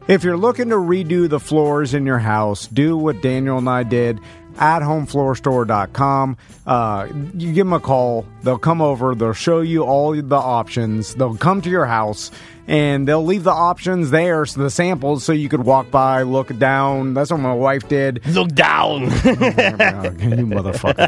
If you're looking to redo the floors in your house, do what Daniel and I did at homefloorstore.com. You give them a call. They'll come over. They'll show you all the options. They'll come to your house, and they'll leave the options there, so the samples, so you could walk by, look down. That's what my wife did. Look down. You motherfucker.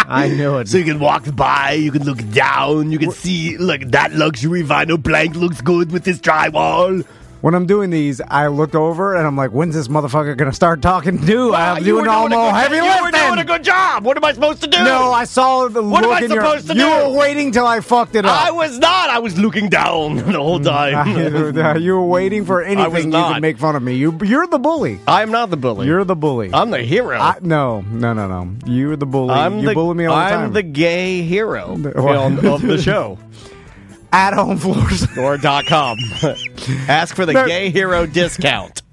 I knew it. So you can walk by, you can look down, you can see, look, that luxury vinyl plank looks good with this drywall. When I'm doing these, I look over and I'm like, when's this motherfucker going to start talking to? I'm doing almost heavy lifting. You were doing a good job. What am I supposed to do? No, I saw the what look am I in supposed to do? You were waiting till I fucked it up. I was not. I was looking down the whole time. You were waiting for anything you could make fun of me. You're the bully. I'm not the bully. You're the bully. I'm the hero. No. You're the bully. You bully me all the time. I'm the gay hero of the show. At homefloorstore.com. Ask for the gay hero discount.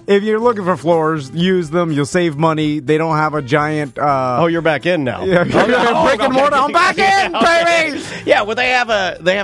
If you're looking for floors, use them. You'll save money. They don't have a giant... you're back in now. Yeah, brick and mortar. I'm back in, baby! Yeah, well, they have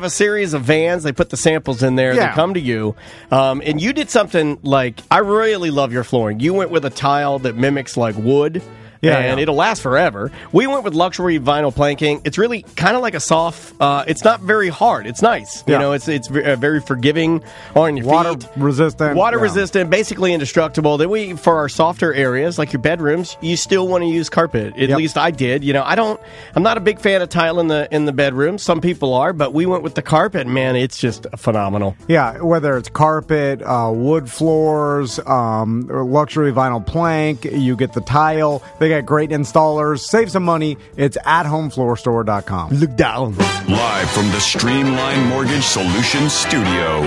a series of vans. They put the samples in there. Yeah. They come to you. And you did something like... I really love your flooring. You went with a tile that mimics like wood. Yeah, it'll last forever. We went with luxury vinyl planking. It's really kind of like a soft. It's not very hard. It's nice. Yeah. You know, it's very forgiving on your feet. Water resistant, basically indestructible. Then for our softer areas like your bedrooms, you still want to use carpet. At least I did. You know, I'm not a big fan of tile in the bedroom. Some people are, but we went with the carpet. Man, it's just phenomenal. Yeah, whether it's carpet, wood floors, or luxury vinyl plank, you get the tile. They got great installers. Save some money. It's at homefloorstore.com. Look down. Live from the Streamline Mortgage Solutions studio,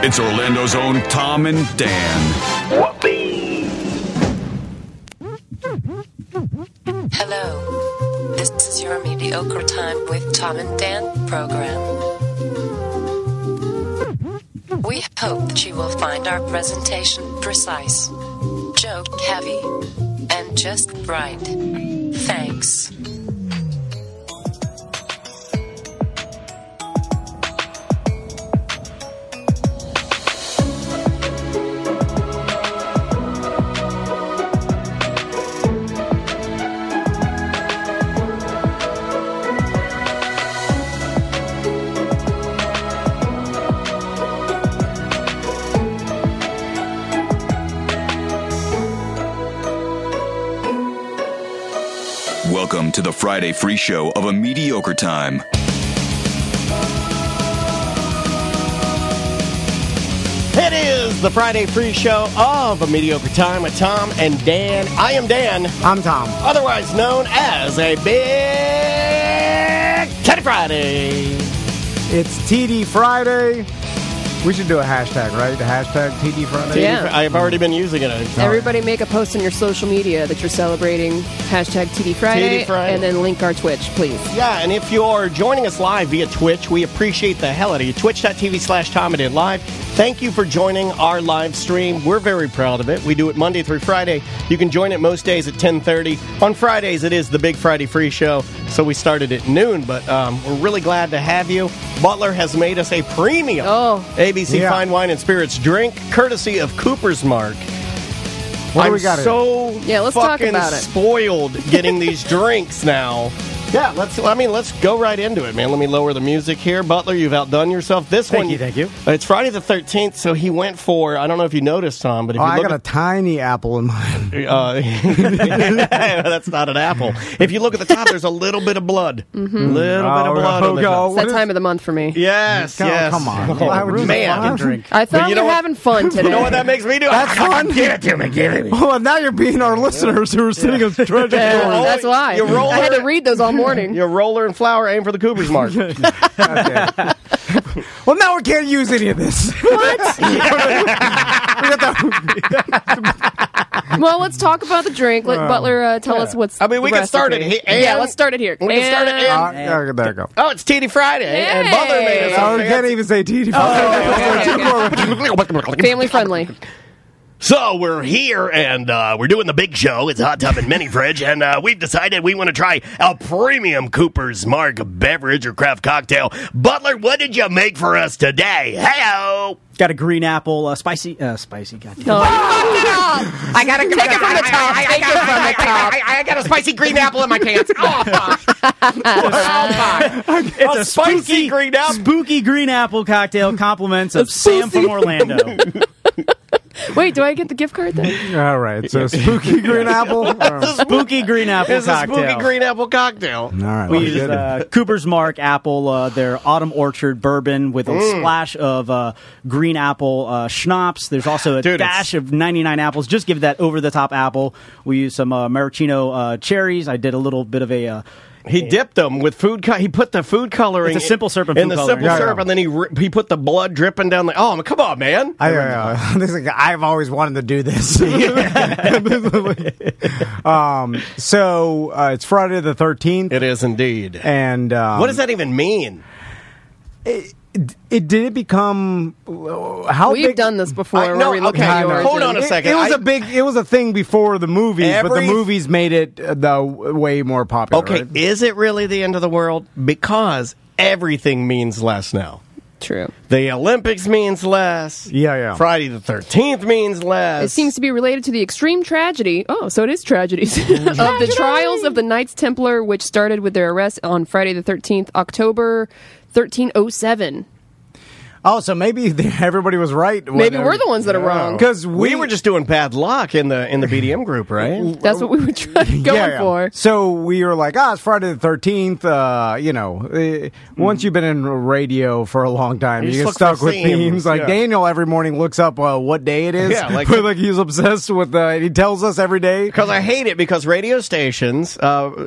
it's Orlando's own Tom and Dan. Whoopee! Hello. This is your Mediocre Time with Tom and Dan program. We hope that you will find our presentation precise, joke heavy, and just right. Thanks. Welcome to the Friday free show of A Mediocre Time. It is the Friday free show of A Mediocre Time with Tom and Dan. I am Dan. I'm Tom. Otherwise known as a Big Teddy Friday. It's TD Friday. We should do a hashtag, right? The hashtag TD Friday. Yeah. I've already been using it. Everybody make a post on your social media that you're celebrating hashtag TD Friday, and then link our Twitch, please. Yeah, and if you're joining us live via Twitch, we appreciate the hell out of you. Twitch.tv/TomandDanLive. Thank you for joining our live stream. We're very proud of it. We do it Monday through Friday. You can join it most days at 10:30. On Fridays, it is the Big Friday Free Show, so we started at noon, but we're really glad to have you. Butler has made us a premium ABC Fine Wine and Spirits drink, courtesy of Cooper's Mark. I'm so let's talk about it. Spoiled getting these drinks now. Yeah, let's go right into it, man. Let me lower the music here. Butler, you've outdone yourself. Thank you. It's Friday the 13th, so he went for, I don't know if you noticed, Tom, but if you look I got a tiny apple in mine. That's not an apple. If you look at the top, there's a little bit of blood. Mm-hmm. Little bit of blood on the top. It's that time of the month for me. Yes. Come on. Why would man. Drink? I thought we were having fun today. You know what that makes me do? That's fun. Give it to me. Oh, now you're being our listeners who are sitting on treasure. That's why. I had to read those all morning. Your roller and flour, aim for the Cooper's Mark. Okay. Well, now we can't use any of this. What? Well, let's talk about the drink. Let Butler tell us what's. I mean, we can start it here. Yeah, let's start it here. We can start it in. There you go. Oh, it's TD Friday, and Butler made us. We can't even say TD Friday. Okay. Family friendly. So we're here, and we're doing the big show. It's Hot Tub and Mini Fridge, and we've decided we want to try a premium Cooper's Mark beverage or craft cocktail. Butler, what did you make for us today? Hey-o! Got a green apple, spicy, goddamn. Oh. I gotta take it from the top. Take it from the top. I got a spicy green apple in my pants. Oh, fuck. It's a spicy green apple. Spooky green apple cocktail, compliments of Sam from Orlando. Wait, do I get the gift card then? All right, so spooky green apple. Spooky green apple It's cocktail. a spooky green apple cocktail. All right, We use Cooper's Mark apple, their autumn orchard bourbon with a splash of green apple schnapps. There's also a dash of 99 apples. Just give that over-the-top apple. We use some maraschino cherries. I did a little bit of a... He dipped them with food. He put the food coloring. It's a simple syrup in the simple syrup, and then he put the blood dripping down the. Oh, come on, man! I've always wanted to do this. So it's Friday the 13th. It is indeed. And what does that even mean? Did it become how We've big? done this before. Okay, hold on a second. It was a thing before the movies, but the movies made it way more popular. Okay, right? Is it really the end of the world? Because everything means less now. True. The Olympics means less. Yeah. Friday the 13th means less. It seems to be related to the extreme tragedy. Oh, so it is tragedies. Of the trials of the Knights Templar, which started with their arrest on Friday the 13th, October 1307. Oh, so maybe everybody was right. Maybe we're the ones that are wrong. Because we were just doing bad luck in the BDM group, right? That's what we were going for. So we were like, it's Friday the 13th. Once you've been in radio for a long time, you get stuck with themes. Like Daniel every morning looks up what day it is. Yeah, like he's obsessed with. He tells us every day. Because I hate it. Because radio stations,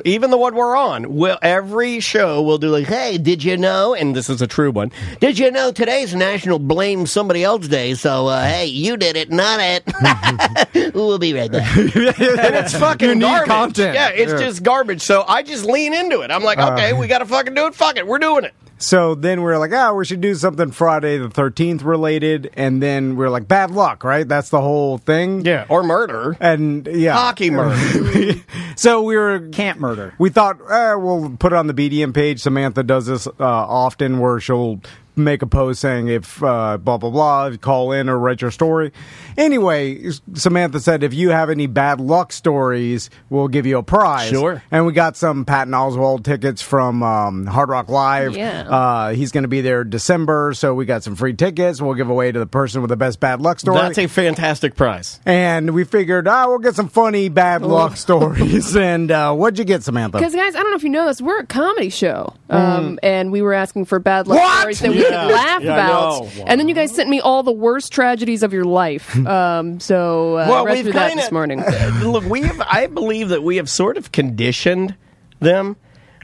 even the one we're on, every show will do like, hey, did you know? And this is a true one. Did you know today's National Blame Somebody Else Day, so hey, you did it, not it. We'll be right back. And it's fucking garbage. Content. Yeah, it's just garbage. So I just lean into it. I'm like, okay, we got to fucking do it. Fuck it, we're doing it. So then we were like, we should do something Friday the 13th related, and then we were like, bad luck, right? That's the whole thing. Yeah, or murder. And hockey murder. So we were camp murder. We thought we'll put it on the BDM page. Samantha does this often, where she'll make a post saying if blah blah blah, call in or write your story. Anyway, Samantha said if you have any bad luck stories, we'll give you a prize. Sure. And we got some Patton Oswalt tickets from Hard Rock Live. Yeah. He's going to be there December, so we got some free tickets. We'll give away to the person with the best bad luck story. That's a fantastic prize. And we figured, we'll get some funny bad luck stories. And what'd you get, Samantha? Because, guys, I don't know if you know this, we're a comedy show. And we were asking for bad luck stories that we could laugh about. And then you guys sent me all the worst tragedies of your life. I read through that this morning. Look, I believe that we have sort of conditioned them.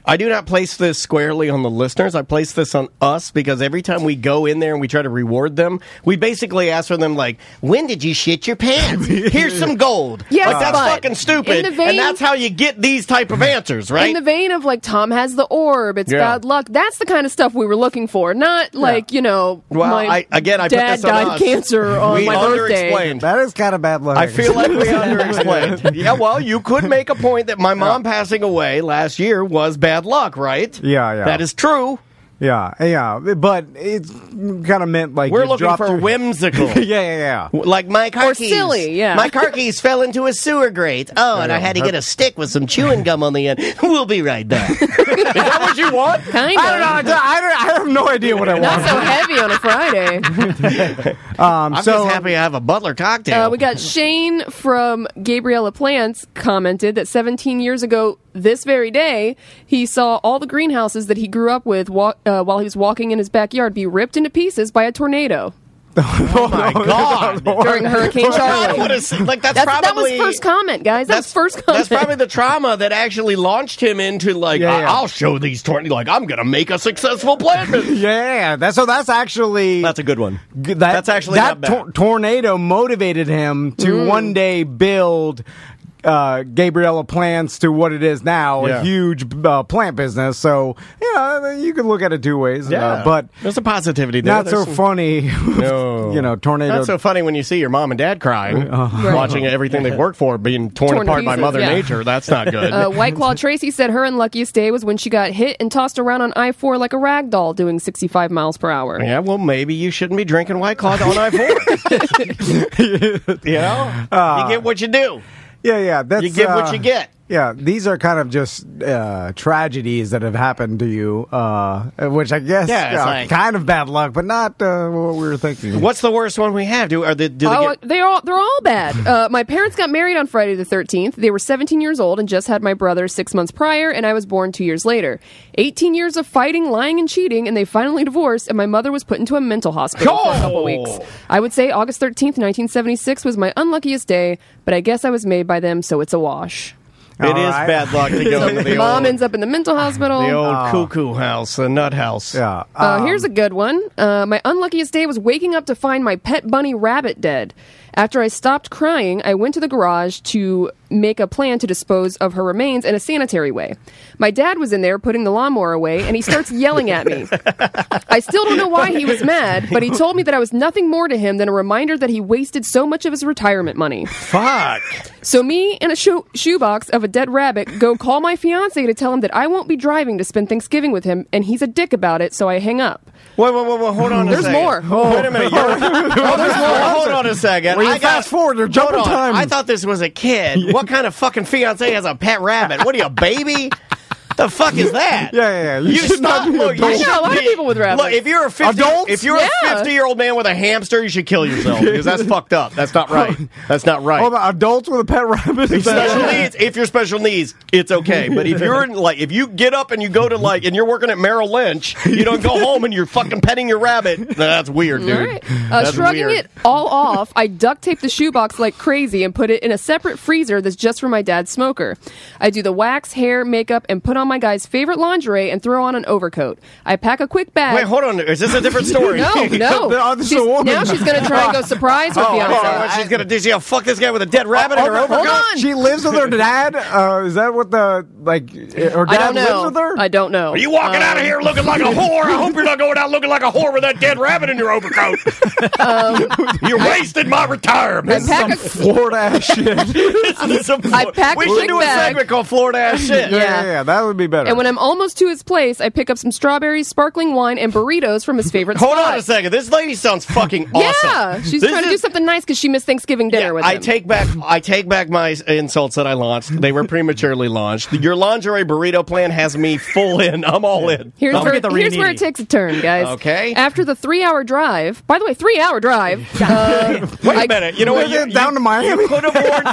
I do not place this squarely on the listeners. I place this on us because every time we go in there and we try to reward them, we basically ask for them like, when did you shit your pants? Here's some gold. Yes, like, that's fucking stupid. And that's how you get these type of answers, right? In the vein of like, Tom has the orb, it's bad luck. That's the kind of stuff we were looking for. Not like, my dad died of cancer on my birthday. That is kind of bad luck. I feel like we underexplained. Yeah, well, you could make a point that my mom passing away last year was bad luck, right? Yeah. That is true. Yeah, but it's kind of meant like we're looking for whimsical. Yeah. Like my car or keys. Silly, yeah. My car keys fell into a sewer grate. Oh, and I had to get a stick with some chewing gum on the end. We'll be right back. Is that what you want? Kind of. I don't know. I have no idea what I want. Not so heavy on a Friday. I'm just happy I have a Butler cocktail. We got Shane from Gabriella Plants commented that 17 years ago this very day, he saw all the greenhouses that he grew up with while he was walking in his backyard be ripped into pieces by a tornado. Oh my God! During Hurricane Charlie. That was first comment, guys. That's first comment. That's probably the trauma that actually launched him into I'll show these tornadoes. Like, I'm going to make a successful plant business. Yeah, that's a good one. That's actually not bad. Tornado motivated him to one day build Gabriella Plants to what it is now, a huge plant business. So, you can look at it two ways. But there's a positivity there. Not so funny. No. Tornado. Not so funny when you see your mom and dad crying, watching everything they've worked for being torn apart by Mother Nature. That's not good. White Claw Tracy said her unluckiest day was when she got hit and tossed around on I-4 like a rag doll doing 65 miles per hour. Yeah, well, maybe you shouldn't be drinking White Claw on I-4. You get what you do. Yeah. You get what you get. Yeah, these are kind of just tragedies that have happened to you, which I guess kind of bad luck, but not what we were thinking. What's the worst one we have? They're all bad. My parents got married on Friday the 13th. They were 17 years old and just had my brother 6 months prior, and I was born 2 years later. 18 years of fighting, lying, and cheating, and they finally divorced, and my mother was put into a mental hospital for a couple weeks. I would say August 13th, 1976 was my unluckiest day, but I guess I was made by them, so it's a wash. It is bad luck to go into the mom ends up in the mental hospital. The old cuckoo house, the nut house. Yeah. Here's a good one. My unluckiest day was waking up to find my pet bunny Rabbit dead. After I stopped crying, I went to the garage to make a plan to dispose of her remains in a sanitary way. My dad was in there putting the lawnmower away, and he starts yelling at me. I still don't know why he was mad, but he told me that I was nothing more to him than a reminder that he wasted so much of his retirement money. Fuck. So me and a shoebox of a dead rabbit go call my fiancé to tell him that I won't be driving to spend Thanksgiving with him, and he's a dick about it, so I hang up. Wait, hold on a second. There's more. Wait a minute. There's more. Hold on a second. Fast forward, you're jumping time. I thought this was a kid. What kind of fucking fiancé has a pet rabbit? What are you, a baby? The fuck is that? Yeah. You should not be I know a lot of people with rabbits. Look, if you're a 50-year-old man with a hamster, you should kill yourself because that's fucked up. That's not right. That's not right. Hold on, adults with a pet rabbit. Special needs. If you're special needs, it's okay. But if you're if you get up and you go to and you're working at Merrill Lynch, you don't go home and you're fucking petting your rabbit. That's weird, dude. Right. Shrugging it all off, I duct taped the shoebox like crazy and put it in a separate freezer that's just for my dad's smoker. I do the wax, hair, makeup, and put on my guy's favorite lingerie and throw on an overcoat. I pack a quick bag. Wait, hold on. Is this a different story? No. Now she's going to try and go surprise her fiancé. What she's going to do? She's going to fuck this guy with a dead rabbit in her overcoat? Hold on. She lives with her dad? Is that what her dad lives with her? I don't know. Are you walking out of here looking like a whore? I hope you're not going out looking like a whore with that dead rabbit in your overcoat. You're wasting my retirement. Some Florida ass shit. I pack we should do a segment called Florida ass shit. Yeah, that would be better. And when I'm almost to his place, I pick up some strawberries, sparkling wine, and burritos from his favorite spot. Hold on a second. This lady sounds fucking awesome. Yeah, she's trying to do something nice because she missed Thanksgiving dinner with him. I take back my insults that I launched. They were prematurely launched. Your lingerie burrito plan has me full in. I'm all in. Here's where it takes a turn, guys. Okay. After the 3-hour drive, by the way, 3-hour drive. Wait a minute. You know what? Down to Miami.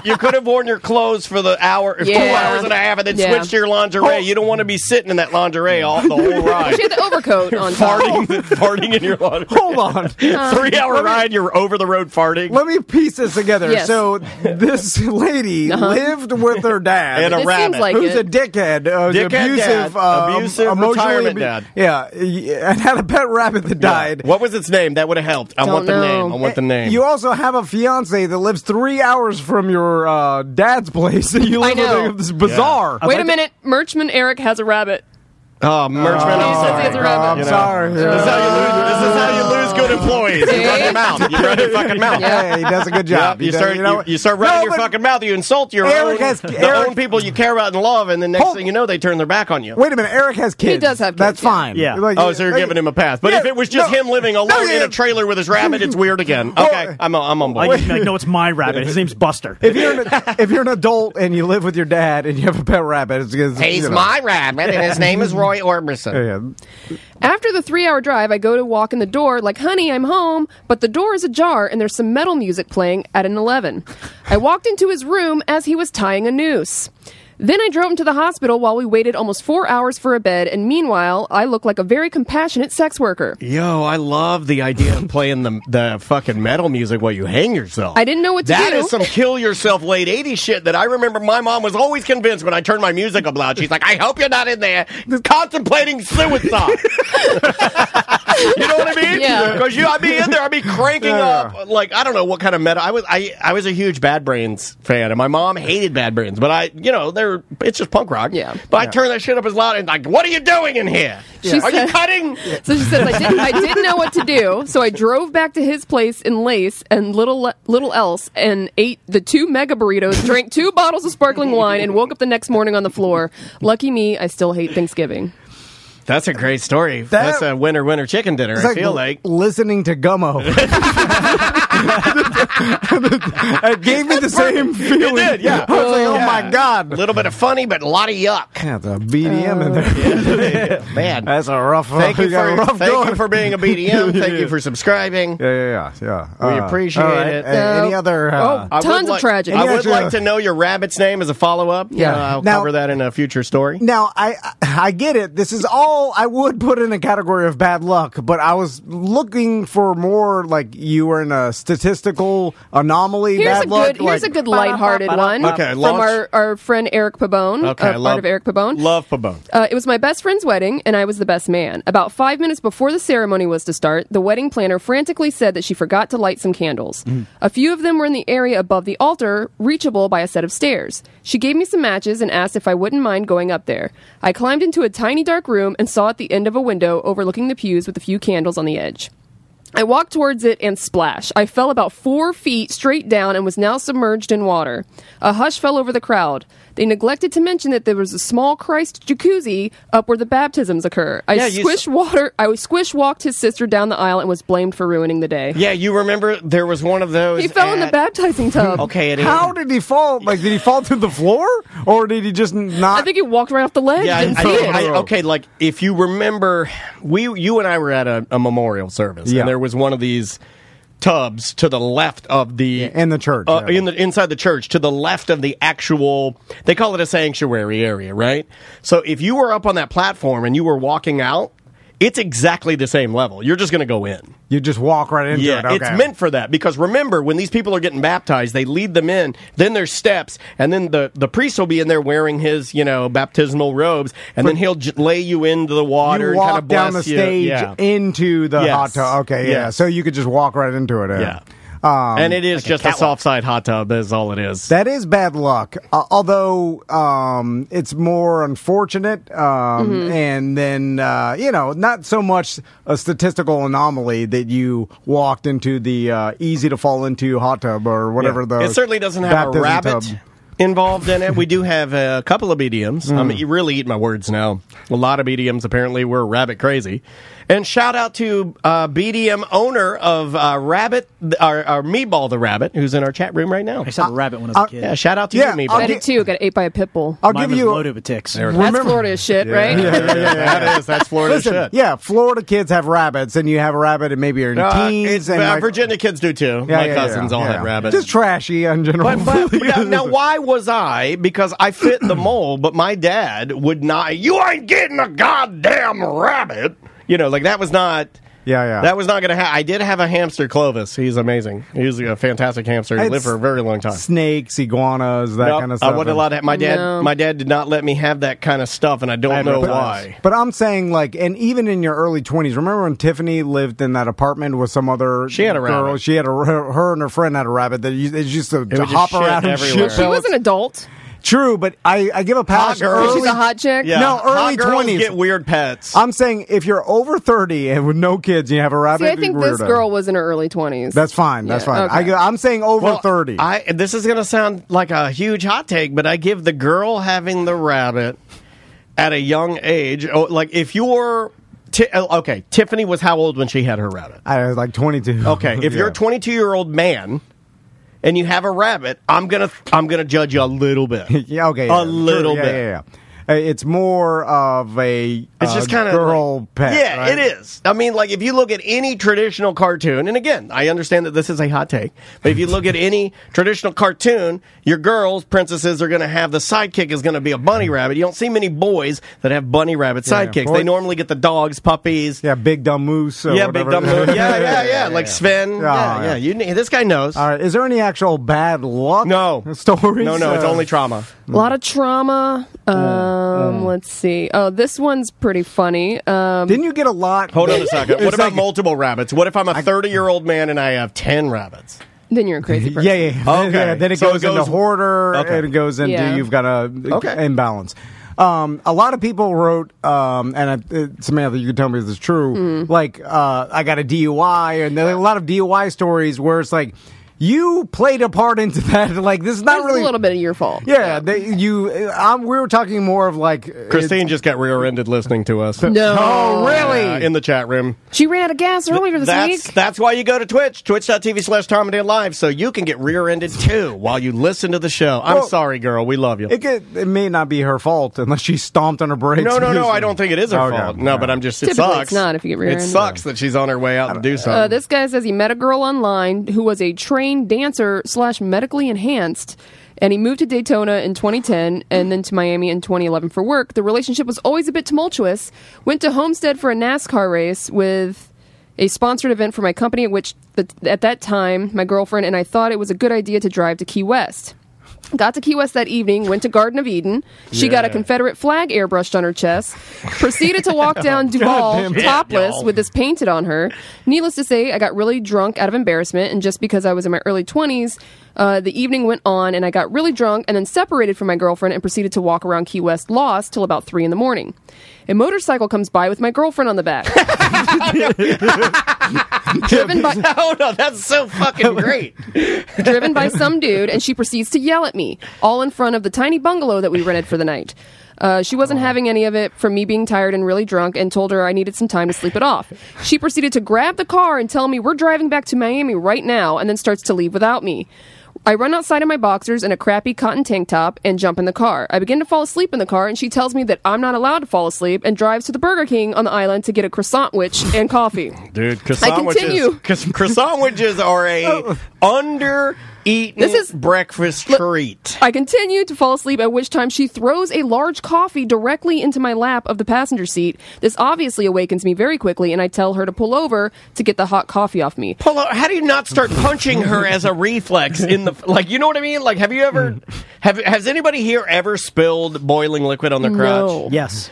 You could have worn your clothes for the 2 hours and a half, and then switched to your lingerie. You don't want to be sitting in that lingerie the whole ride. She had the overcoat on top. Farting in your lingerie. Hold on. 3-hour ride, you're over the road farting. Let me piece this together. Yes. So this lady lived with her dad. And a rabbit. Who's a dickhead. Abusive retirement dad. Yeah. And had a pet rabbit that died. What was its name? That would have helped. I want the name. You also have a fiance that lives 3 hours from your dad's place. And you live with him. This is bizarre. Wait a minute. Merchman Eric has a rabbit. Oh, Merchman, I'm sorry. This is how you lose good employees. You run your mouth. You run your fucking mouth. Yeah, he does a good job. You start running your fucking mouth. You insult your own people you care about and love, and the next thing you know, they turn their back on you. Wait a minute. Eric has kids. He does have kids. That's fine. Yeah. So you're giving him a pass. But if it was just him living alone in a trailer with his rabbit, it's weird again. Okay, I'm on board. No, it's my rabbit. His name's Buster. If you're an adult and you live with your dad and you have a pet rabbit, he's my rabbit, and his name is Roy Orbison. After the 3-hour drive, I go to walk in the door like, honey, I'm home, but the door is ajar and there's some metal music playing at an 11. I walked into his room as he was tying a noose. Then I drove him to the hospital while we waited almost 4 hours for a bed, and meanwhile, I look like a very compassionate sex worker. Yo, I love the idea of playing the fucking metal music while you hang yourself. I didn't know what to do. That is some kill yourself late 80s shit that I remember my mom was always convinced when I turned my music up loud. She's like, I hope you're not in there contemplating suicide. You know what I mean? Yeah. Because I'd be in there, I'd be cranking up, like, I don't know what kind of metal. I was a huge Bad Brains fan, and my mom hated Bad Brains, but it's just punk rock. Yeah. But I turned that shit up as loud and like, what are you doing in here? Are you cutting? So she says, I didn't know what to do, so I drove back to his place in Lace and little else and ate the 2 mega burritos, drank 2 bottles of sparkling wine, and woke up the next morning on the floor. Lucky me, I still hate Thanksgiving. That's a great story. That's a winter chicken dinner, I feel like. Listening to Gummo. It gave me the same feeling. It did, yeah. I was like, oh my God. A little bit of funny, but a lot of yuck. Yeah, the BDM in there. Man. That's a rough Thank you for being a BDM. Thank you for subscribing. Yeah. We appreciate it. Any other... tons of tragedy. I would like to know your rabbit's name as a follow-up. Yeah. I'll cover that in a future story. Now, I get it. This is all I would put in a category of bad luck, but I was looking for more like you were in a statistical anomaly. Here's bad a good lighthearted one. Okay, from our friend Eric Pabone. Okay, part of Eric Pabone. Love Pabone. It was my best friend's wedding, and I was the best man. About 5 minutes before the ceremony was to start, the wedding planner frantically said that she forgot to light some candles. A few of them were in the area above the altar, reachable by a set of stairs. She gave me some matches and asked if I wouldn't mind going up there. I climbed into a tiny dark room and saw at the end of a window overlooking the pews with a few candles on the edge. I walked towards it and splash. I fell about 4 feet straight down and was now submerged in water. A hush fell over the crowd. They neglected to mention that there was a small Christ jacuzzi up where the baptisms occur. I squish walked his sister down the aisle and was blamed for ruining the day. Yeah, you remember there was one of those. He fell in the baptizing tub. Okay, how did he fall? Like, did he fall to the floor, or did he just not? I think he walked right off the ledge. Yeah, okay. Like, if you remember, you and I were at a memorial service, and there was one of these tubs to the left of the in the church, inside the church, to the left of the actual, they call it a sanctuary area, right? So if you were up on that platform and you were walking out, it's exactly the same level. You're just going to go in. You just walk right into it. Okay. It's meant for that, because remember, when these people are getting baptized, they lead them in, then there's steps, and then the priest will be in there wearing his, baptismal robes, and then he'll lay you into the water and kind of bless down the stage into the hot tub. Okay, yeah. So you could just walk right into it. Yeah. And it is just a soft side hot tub, is all it is. That is bad luck, although it's more unfortunate, and then not so much a statistical anomaly that you walked into the easy to fall into hot tub or whatever. It certainly doesn't have a rabbit involved in it. We do have a couple of BDMs. You really eat my words now. A lot of BDMs apparently were rabbit crazy. And shout out to BDM owner of Rabbit, our Meatball the Rabbit, who's in our chat room right now. I saw a rabbit when I was a kid. Yeah, shout out to you, Meatball. I did too. Got ate by a pit bull. Mine was loaded with ticks. That's Florida shit, right? Yeah. That's Florida shit. Yeah, Florida kids have rabbits, and you have a rabbit, and maybe you're in teens. Virginia kids do too. My cousins all had rabbits. Just trashy in general. But now, why was I? Because I fit the mold, but my dad would not. You ain't getting a goddamn rabbit. That was not. Yeah. That was not going to happen. I did have a hamster, Clovis. He's amazing. He's a fantastic hamster. He lived for a very long time. Snakes, iguanas, that kind of stuff. I wasn't allowed to have, my dad did not let me have that kind of stuff, and I don't know why. But I'm saying, and even in your early 20s, remember when Tiffany lived in that apartment with some other she had a girl? Rabbit. She had her and her friend had a rabbit that used to hop around and everywhere. She was an adult. True, but I give a pass. She's a hot chick? Yeah. No, early 20s. Get weird pets. I'm saying if you're over 30 and with no kids and you have a rabbit, I think this girl was in her early 20s. That's fine. That's fine. Okay. I'm saying over 30. This is going to sound like a huge hot take, but I give the girl having the rabbit at a young age, if you're... Tiffany was how old when she had her rabbit? I was like 22. Okay, if you're a 22-year-old man... and you have a rabbit, I'm gonna judge you a little bit. Yeah, okay. A little bit. Yeah. It's more of a it's just kind of girl pet. Yeah, right? it is. I mean, like if you look at any traditional cartoon, and again, I understand that this is a hot take, but if you look at any traditional cartoon, your girls, princesses, are going to have the sidekick is going to be a bunny rabbit. You don't see many boys that have bunny rabbit sidekicks. They normally get the dogs, puppies. Yeah, Big Dumb Moose. Or Big Dumb Moose. Yeah. Like Sven. Yeah. This guy knows. All right. Is there any actual bad luck? No stories. No. It's only trauma. A lot of trauma. Let's see. Oh, this one's pretty funny. Didn't you get a lot? Hold on a second. What about multiple rabbits? What if I'm a 30-year-old man and I have 10 rabbits? Then you're a crazy person. Yeah. Okay. Then it goes into hoarder, and it goes into you've got a imbalance. A lot of people wrote, and Samantha, you can tell me if this is true. Like, I got a DUI, and there are a lot of DUI stories where it's like, you played a part into that. Like, this is not really a little bit of your fault. Yeah, we were talking more of like Christine just got rear-ended listening to us. No, oh really? In the chat room, she ran out of gas earlier this week. That's why you go to Twitch, twitch.tv/TomandDaleLive, so you can get rear-ended too while you listen to the show. I'm sorry, girl. We love you. It may not be her fault unless she stomped on her brakes. No. I don't think it is her fault. No, but I'm just. It sucks. It's not if you get rear-ended. It sucks that she's on her way out to do something. This guy says he met a girl online who was a trained dancer / medically enhanced, and he moved to Daytona in 2010 and then to Miami in 2011 for work. The relationship was always a bit tumultuous. Went to Homestead for a NASCAR race with a sponsored event for my company, at which at that time my girlfriend and I thought it was a good idea to drive to Key West. Got to Key West that evening, went to Garden of Eden. She got a Confederate flag airbrushed on her chest, proceeded to walk down Duval topless with this painted on her. Needless to say, I got really drunk out of embarrassment, and just because I was in my early 20s, the evening went on, and I got really drunk and then separated from my girlfriend and proceeded to walk around Key West lost till about 3 a.m. A motorcycle comes by with my girlfriend on the back. Driven by that's so fucking great. Driven by some dude, and she proceeds to yell at me, all in front of the tiny bungalow that we rented for the night. She wasn't having any of it from me being tired and really drunk, and told her I needed some time to sleep it off. She proceeded to grab the car and tell me we're driving back to Miami right now, and then starts to leave without me. I run outside in my boxers and a crappy cotton tank top and jump in the car. I begin to fall asleep in the car, and she tells me that I'm not allowed to fall asleep and drives to the Burger King on the island to get a croissant witch and coffee. Dude, croissant witches are a under-eaten breakfast treat. I continue to fall asleep, at which time she throws a large coffee directly into my lap of the passenger seat. This obviously awakens me very quickly, and I tell her to pull over to get the hot coffee off me. Pull over? How do you not start punching her as a reflex in the you know what I mean? Like, have you ever has anybody here ever spilled boiling liquid on their crotch? No. Yes.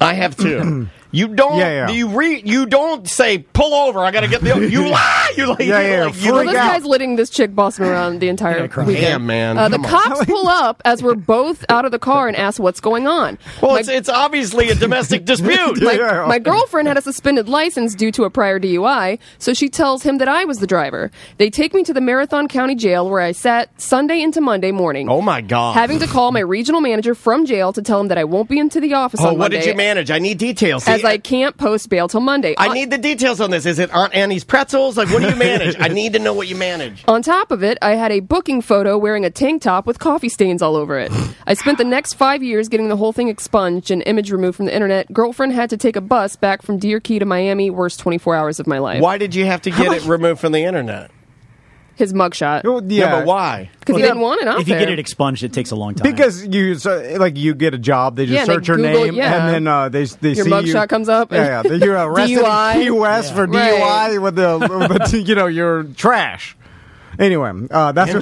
I have too. You don't. You don't say pull over. I got to get the. You lie. You like. This guy's letting this chick boss him around the entire weekend. Damn, man. The cops pull up as we're both out of the car and ask what's going on. Well, it's obviously a domestic dispute. My girlfriend had a suspended license due to a prior DUI, so she tells him that I was the driver. They take me to the Marathon County Jail, where I sat Sunday into Monday morning. Oh my God! Having to call my regional manager from jail to tell him that I won't be into the office on Monday. What did you manage? I need details. As I can't post bail till Monday. I need the details on this. Is it Aunt Annie's pretzels? Like, what do you manage? I need to know what you manage. On top of it, I had a booking photo wearing a tank top with coffee stains all over it. I spent the next 5 years getting the whole thing expunged and image removed from the internet. Girlfriend had to take a bus back from Deer Key to Miami. Worst 24 hours of my life. Why did you have to get it removed from the internet? His mugshot. Well, yeah, but why? Because he didn't want it out If you get it expunged, it takes a long time. Because you get a job, they just search your Google, name, and then they see your mugshot comes up. Yeah, you're arrested DUI. in Key West for DUI with your trash. Anyway, that's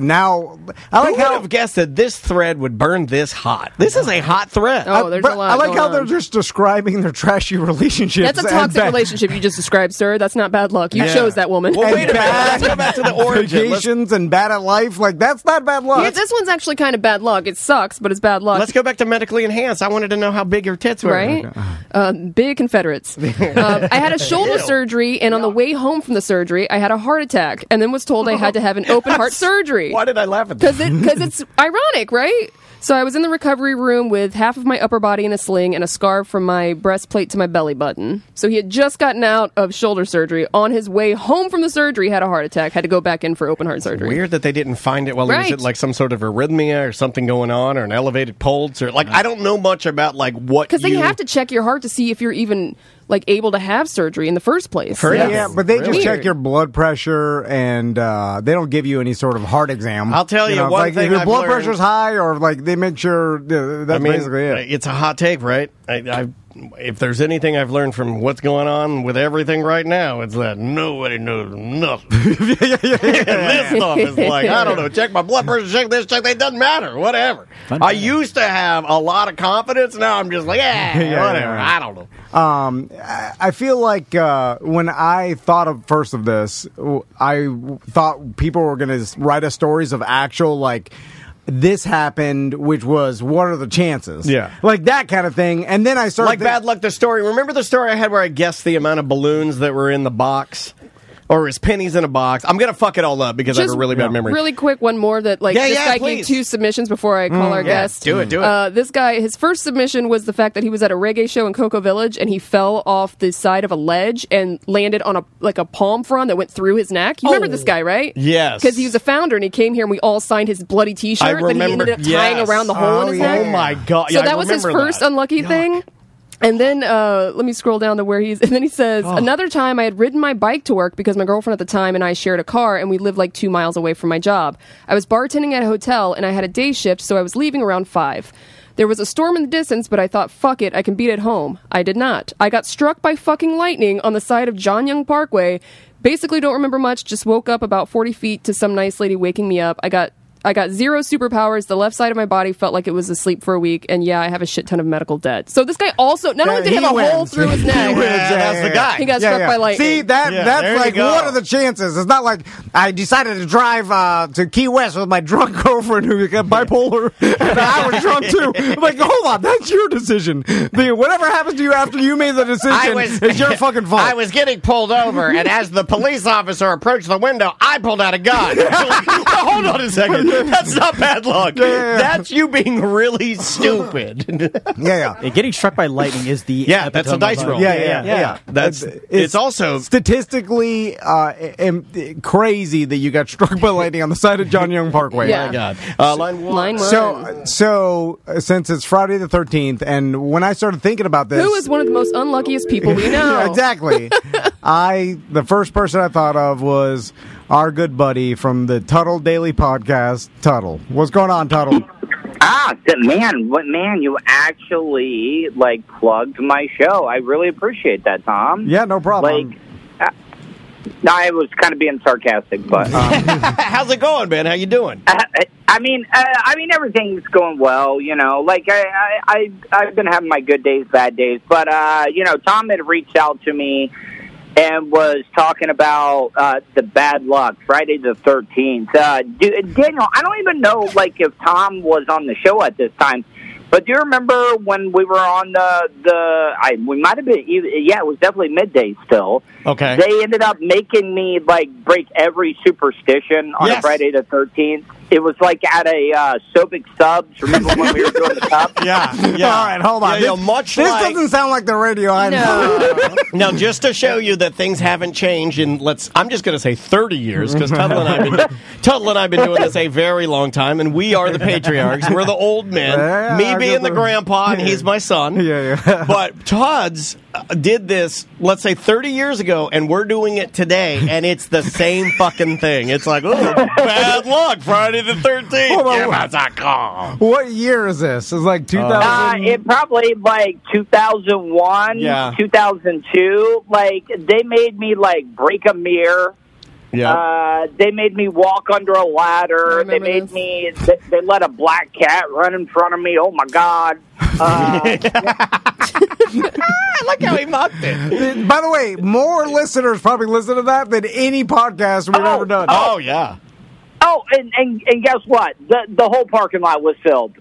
now. I like Who would have guessed that this thread would burn this hot? This is a hot thread. Oh, there's a lot. I like how they're just describing their trashy relationships. That's a toxic relationship you just described, sir. That's not bad luck. You chose that woman. Well, wait a minute. Let's go back to the origin. Vacations and bad at life. Like, that's not bad luck. Yeah, this one's actually kind of bad luck. It sucks, but it's bad luck. Let's go back to medically enhanced. I wanted to know how big your tits were. Right? Big Confederates. I had a shoulder surgery, and on the way home from the surgery, I had a heart attack, and then was told I had to have an open heart surgery. Why did I laugh at that? Because it's ironic, right? So I was in the recovery room with half of my upper body in a sling and a scarf from my breastplate to my belly button. So he had just gotten out of shoulder surgery. On his way home from the surgery, had a heart attack, had to go back in for open heart surgery. Weird that they didn't find it while he was at like some sort of arrhythmia or something going on, or an elevated pulse, or like I don't know much about like what. Because they have to check your heart to see if you're even like able to have surgery in the first place. Yeah, but they just check your blood pressure, and they don't give you any sort of heart exam. I'll tell you one like thing if your I've blood learned, pressure's high, or like they make sure that's basically it. It's a hot take, right? If there's anything I've learned from what's going on with everything right now, it's that nobody knows nothing. This stuff is like, I don't know, check my blood pressure, check this, check that, it doesn't matter, whatever. I used to have a lot of confidence, now I'm just like, whatever, I don't know. I feel like when I thought of first of this, I thought people were going to write us stories of actual, like, this happened, which was, what are the chances? Yeah. Like that kind of thing. And then I started... Like Bad Luck, the story. Remember the story I had where I guessed the amount of balloons that were in the box? Or is pennies in a box? I'm going to fuck it all up because I have a really bad memory. Really quick, one more that, like, this guy gave 2 submissions before I call our guest. Do it. This guy, his first submission was the fact that he was at a reggae show in Cocoa Village and he fell off the side of a ledge and landed on a palm frond that went through his neck. You remember this guy, right? Yes. Because he was a founder and he came here and we all signed his bloody T-shirt that he ended up tying around the hole in his neck. Oh, my God. So that was his first unlucky thing. And then, let me scroll down to where and then he says, another time I had ridden my bike to work because my girlfriend at the time and I shared a car and we lived like 2 miles away from my job. I was bartending at a hotel and I had a day shift, so I was leaving around 5. There was a storm in the distance, but I thought, fuck it, I can beat it home. I did not. I got struck by fucking lightning on the side of John Young Parkway. Basically don't remember much, just woke up about 40 feet to some nice lady waking me up. I got 0 superpowers. The left side of my body felt like it was asleep for a week. And yeah, I have a shit ton of medical debt. So this guy also, not only did he have a hole through his neck, that's the guy. He got struck by lightning. See, that's like, what are the chances? It's not like I decided to drive to Key West with my drunk girlfriend who got bipolar, and I was drunk too. I'm like, hold on, that's your decision. Whatever happens to you after you made the decision is your fucking fault. I was getting pulled over, and as the police officer approached the window, I pulled out a gun. Hold on a second. That's not bad luck. That's you being really stupid. Getting struck by lightning is the that's a dice roll. It's also statistically crazy that you got struck by lightning on the side of John Young Parkway. Yeah. Oh my God. Line 1. So since it's Friday the 13th, and when I started thinking about this, who is one of the most unluckiest people we know? Exactly. The first person I thought of was our good buddy from the Tuddle Daily Podcast, Tuddle. What's going on, Tuddle? Man, you actually, plugged my show. I really appreciate that, Tom. Yeah, no problem. I was kind of being sarcastic, but... How's it going, man? How you doing? I mean, everything's going well, you know. I've been having my good days, bad days, but, Tom had reached out to me and was talking about the bad luck, Friday the 13th. Daniel, I don't even know, if Tom was on the show at this time, but do you remember when we were on we might have been, it was definitely midday still. Okay. They ended up making me, break every superstition on a Friday the 13th. It was at a Sobic Subs. Remember when we were doing the cup? Yeah. All right, hold on. This doesn't sound like the radio I know. Now, just to show you that things haven't changed in, I'm just going to say 30 years, because Tuddle and I have been doing this a very long time, and we are the patriarchs. We're the old men. Me being the grandpa, and he's my son. Yeah. But Todd's did this, let's say, 30 years ago, and we're doing it today, and it's the same fucking thing. It's like, bad luck, Friday the 13th. What year is this? It's like 2000? It probably 2001, 2002. They made me break a mirror. Yeah. They made me walk under a ladder. They made me. They let a black cat run in front of me. Oh my God! I like how he mocked it. By the way, more listeners probably listen to that than any podcast we've ever done. Oh yeah. Oh, and guess what? The whole parking lot was filled.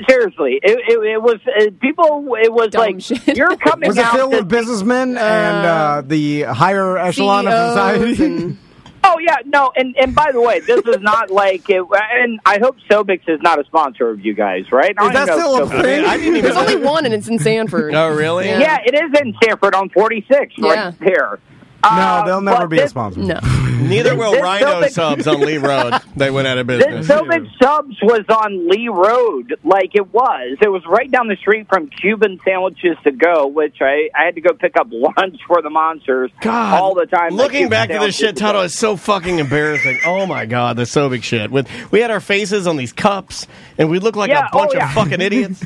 Seriously, it was people. It was dumb shit. You're coming out. Was it filled with businessmen and the higher echelon of society? Oh yeah, no, and by the way, this is not like, and I hope Sobix is not a sponsor of you guys, right? Is that still a thing? I didn't even There's only one, and it's in Sanford. Oh, really? Yeah, it is in Sanford on 46, right there. No, they'll never be a sponsor. No. Neither will Rhino Subs on Lee Road. They went out of business. This Sobix Subs was on Lee Road, like it was. It was right down the street from Cuban Sandwiches to Go, which I had to go pick up lunch for the monsters all the time. Looking back to this shit, Tuddle, is so fucking embarrassing. Oh, my God, the Sobix shit. We had our faces on these cups, and we looked like a bunch of fucking idiots.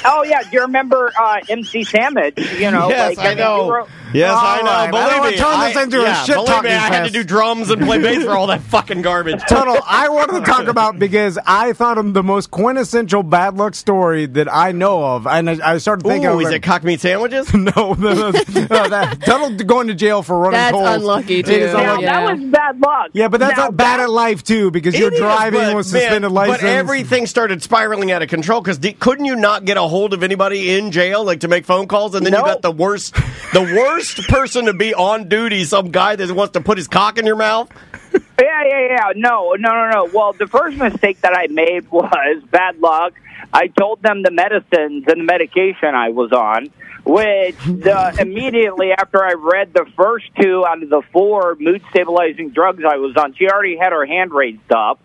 Oh, yeah. Do you remember MC Sandwich? Yes, I know. Yes, I know. Believe me. Turn this into a shit talking I had to do drums and play bass for all that fucking garbage. Tuddle, I wanted to talk about because I thought of the most quintessential bad luck story that I know of, and I started thinking, is it cock meat sandwiches? No, Tuddle going to jail for running That's tolls. unlucky, too. That was bad luck. Yeah, but that's not bad at life too, because you're driving with suspended license. But everything started spiraling out of control because couldn't you not get a hold of anybody in jail, like to make phone calls, and then you got the worst person to be on duty, some guy that wants to put his cock in your mouth. Yeah. No. Well, the first mistake that I made was bad luck. I told them the medicines and the medication I was on, which immediately after I read the first 2 out of the 4 mood-stabilizing drugs I was on, she already had her hand raised up,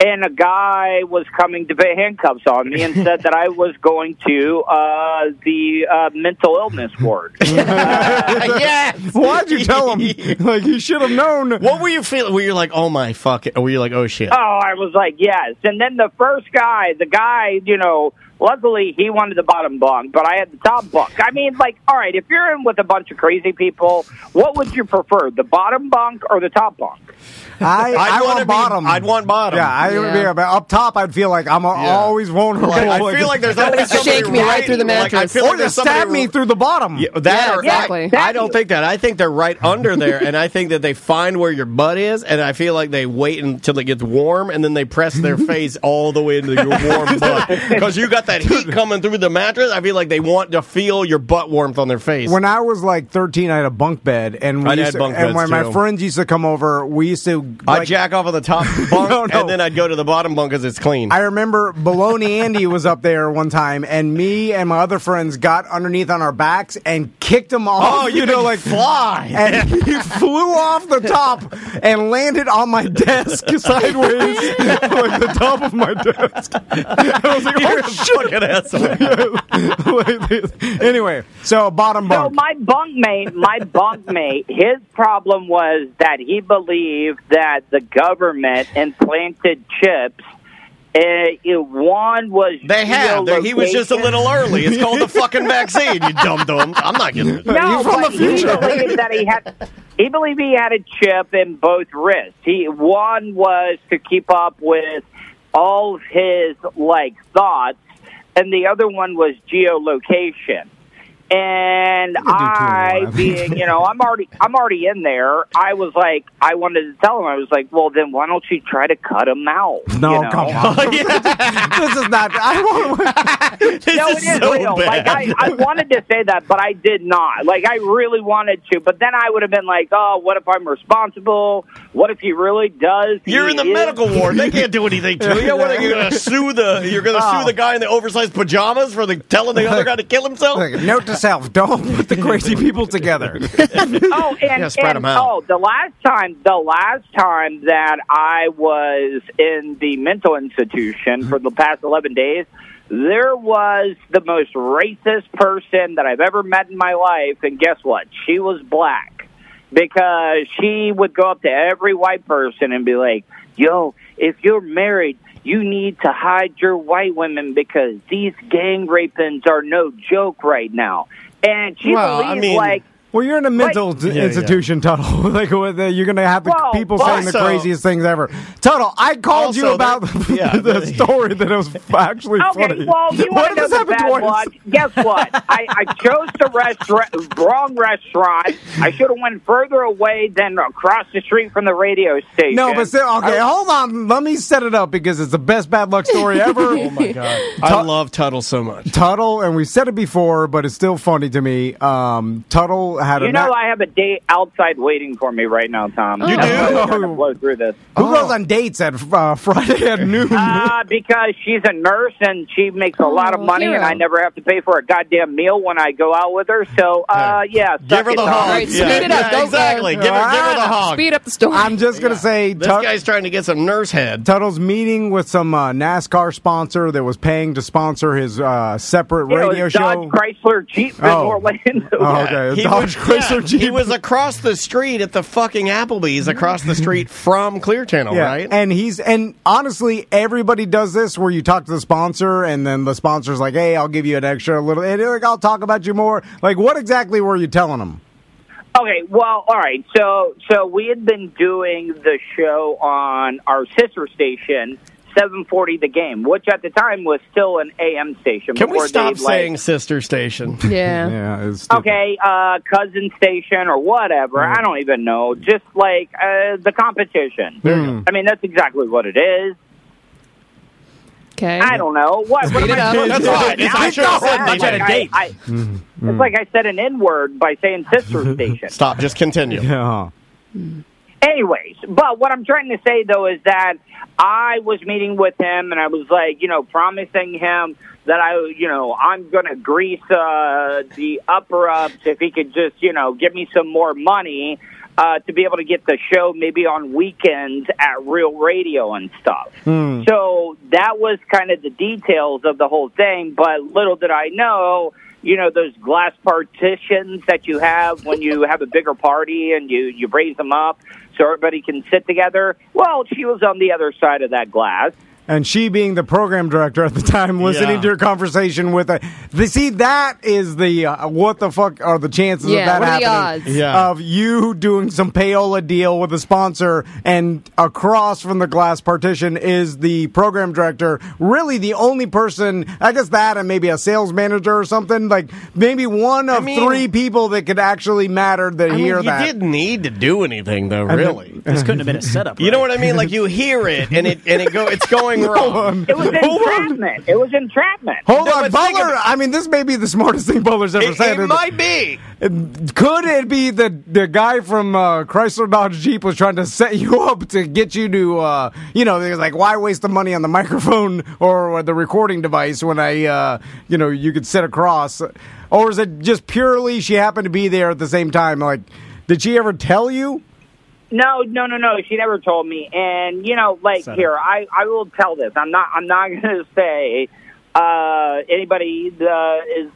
and a guy was coming to put handcuffs on me and said that I was going to the mental illness ward. Yes! Why'd you tell him? Like, you should have known. What were you feeling? Were you like, oh my fuck it? Or were you like, oh shit? Oh, I was like, yes. And then the first guy, luckily he wanted the bottom bunk, but I had the top bunk. I mean, like, all right, if you're in with a bunch of crazy people, what would you prefer, the bottom bunk or the top bunk? I want bottom. I'd want bottom. Yeah, but up top, I'd feel like I'm always vulnerable. I feel like there's always somebody shake me right through the mattress, or they stab me through the bottom. Exactly. I don't think that. I think they're right under there, and I think that they find where your butt is, and I feel like they wait until it gets warm, and then they press their face all the way into your warm butt because you got that heat coming through the mattress. I feel like they want to feel your butt warmth on their face. When I was like 13, I had a bunk bed, and when my friends used to come over, we used to. I'd jack off on the top bunk, and then I'd go to the bottom bunk because it's clean. I remember Baloney Andy was up there one time, and me and my other friends got underneath on our backs and kicked him off. Oh, you know, like fly. And he flew off the top and landed on my desk sideways, like the top of my desk. I was like, you're a fucking asshole. Anyway, so bottom bunk. So my bunkmate, his problem was that he believed that the government implanted chips. One was they have. He was just a little early. It's called the fucking vaccine. You dum-dum. I'm not getting it. No, from the future. He believed he had a chip in both wrists. One was to keep up with all of his thoughts, and the other one was geolocation. And I'm already in there. I was like, I wanted to tell him. I was like, well, then why don't you try to cut him out? No, come on. This is not. It is so real. Bad. Like I wanted to say that, but I did not. Like I really wanted to, but then I would have been like, oh, what if I'm responsible? What if he really does? You're in the medical ward. They can't do anything to you. What are you going to sue sue the guy in the oversized pajamas for telling the other guy to kill himself? Note to self: don't put the crazy people together. Spread them out. The last time that I was in the mental institution for the past 11 days, there was the most racist person that I've ever met in my life, and guess what? She was black, because she would go up to every white person and be like, yo, if you're married, you need to hide your white women because these gang rapings are no joke right now. And she believes, well, you're in a mental institution, Tuddle. You're going to have people saying the craziest things ever. Tuddle, I called you about the story that it was actually funny. Well, you want to know the bad luck? Guess what? I chose the wrong restaurant. I should have went further away than across the street from the radio station. No, but still, hold on. Let me set it up because it's the best bad luck story ever. Oh, my God. I love Tuddle so much. Tuddle, and we said it before, but it's still funny to me. Tuddle had I have a date outside waiting for me right now, Tom. You do? I'm trying to blow through this. Who goes on dates at Friday at noon? Because she's a nurse and she makes a lot of money, and I never have to pay for a goddamn meal when I go out with her. So, yeah. Give her the hog. All right, speed it up. Go, exactly. Give her the hog. Speed up the story. I'm just going to say... This guy's trying to get some nurse head. Tuddle's meeting with some NASCAR sponsor that was paying to sponsor his separate radio show. Dodge Chrysler Jeep in Orlando. Oh, okay. Dodge Chrysler Jeep. He was across the street at the fucking Applebee's, across the street from Clear Channel, right? And honestly, everybody does this where you talk to the sponsor, and then the sponsor's like, "Hey, I'll give you an extra little, and I'll talk about you more." Like, what exactly were you telling them? Okay, well, all right. So we had been doing the show on our sister station, 740 The Game, which at the time was still an AM station. Can we stop saying sister station? Yeah. Okay, cousin station or whatever. I don't even know. Just like the competition. I mean, that's exactly what it is. Okay. I don't know. What? Speed it up. That's fine. It's like I said an N-word by saying sister station. Stop. Just continue. Yeah. Anyways, but what I'm trying to say, though, is that I was meeting with him, and I was like, promising him that I'm going to grease the upper-ups if he could just, give me some more money to be able to get the show maybe on weekends at Real Radio and stuff. So that was kind of the details of the whole thing, but little did I know... those glass partitions that you have when you have a bigger party and you raise them up so everybody can sit together. Well, she was on the other side of that glass. And she being the program director at the time, listening to your conversation with a... See, that is the... what the fuck are the chances of that happening? Of you doing some payola deal with a sponsor, and across from the glass partition is the program director, really the only person... I guess that and maybe a sales manager or something. Like, maybe one of three people that could actually matter that hear that. You didn't need to do anything, though, really. This couldn't have been a setup. You know what I mean? Like, you hear it, and it's going wrong. It was entrapment. It was entrapment. Hold on, Butler. I mean, this may be the smartest thing Butler's ever said. It might be. Could it be the guy from Chrysler Dodge Jeep was trying to set you up to get you to, they're like, why waste the money on the microphone or the recording device when you could sit across? Or is it just purely she happened to be there at the same time? Like, did she ever tell you? No. She never told me. And here, I will tell this. I'm not going to say anybody's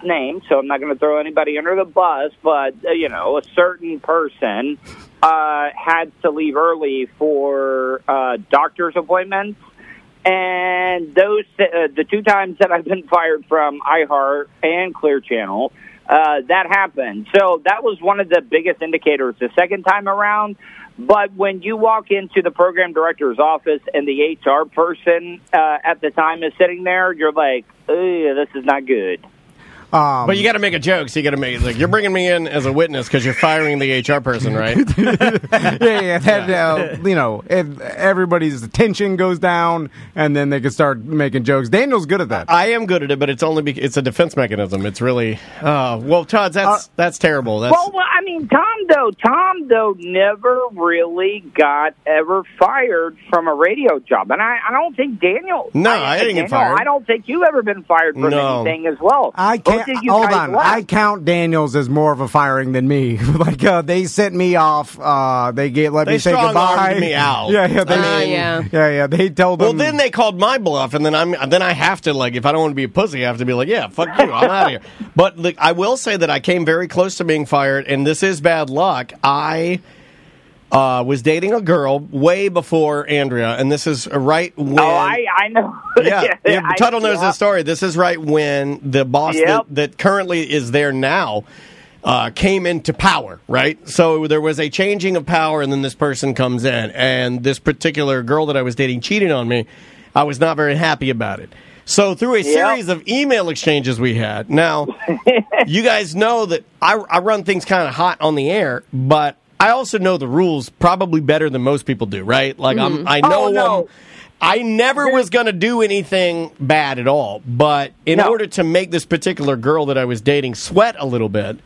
name, so I'm not going to throw anybody under the bus. But a certain person had to leave early for doctor's appointments, and those the two times that I've been fired from iHeart and Clear Channel. That happened. So that was one of the biggest indicators the second time around. But when you walk into the program director's office and the HR person at the time is sitting there, you're like, this is not good. But you got to make a joke. So you got to make it like, you're bringing me in as a witness because you're firing the HR person, right? If everybody's attention goes down, and then they can start making jokes. Daniel's good at that. I am good at it, but it's only it's a defense mechanism. It's really Todd, that's terrible. Tom though never really got ever fired from a radio job, and I don't think Daniel. No, I didn't get fired. I don't think you ever been fired from anything as well. I can't. Hold on. I count Daniels as more of a firing than me. They sent me off. They let me say goodbye. Me out. They told them. Well, then they called my bluff, and then I have to, like, if I don't want to be a pussy, I have to be like, yeah, fuck you, I'm out of here. But look, I will say that I came very close to being fired, and this is bad luck. I was dating a girl way before Andrea, and this is right when... Oh, I know. Tuddle knows this story. This is right when the boss that currently is there now came into power, right? So there was a changing of power, and then this person comes in, and this particular girl that I was dating cheated on me. I was not very happy about it. So through a series of email exchanges we had, now, you guys know that I run things kind of hot on the air, but I also know the rules probably better than most people do, right? Like, I never was going to do anything bad at all, but in order to make this particular girl that I was dating sweat a little bit,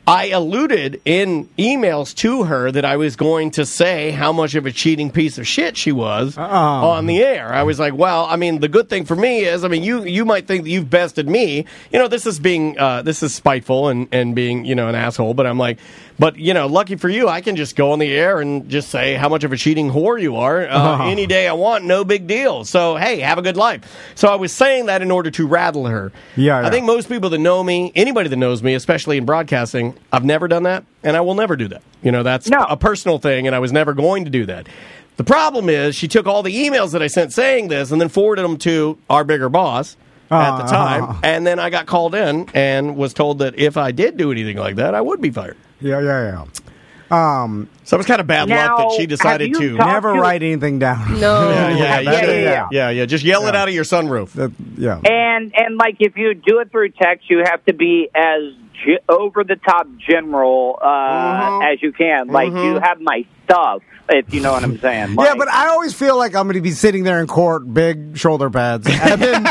I alluded in emails to her that I was going to say how much of a cheating piece of shit she was on the air. I was like, well, I mean, the good thing for me is, I mean, you might think that you've bested me. You know, this is being, this is spiteful and being, you know, an asshole. But I'm like, but, you know, lucky for you, I can just go on the air and just say how much of a cheating whore you are any day I want. No big deal. So, hey, have a good life. So I was saying that in order to rattle her. Yeah. I think most people that know me, anybody that knows me, especially in broadcasting, I've never done that, and I will never do that. You know, that's a personal thing, and I was never going to do that. The problem is she took all the emails that I sent saying this and then forwarded them to our bigger boss at the time, and then I got called in and was told that if I did do anything like that, I would be fired. Yeah. So it was kind of bad luck that she decided to never write anything down. No. Yeah. Just yell it out of your sunroof. And like if you do it through text, you have to be as over the top general as you can. Like you have my stuff. If you know what I'm saying. Like, yeah, but I always feel like I'm going to be sitting there in court, big shoulder pads, and then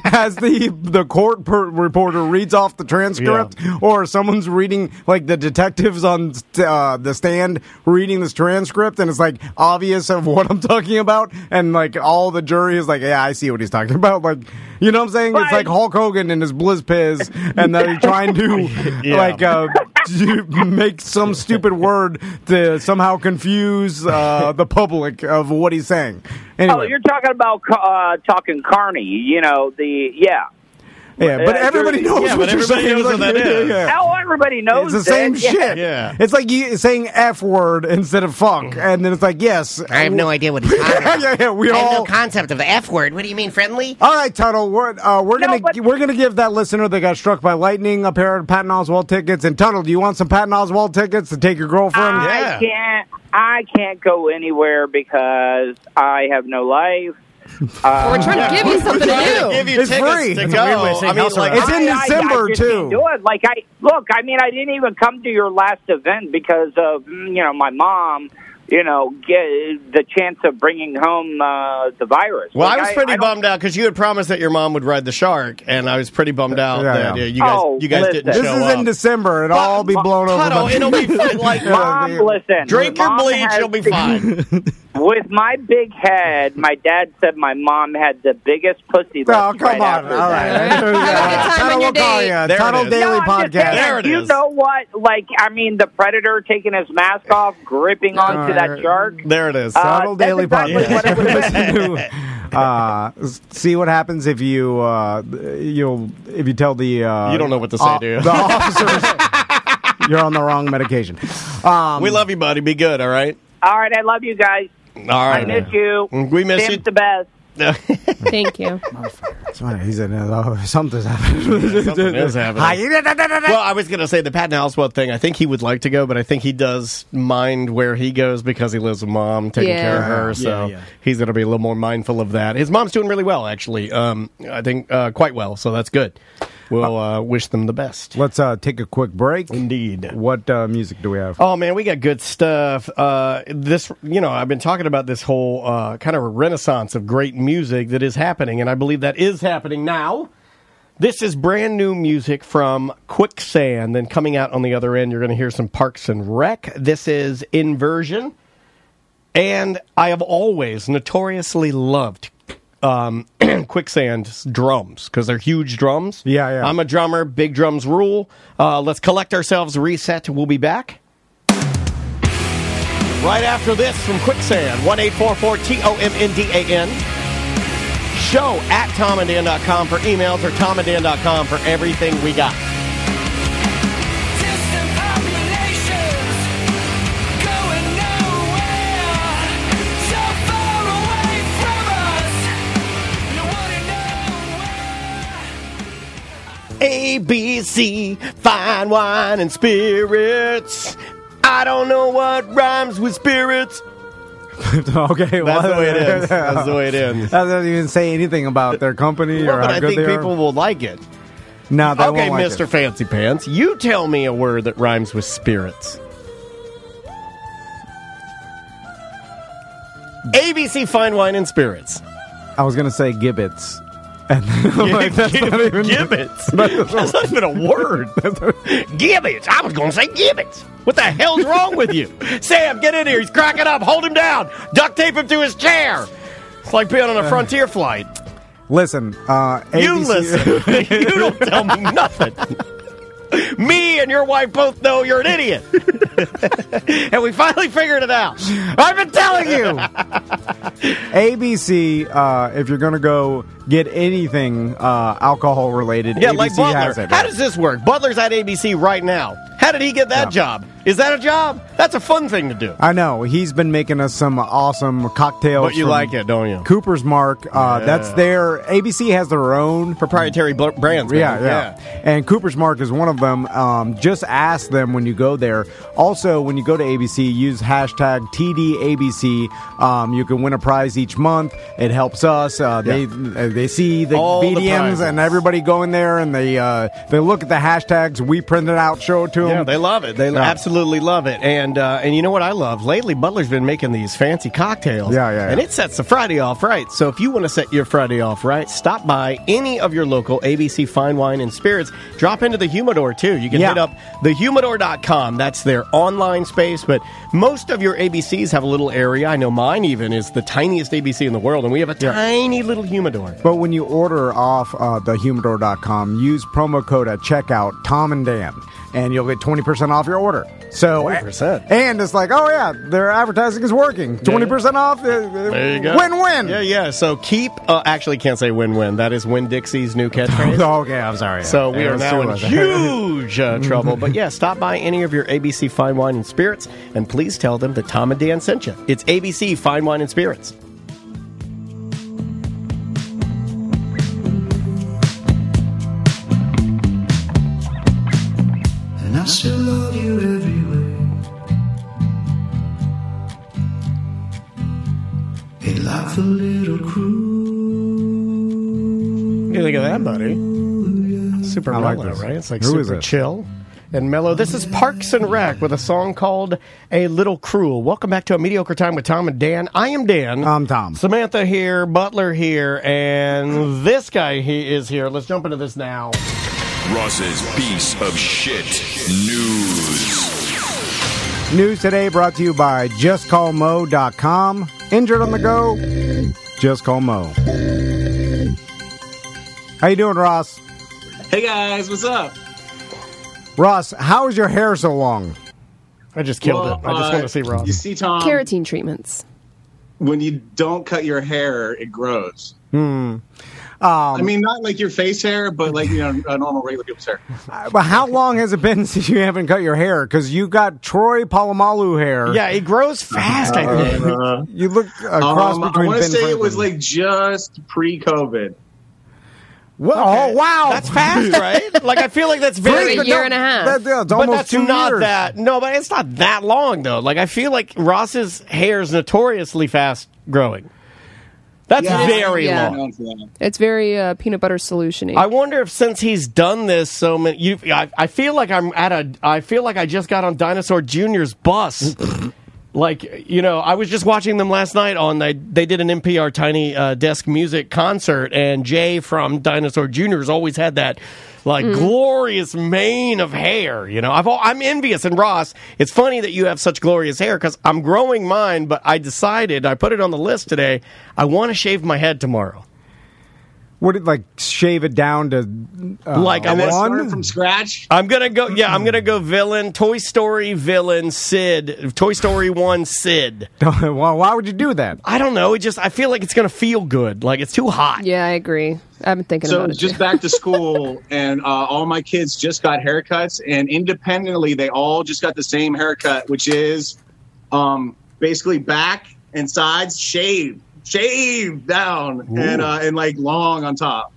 as the court reporter reads off the transcript, or someone's reading, like the detectives on the stand reading this transcript, and it's like obvious of what I'm talking about, and like all the jury is like, yeah, I see what he's talking about. Like, you know what I'm saying? Right. It's like Hulk Hogan and his Blizz Piz, and then he's trying to make some stupid word to somehow confuse the public of what he's saying. Anyway. Oh, you're talking about talking Carney, you know, Yeah, but everybody knows what you're saying. Knows what that is. Oh, everybody knows it's the same shit. Yeah. It's like you saying F word instead of fuck, and then it's like, yes. I have no idea what he's talking about. I have no concept of the F word. What do you mean, friendly? All right, Tuddle, we're gonna give that listener that got struck by lightning a pair of Patton Oswalt tickets. And Tuddle, do you want some Patton Oswalt tickets to take your girlfriend? I can't go anywhere because I have no life. We're trying to give you something to do. It's free. To go. I mean, like, it's in December too. Do it. Like I didn't even come to your last event because of my mom. Get the chance of bringing home the virus. Well, I was pretty bummed out because you had promised that your mom would ride the shark, and I was pretty bummed out that you guys didn't show up. This is in December. It'll all be blown over. It'll be fine. Like, Mom, listen. Drink your bleach. You'll be fine. With my big head, my dad said my mom had the biggest pussy. Oh, come on. All right. Tuddle will call you. Tuddle Daily Podcast. There it is. You know what? Like, I mean, the Predator taking his mask off, gripping onto that shark. There it is. Tuddle Daily Podcast. See what happens if you tell the you don't know what to say, do you? The officers you're on the wrong medication. We love you, buddy. Be good. All right. All right. I love you guys. All right. I miss you. We miss Tim's you. the best. Thank you. He said, something's happening. Something is happening. Well, I was going to say the Patton Oswalt thing. I think he would like to go, but I think he does mind where he goes because he lives with mom, taking care of her. So he's going to be a little more mindful of that. His mom's doing really well, actually. I think quite well, so that's good. We'll wish them the best. Let's take a quick break. Indeed. What music do we have? Oh, man, we got good stuff. I've been talking about this whole kind of renaissance of great music that is happening, and I believe that is happening now. This is brand new music from Quicksand. Then coming out on the other end, you're going to hear some Parks and Rec. This is Inversion. And I have always notoriously loved Quicksand's drums because they're huge drums. Yeah. I'm a drummer. Big drums rule. Let's collect ourselves, reset. We'll be back right after this from Quicksand. 1-844-TOMNDAN. Show at TomandDan.com for emails or TomandDan.com for everything we got. ABC, fine wine and spirits. I don't know what rhymes with spirits. Okay, that's the way it is. That's the way it ends. That doesn't even say anything about their company or how good they are. I think people will like it. No, they won't like Mr. Fancy Pants, you tell me a word that rhymes with spirits. ABC, fine wine and spirits. I was going to say gibbets. Like, that's not even gibbets. That's not even a word. Gibbets. I was going to say gibbets. What the hell's wrong with you? Sam, get in here. He's cracking up. Hold him down. Duct tape him to his chair. It's like being on a Frontier flight. Listen, you listen. You don't tell me nothing. Me and your wife both know you're an idiot. And we finally figured it out. I've been telling you. ABC, if you're going to go get anything alcohol related, yeah, ABC like Butler. has it. How does this work? Butler's at ABC right now. How did he get that job? Is that a job? That's a fun thing to do. I know. He's been making us some awesome cocktails. But you like it, don't you? Cooper's Mark. That's their... ABC has their own... proprietary brands. Yeah. And Cooper's Mark is one of them. Just ask them when you go there. Also, when you go to ABC, use hashtag TDABC. You can win a prize each month. It helps us. They see the BDMs and everybody going there, and they look at the hashtags. We print it out, show it to them. Yeah, they love it. They absolutely love it. And you know what I love? Lately, Butler's been making these fancy cocktails. Yeah. And it sets the Friday off right. So if you want to set your Friday off right, stop by any of your local ABC Fine Wine and Spirits. Drop into the Humidor, too. You can hit up thehumidor.com. That's their online space. But most of your ABCs have a little area. I know mine even is the tiniest ABC in the world. And we have a tiny little humidor. But when you order off thehumidor.com, use promo code at checkout, Tom and Dan, and you'll get 20% off your order. So 20%. And it's like, oh yeah, their advertising is working. 20% off. There you go. Win-win. Yeah. So keep. Actually, can't say win-win. That is Winn-Dixie's new catchphrase. Okay, I'm sorry. So we are now in huge trouble. But yeah, stop by any of your ABC Fine Wine and Spirits, and please tell them that Tom and Dan sent you. It's ABC Fine Wine and Spirits. And I still love you every way. Hey, like a little crew. What do you think of that, buddy? Super like mellow, this. right? It's like Who is super it? chill and mellow. This is Parks and Rec with a song called A Little Cruel. Welcome back to A Mediocre Time with Tom and Dan. I am Dan. I'm Tom. Samantha here, Butler here, and this guy is here. Let's jump into this now. Ross's piece of shit news. News today brought to you by JustCallMo.com. Injured on the go? Just call Mo. How you doing, Ross? Hey guys, what's up? Ross, how is your hair so long? I just killed it. I just want to see Ross. You see, Tom, Keratin treatments. when you don't cut your hair, it grows. I mean, not like your face hair, but like, a normal regular people's hair. But how long has it been since you haven't cut your hair? Because you got Troy Polamalu hair. Yeah, it grows fast, I think. You look a cross between I want to Ben say it Franklin. was like just pre-COVID. Well, oh, wow. That's fast, right? Like, I feel like that's very... A year and a half. It's But almost that's 2 not years. that... No, but it's not that long, though. Like, I feel like Ross's hair is notoriously fast growing. That's very Yeah. long. It's very peanut butter solution-y. I wonder if since he's done this so many... I feel like I feel like I just got on Dinosaur Jr.'s bus. Like, I was just watching them last night on... They did an NPR Tiny Desk Music concert, and Jay from Dinosaur Jr. has always had that, glorious mane of hair, I'm envious. And Ross, it's funny that you have such glorious hair, because I'm growing mine, but I put it on the list today, I want to shave my head tomorrow. Would it shave it down to I want to start from scratch? I'm gonna go villain, Toy Story villain, Sid, Toy Story 1 Sid. Well, why would you do that? I don't know. I feel like it's gonna feel good. Like, it's too hot. Yeah, I agree. I've been thinking So about it's it. just back to school, and all my kids just got haircuts, and independently, they all just got the same haircut, which is basically back and sides shaved down. Ooh. and long on top.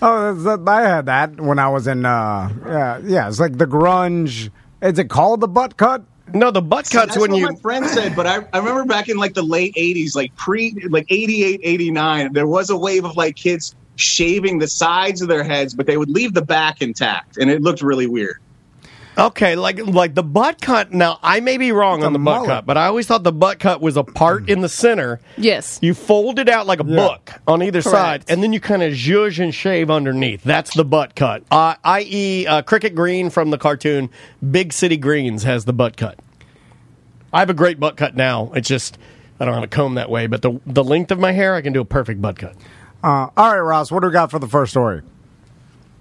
Oh, I had that when I was in. It's like the grunge. Is it called the butt cut? No, the butt cut's when my friend said, but I remember back in the late 80s, 88, 89, there was a wave of kids shaving the sides of their heads, but they would leave the back intact, and it looked really weird. Okay, like the butt cut. Now, I may be wrong on the butt cut, but I always thought the butt cut was a part in the center. Yes. You fold it out like a book on either side, and then you kind of zhuzh and shave underneath. That's the butt cut. I.e., Cricket Green from the cartoon Big City Greens has the butt cut. I have a great butt cut now. It's just, I don't have a comb that way, but the length of my hair, I can do a perfect butt cut. All right, Ross, what do we got for the first story?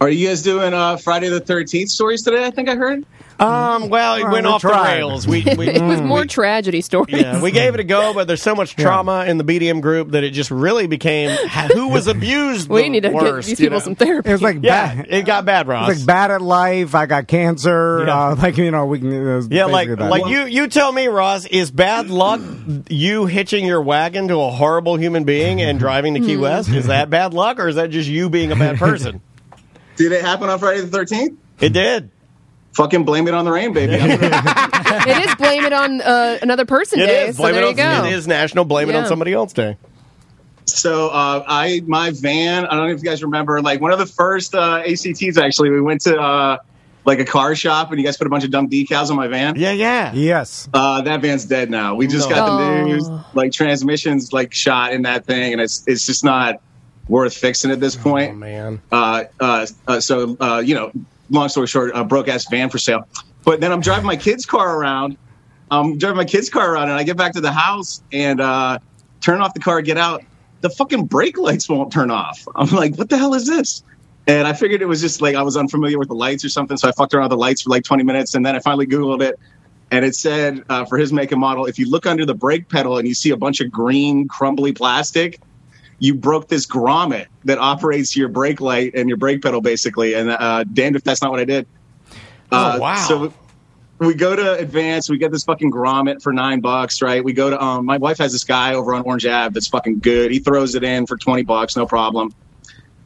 Are you guys doing Friday the 13th stories today, I think I heard? Well, it went off the rails. It was more tragedy stories. Yeah, we gave it a go, but there's so much trauma in the BDM group that it just really became who was abused We need to worst, get these people some therapy. It was like bad. It got bad, Ross. It was like bad at life. I got cancer. We can. Like you tell me, Ross, is bad luck you hitching your wagon to a horrible human being and driving to Key West? Is that bad luck, or is that just you being a bad person? Did it happen on Friday the 13th? It did. Fucking blame it on the rain, baby. It is blame it on another person day. So there you go. It is National Blame It on Somebody Else Day. So my van, I don't know if you guys remember, like one of the first ACTs, actually, we went to like a car shop and you guys put a bunch of dumb decals on my van. Yeah. Yes. That van's dead now. We just got the news, like transmissions like shot in that thing, and it's just not worth fixing at this point. Oh, man. Long story short, broke ass van for sale. But then I'm driving my kid's car around. And I get back to the house and turn off the car, get out. The fucking brake lights won't turn off. I'm like, what the hell is this? And I figured it was just like I was unfamiliar with the lights or something. So I fucked around with the lights for like 20 minutes. And then I finally Googled it. And it said, for his make and model, if you look under the brake pedal and you see a bunch of green, crumbly plastic, you broke this grommet that operates your brake light and your brake pedal, basically. And damned if that's not what I did. Wow. So we go to Advance. We get this fucking grommet for $9, right? We go to my wife has this guy over on Orange Ave that's fucking good. He throws it in for $20, no problem.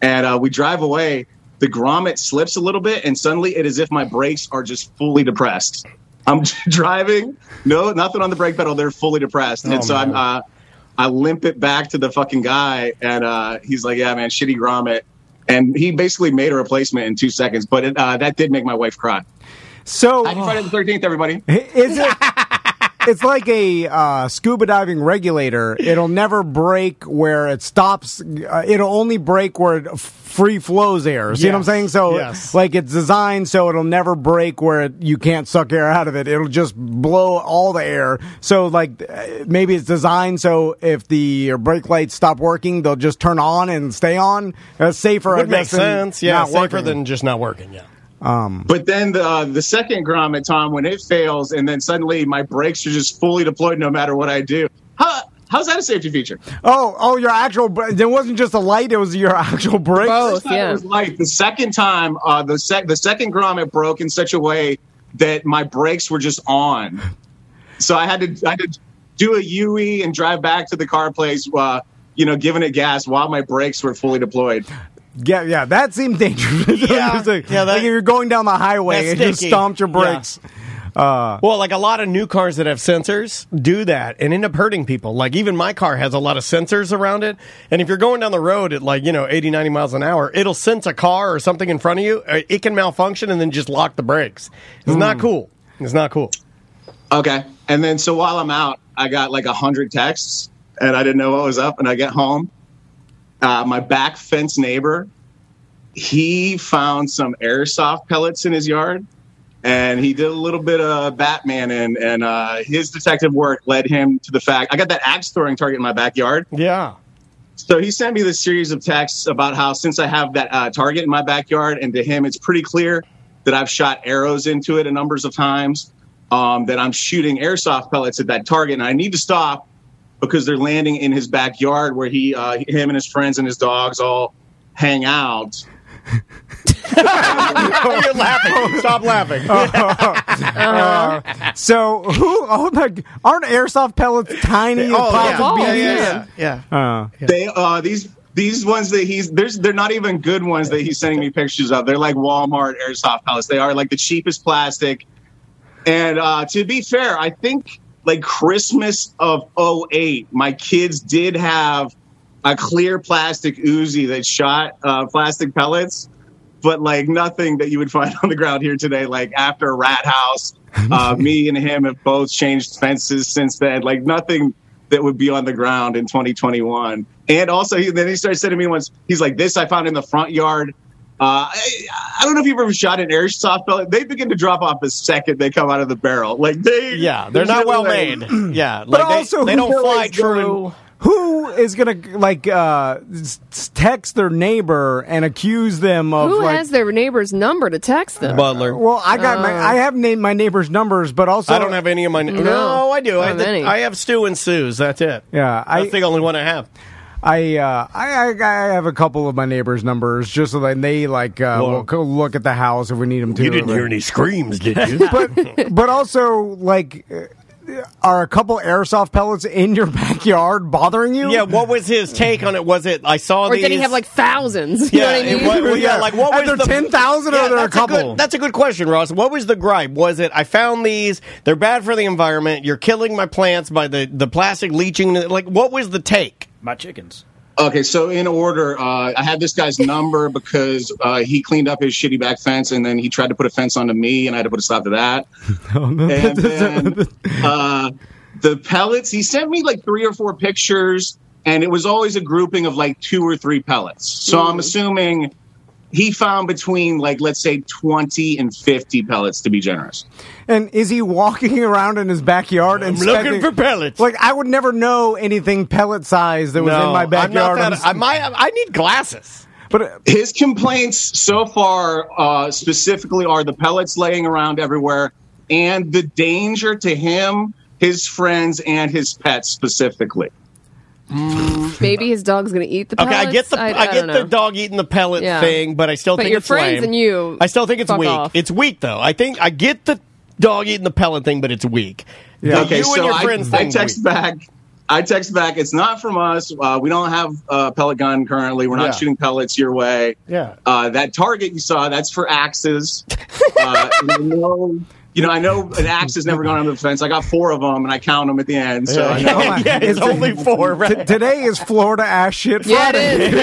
And we drive away. The grommet slips a little bit, and suddenly it is as if my brakes are just fully depressed. I'm driving, nothing on the brake pedal. They're fully depressed, and so I limp it back to the fucking guy, and he's like, "Yeah, man, shitty grommet," and he basically made a replacement in 2 seconds. But that did make my wife cry. So happy Friday the 13th, everybody. Is it? It's like a scuba diving regulator. It'll never break where it stops. It'll only break where it free flows air. See what I'm saying? So, like, it's designed so it'll never break where you can't suck air out of it. It'll just blow all the air. So, like, maybe it's designed so if the brake lights stop working, they'll just turn on and stay on. Safer, Would make sense. Yeah, safer than just not working. Yeah. But then the second grommet, Tom, when it fails, and then suddenly my brakes are just fully deployed no matter what I do. How's that a safety feature? Oh, your actual. It wasn't just a light; it was your actual brakes. Both, It was light. The second time, the second grommet broke in such a way that my brakes were just on. So I had to do a UE and drive back to the car place, giving it gas while my brakes were fully deployed. Yeah, that seemed dangerous. Like if you're going down the highway and just stomped your brakes. Yeah. Well, like a lot of new cars that have sensors do that and end up hurting people. Like even my car has a lot of sensors around it. And if you're going down the road at 80, 90 miles an hour, it'll sense a car or something in front of you. It can malfunction and then just lock the brakes. It's not cool. It's not cool. Okay. And then so while I'm out, I got like 100 texts and I didn't know what was up. And I get home. My back fence neighbor, he found some airsoft pellets in his yard. And he did a little bit of Batman, and his detective work led him to the fact I got that axe throwing target in my backyard. Yeah. So he sent me this series of texts about how since I have that target in my backyard, and to him it's pretty clear that I've shot arrows into it a numbers of times, that I'm shooting airsoft pellets at that target, and I need to stop because they're landing in his backyard where him and his friends and his dogs all hang out. You're laughing. Stop laughing. So aren't airsoft pellets tiny? Yeah. These ones that they're not even good ones that he's sending me pictures of. They're like Walmart airsoft pellets. They are like the cheapest plastic. And to be fair, I think like Christmas of 2008, my kids did have a clear plastic Uzi that shot plastic pellets. but like nothing that you would find on the ground here today. Like after Rat House, me and him have both changed fences since then. Like nothing that would be on the ground in 2021. And also, then he started saying to me once, he's like, this I found in the front yard. I don't know if you've ever shot an airsoft pellet. They begin to drop off the second they come out of the barrel. Like they're not well made. Yeah, but like also they don't fly true. Who is gonna text their neighbor and accuse them of who has their neighbor's number to text them? Butler. Well, I have named my neighbor's numbers, but also I don't have any of my. No, I do. I have Stu and Sue's. That's it. Yeah, that's the only one I have. I have a couple of my neighbors' numbers just so that they will go look at the house if we need them to. You didn't hear any screams, did you? but also are a couple airsoft pellets in your backyard bothering you? Yeah. What was his take on it? Was it I saw or these? did he have like thousands? You know what I mean? Like what was there 10,000 or are there a couple? That's a good question, Ross. What was the gripe? Was it I found these? They're bad for the environment. You're killing my plants by the plastic leaching. Like what was the take? My chickens. Okay, so in order, I had this guy's number because he cleaned up his shitty back fence, and then he tried to put a fence onto me, and I had to put a stop to that. And then the pellets, he sent me like 3 or 4 pictures, and it was always a grouping of like 2 or 3 pellets. So I'm assuming he found between like, let's say 20 and 50 pellets to be generous. And is he walking around in his backyard and looking for pellets? Like I would never know anything pellet size that was in my backyard. I need glasses. But his complaints so far specifically are the pellets laying around everywhere and the danger to him, his friends, and his pets specifically. Maybe his dog's going to eat the pellets. Okay, I get the dog eating the pellet thing, but I still think it's lame. But your friends and you, I still think it's weak. Off. It's weak, though. I think I get the dog eating the pellet thing, but it's weak. Yeah. Okay, so I text back. It's not from us. We don't have a pellet gun currently. We're not shooting pellets your way. Yeah. That target you saw, that's for axes. I know an axe has never gone under the fence. I got 4 of them, and I count them at the end. So I know. It's only 4. Right? Today is Florida ass shit Friday. Yeah, it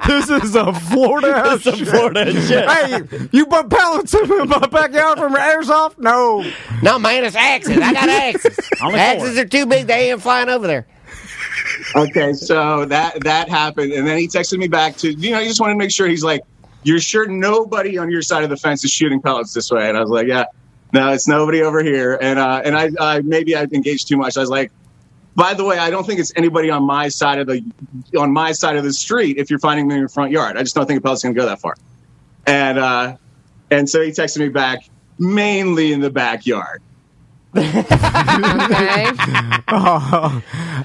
is. This is a Florida ass shit. Florida shit. Hey, you put pellets in my backyard from airsoft? No. No, man, it's axes. I got axes. Axes are too big. They ain't flying over there. Okay, so that happened, and then he texted me back to, he just wanted to make sure. He's like, you're sure nobody on your side of the fence is shooting pellets this way? And I was like, yeah, no, it's nobody over here. And I maybe I engaged too much. I was like, by the way, I don't think it's anybody on my side of the street. If you're finding them in your front yard, I just don't think a pellet's going to go that far. And so he texted me back, mainly in the backyard. Okay.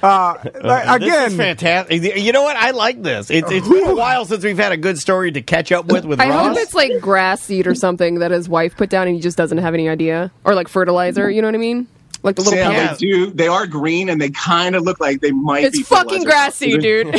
Again, this is fantastic. You know what? I like this. It's been a while since we've had a good story to catch up with Ross. I hope it's like grass seed or something that his wife put down and he just doesn't have any idea, or like fertilizer. You know what I mean? Like the little pellets. They are green and they kind of look like they might be. It's fucking grass seed, dude.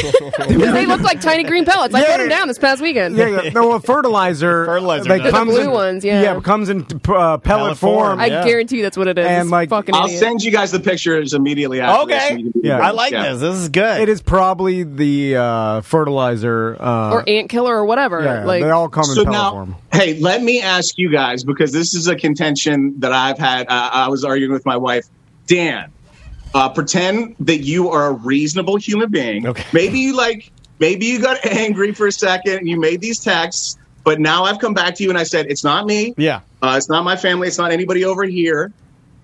They look like tiny green pellets. I put them down this past weekend. Yeah. No, fertilizer. The blue ones. Yeah, it comes in pellet form. I guarantee you that's what it is. And I'll send you guys the pictures immediately after. Okay. I like this. This is good. It is probably the fertilizer or ant killer or whatever. Yeah, they all come in pellet form. Hey, let me ask you guys, because this is a contention that I've had. I was arguing with my wife. Dan, pretend that you are a reasonable human being. Okay. Maybe you got angry for a second and you made these texts, but now I've come back to you and I said, it's not me. Yeah. It's not my family. It's not anybody over here.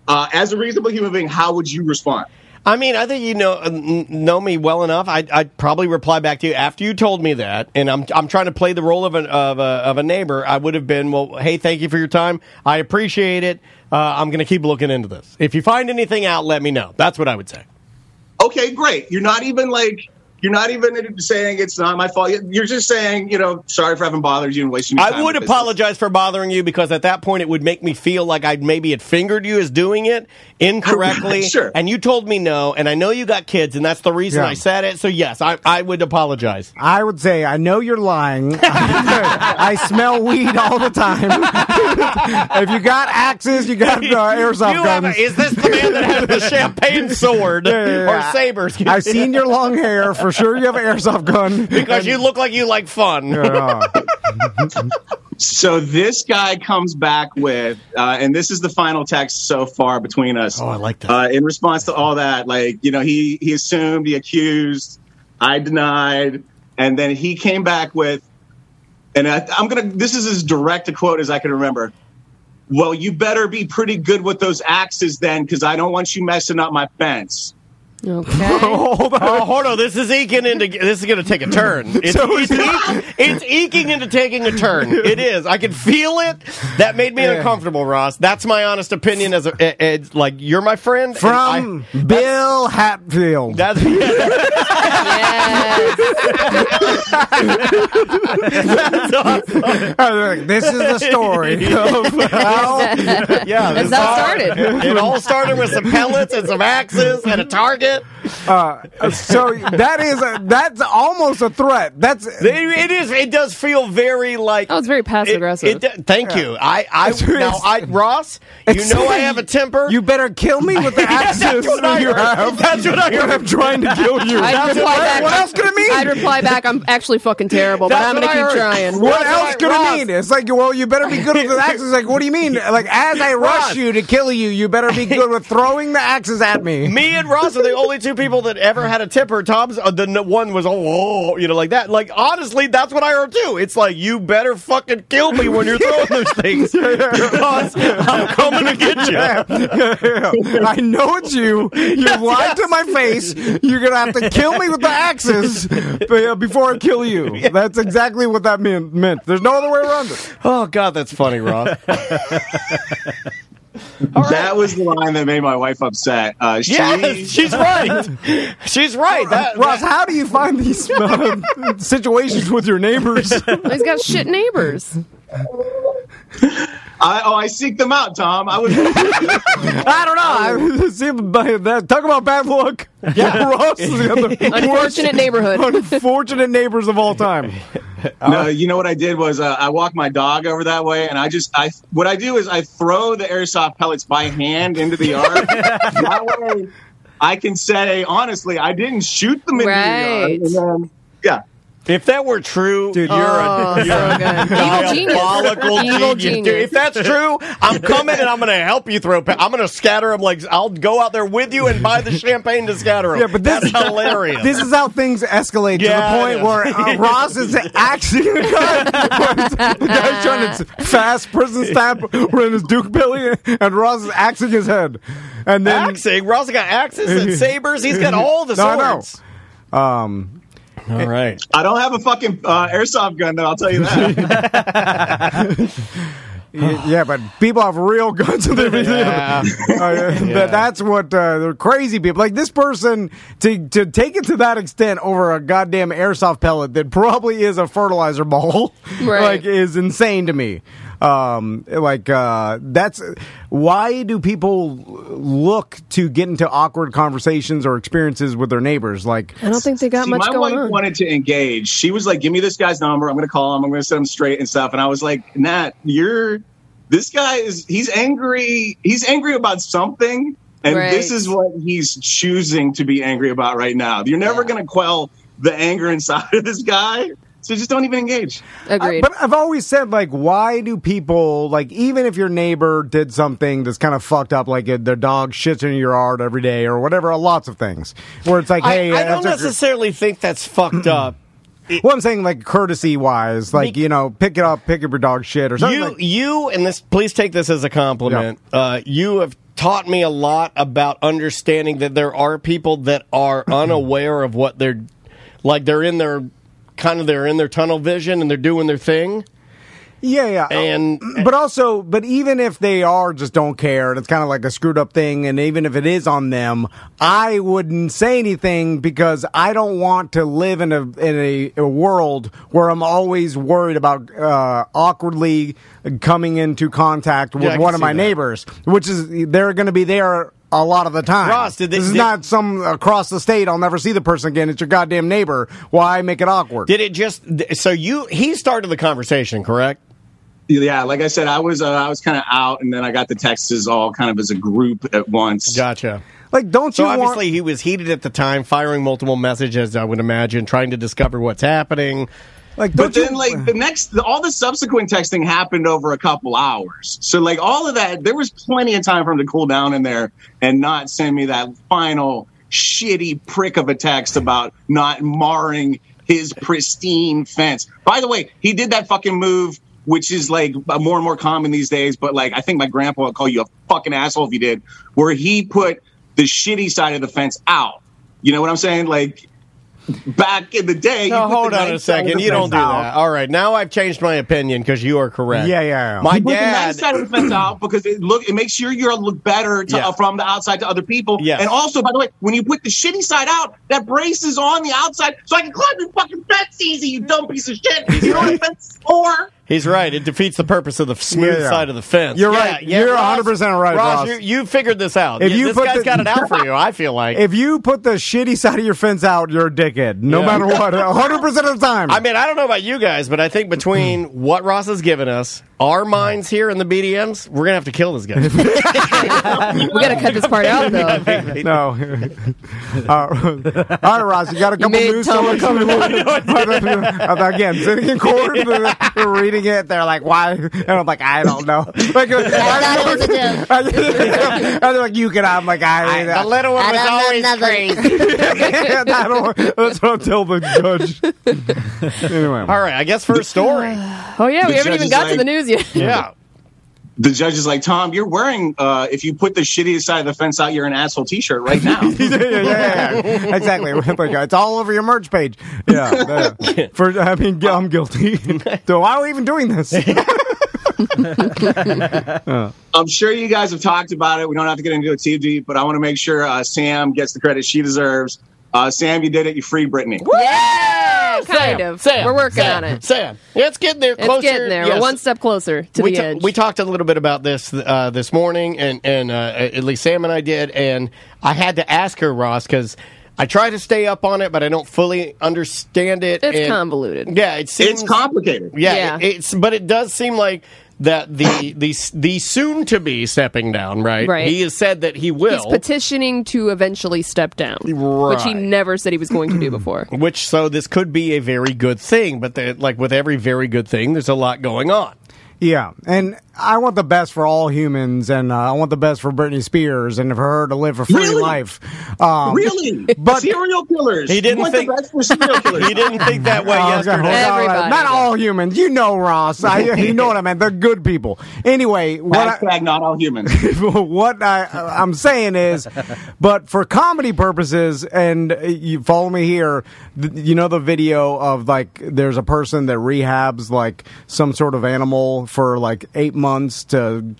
As a reasonable human being, how would you respond? I mean, I think you know me well enough. I'd probably reply back to you after you told me that, and I'm trying to play the role of a neighbor. I would have been, well, hey, thank you for your time. I appreciate it. I'm going to keep looking into this. If you find anything out, let me know. That's what I would say. Okay, great. You're not even saying it's not my fault. You're just saying, sorry for having bothered you and wasting your time. I would apologize for bothering you, because at that point it would make me feel like I maybe had fingered you as doing it incorrectly. Sure. And you told me no, and I know you got kids, and that's the reason I said it. So yes, I would apologize. I would say, I know you're lying. I smell weed all the time. If you got axes, you got airsoft guns. Is this the man that has the champagne sword or saber? I've seen your long hair for For sure you have an airsoft gun. Because you look like you like fun. Yeah. So this guy comes back with, and this is the final text so far between us. Oh, I like that. In response to all that, he assumed, he accused, I denied, and then he came back with, and this is as direct a quote as I can remember. Well, you better be pretty good with those axes then, because I don't want you messing up my fence. Okay. Hold on. This is going to take a turn. It's eking into taking a turn. It is. I can feel it. That made me uncomfortable, Ross. That's my honest opinion. You're my friend. From Bill Hatfield. That's awesome. This is the story of how. That's how it started. It all started with some pellets and some axes and a target. So that's almost a threat. It is. It does feel very like. Oh, it's very passive aggressive. Thank you. Ross, I have a temper. You better kill me with the axes. That's what I heard. I'm trying to kill you. What else could it mean? I'd reply back, I'm actually fucking terrible, but I'm going to keep trying. What else could it mean? It's like, well, you better be good with the axes. Like, what do you mean? Like, as I rush you to kill you, you better be good with throwing the axes at me. Me and Ross are the only two people that ever had a temper. Tom's the one was like that. Like, honestly, that's what I heard too. It's like, you better fucking kill me when you're throwing those things. Because I'm coming to get you. I know it's you. You lied to my face. You're gonna have to kill me with the axes before I kill you. That's exactly what that meant. There's no other way around it. Oh God, that's funny, Ross. That was the line that made my wife upset. She's right. She's right. Ross, how do you find these situations with your neighbors? He's got shit neighbors. I seek them out, Tom. I don't know. Talk about bad luck. Yeah, Ross is the other unfortunate neighborhood. Unfortunate neighbors of all time. No, you know what I did was I walked my dog over that way, and what I do is I throw the airsoft pellets by hand into the yard. That way, I can say honestly, I didn't shoot them into the yard. And then, yeah. If that were true, dude, you're a diabolical genius. Dude, if that's true, I'm coming and I'm going to help you throw. I'm going to scatter them. Like, I'll go out there with you and buy the champagne to scatter them. Yeah, but that's hilarious. This is how things escalate to the point where Ross is actually going to cut. The guy's trying to fast prison stab in his Duke Billy, and Ross is axing his head. And then axing? Ross has got axes and sabers. He's got all the swords. I know. All right. I don't have a fucking airsoft gun, though, I'll tell you that. Yeah, but people have real guns and everything. That's what they're crazy people. Like this person, to take it to that extent over a goddamn airsoft pellet that probably is a fertilizer ball, like, is insane to me. That's why do people look to get into awkward conversations or experiences with their neighbors? Like, I don't think they got much going on. My wife wanted to engage. She was like, "Give me this guy's number. I'm going to call him. I'm going to set him straight and stuff." And I was like, "Nat, this guy he's angry. He's angry about something, and this is what he's choosing to be angry about right now. You're never going to quell the anger inside of this guy." So just don't even engage. Agreed. But I've always said, like, why do people, like, even if your neighbor did something that's kind of fucked up, like their dog shits in your yard every day or whatever, lots of things, where it's like, hey, I don't necessarily think that's fucked up. Well, I'm saying, like, courtesy-wise, like, pick up your dog's shit or something. And this, please take this as a compliment. Yeah. You have taught me a lot about understanding that there are people that are unaware of what they're in their tunnel vision and they're doing their thing. Yeah. But even if they are just don't care and it's kind of like a screwed up thing, and even if it is on them, I wouldn't say anything because I don't want to live in a world where I'm always worried about awkwardly coming into contact with one of my neighbors, which is they're going to be there a lot of the time. Ross, this is not some across the state. I'll never see the person again. It's your goddamn neighbor. Why make it awkward? Did it just? So he started the conversation, correct? Yeah, like I said, I was kind of out, and then I got the texts all kind of as a group at once. Gotcha. Like, don't you So obviously he was heated at the time, firing multiple messages, I would imagine, trying to discover what's happening. Like, but then, like, all the subsequent texting happened over a couple hours. So, like, all of that, there was plenty of time for him to cool down in there and not send me that final shitty prick of a text about not marring his pristine fence. By the way, he did that fucking move, which is like more and more common these days. But like, I think my grandpa would call you a fucking asshole if you did, where he put the shitty side of the fence out. You know what I'm saying? Like, back in the day. No, hold on a second. You don't do that. All right, now I've changed my opinion because you are correct. Yeah. My you put dad. the nice side of the fence out because it makes sure you look better from the outside to other people. Yes. And also, by the way, when you put the shitty side out, that brace is on the outside, so I can climb the fucking fence easy. You dumb piece of shit. You know what a fence is for? He's right. It defeats the purpose of the smooth side of the fence. You're right. You're 100% right, Ross. You figured this out. This guy's got it out for you, I feel like. If you put the shitty side of your fence out, you're a dickhead. No matter what. 100% of the time. I mean, I don't know about you guys, but I think between what Ross has given us, our minds here in the BDMs, we're going to have to kill this guy. We got to cut this part out, though. No. All right, Ross, you got a couple news stories coming again, sitting in court, they're reading it, they're like, why? And I'm like, I don't know. Like, and they're like, you can, I'm like, the little one was always crazy. That's what I'll tell the judge. Anyway. All right, I guess first story. Oh, yeah, we haven't even got to the news yet. Yeah. The judge is like, Tom, you're wearing, if you put the shittiest side of the fence out, you're an asshole t-shirt right now. yeah. Exactly. It's all over your merch page. Yeah. I'm guilty. So why are we even doing this? I'm sure you guys have talked about it. We don't have to get into it too deep, but I want to make sure Sam gets the credit she deserves. Sam, you did it. You freed Britney. Yeah, kind of. We're working on it. Sam, it's getting there. Closer. It's getting there. Yes. We're one step closer to the edge. We talked a little bit about this this morning, and at least Sam and I did, and I had to ask her, Ross, because I try to stay up on it, but I don't fully understand it. It's convoluted. Yeah, it's complicated. Yeah. But it does seem like that the soon to be stepping down, right? He has said that he will. He's petitioning to eventually step down, which he never said he was going to do before. So this could be a very good thing, but like with every very good thing, there's a lot going on. Yeah, and I want the best for all humans, and I want the best for Britney Spears, and for her to live a free life. Really? But serial killers. He didn't think the best for serial killers. He didn't think that way yesterday. Everybody. Not all humans. You know, Ross. You know what I meant. They're good people. Anyway, not all humans. What I'm saying is, but for comedy purposes, and you follow me here, you know the video of, like, there's a person that rehabs, like, some sort of animal for like 8 months to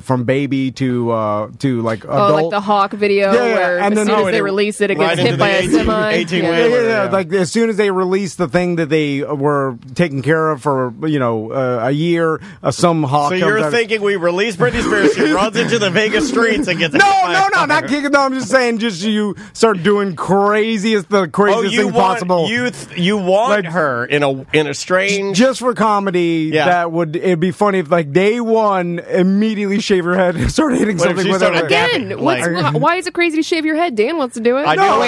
from baby to like adult. Oh, like the hawk video where and as soon as they release it gets hit by a semi. Yeah. Like as soon as they release the thing that they were taking care of for a year, some hawk. So you're thinking we release Britney Spears, she runs into the Vegas streets and gets no, not kicking. No, I'm just saying, you start doing the craziest thing possible. You want her in a strange, just for comedy. Yeah. It'd be funny if, like, day one, immediately shave her head and start hitting something with it. Again, why is it crazy to shave your head? Dan wants to do it. I know.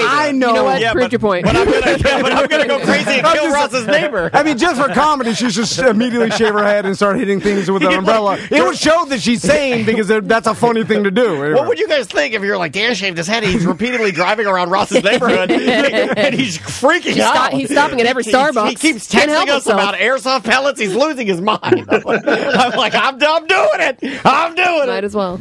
You know what? Prove your point. But I'm gonna go crazy and kill Ross's neighbor. I mean, just for comedy, she should just immediately shave her head and start hitting things with an umbrella. It would show that she's sane because that's a funny thing to do. Anyway. What would you guys think if you're like, Dan shaved his head, he's repeatedly driving around Ross's neighborhood and he's freaking out. He's stopping at every Starbucks. He keeps texting us about airsoft pellets. He's losing his mind. I'm like, I'm doing it. I'm doing it. Might as well.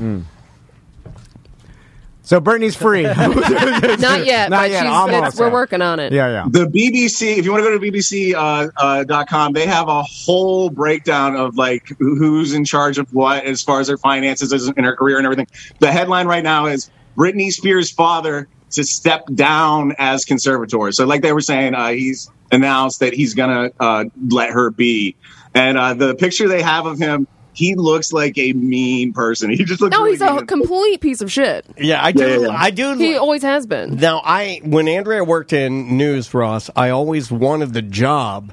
So Britney's free. Not yet. Not yet. We're working on it. Yeah. The BBC, if you want to go to BBC.com, they have a whole breakdown of like who's in charge of what as far as their finances and her career and everything. The headline right now is Britney Spears' father to step down as conservator. So like they were saying, he's announced that he's going to let her be. And the picture they have of him, he looks like a mean person. He just looks. No, really he's a complete piece of shit. Yeah, I do. Yeah. I do. He always has been. Now, when Andrea worked in news, Ross, I always wanted the job,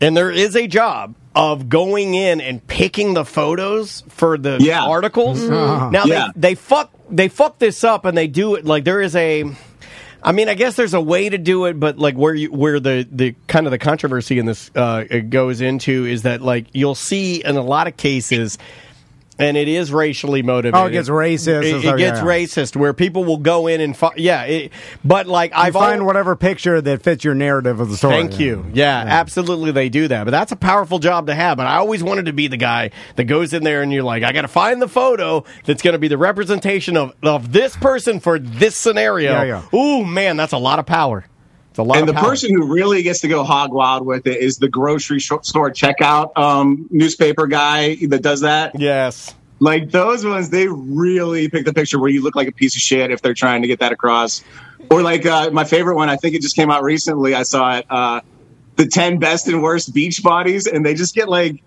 and there is a job of going in and picking the photos for the articles. Mm-hmm. Now they fuck they fuck this up and they do it like there is a. I mean, I guess there's a way to do it, but like where the kind of the controversy in this it goes into is that like you'll see in a lot of cases. And it is racially motivated. Oh, it gets racist. It gets racist, where people will go in and but like I find whatever picture that fits your narrative of the story. Thank you. Yeah, absolutely, they do that. But that's a powerful job to have. But I always wanted to be the guy that goes in there and you're like, I got to find the photo that's going to be the representation of this person for this scenario. Yeah. Ooh, man, that's a lot of power. It's a lot and of the power. person who really gets to go hog wild with it is the grocery store checkout newspaper guy that does that. Yes. Like those ones, they really pick the picture where you look like a piece of shit if they're trying to get that across. Or like my favorite one, I think it just came out recently. I saw it, the 10 best and worst beach bodies, and they just get like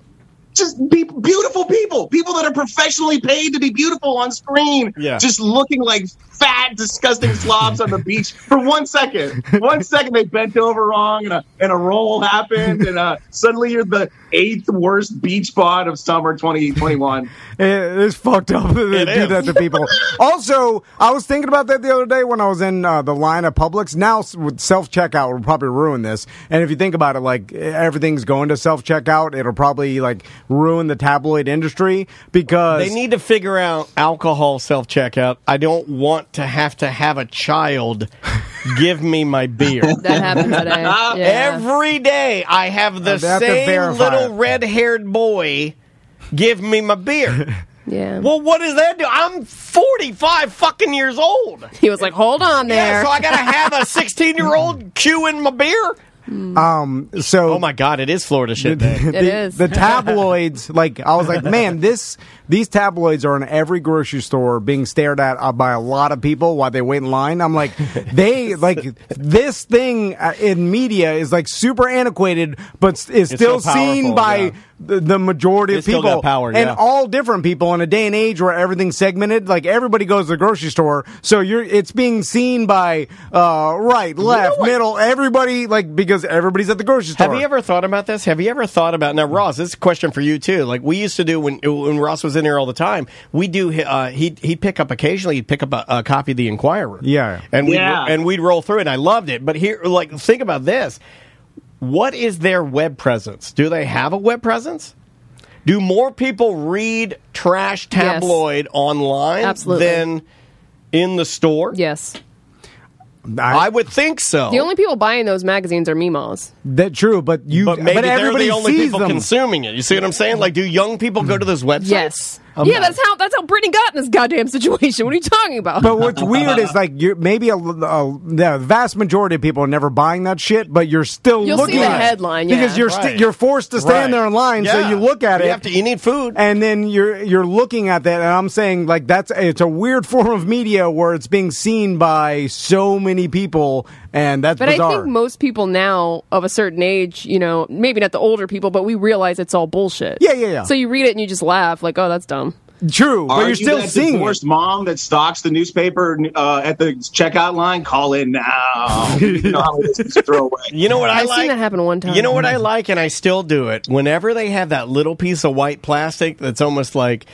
beautiful people that are professionally paid to be beautiful on screen, just looking like fat, disgusting slobs on the beach for 1 second. 1 second they bent over wrong and a roll happened, and suddenly you're the 8th worst beach bod of summer 2021. It's fucked up that they do that to people. Also, I was thinking about that the other day when I was in the line at Publix. Now with self-checkout will probably ruin this. And if you think about it, like everything's going to self-checkout, it'll probably like ruin the tabloid industry because they need to figure out alcohol self-checkout. I don't want to have a child give me my beer. That happened today. Yeah. Every day I have the same little red-haired boy give me my beer. Yeah. Well, what does that do? I'm 45 fucking years old. He was like, hold on there. Yeah, so I got to have a 16-year-old queuing my beer? So oh my God, it is Florida shit day. It is. The tabloids, like I was like, man, these tabloids are in every grocery store being stared at by a lot of people while they wait in line. I'm like, this thing in media is like super antiquated, but is still seen by the majority of people. Still got power, and all different people in a day and age where everything's segmented. Like everybody goes to the grocery store, so it's being seen by right, left, middle, everybody, like because everybody's at the grocery store. Have you ever thought about this? Have you ever thought about now, Ross? This is a question for you too. Like we used to do when Ross was in there all the time. We do. He'd pick up occasionally. He'd pick up a copy of the Inquirer. Yeah, and we'd roll through it. And I loved it. But here, like, think about this. What is their web presence? Do they have a web presence? Do more people read trash tabloid online than in the store? Yes. I would think so. The only people buying those magazines are memas. That's true, but maybe everybody they're the only sees people them. consuming it. You see what I'm saying? Like, do young people go to those websites? Yes. Yeah, that's how Britney got in this goddamn situation. What are you talking about? But what's weird is like maybe the vast majority of people are never buying that shit, but you're still You'll looking see the at headline, because you're forced to stand there in line, so you look at it. You need food, and then you're looking at that, and I'm saying like it's a weird form of media where it's being seen by so many people, and that's bizarre. I think most people now of a certain age, maybe not the older people, but we realize it's all bullshit. Yeah. So you read it and you just laugh like, oh, that's dumb. True, but you're still seeing divorced mom that stocks the newspaper at the checkout line. Call in now. You know how it is to throw away. You know what I've seen that happen one time. You know what I like, and I still do it. Whenever they have that little piece of white plastic that's almost like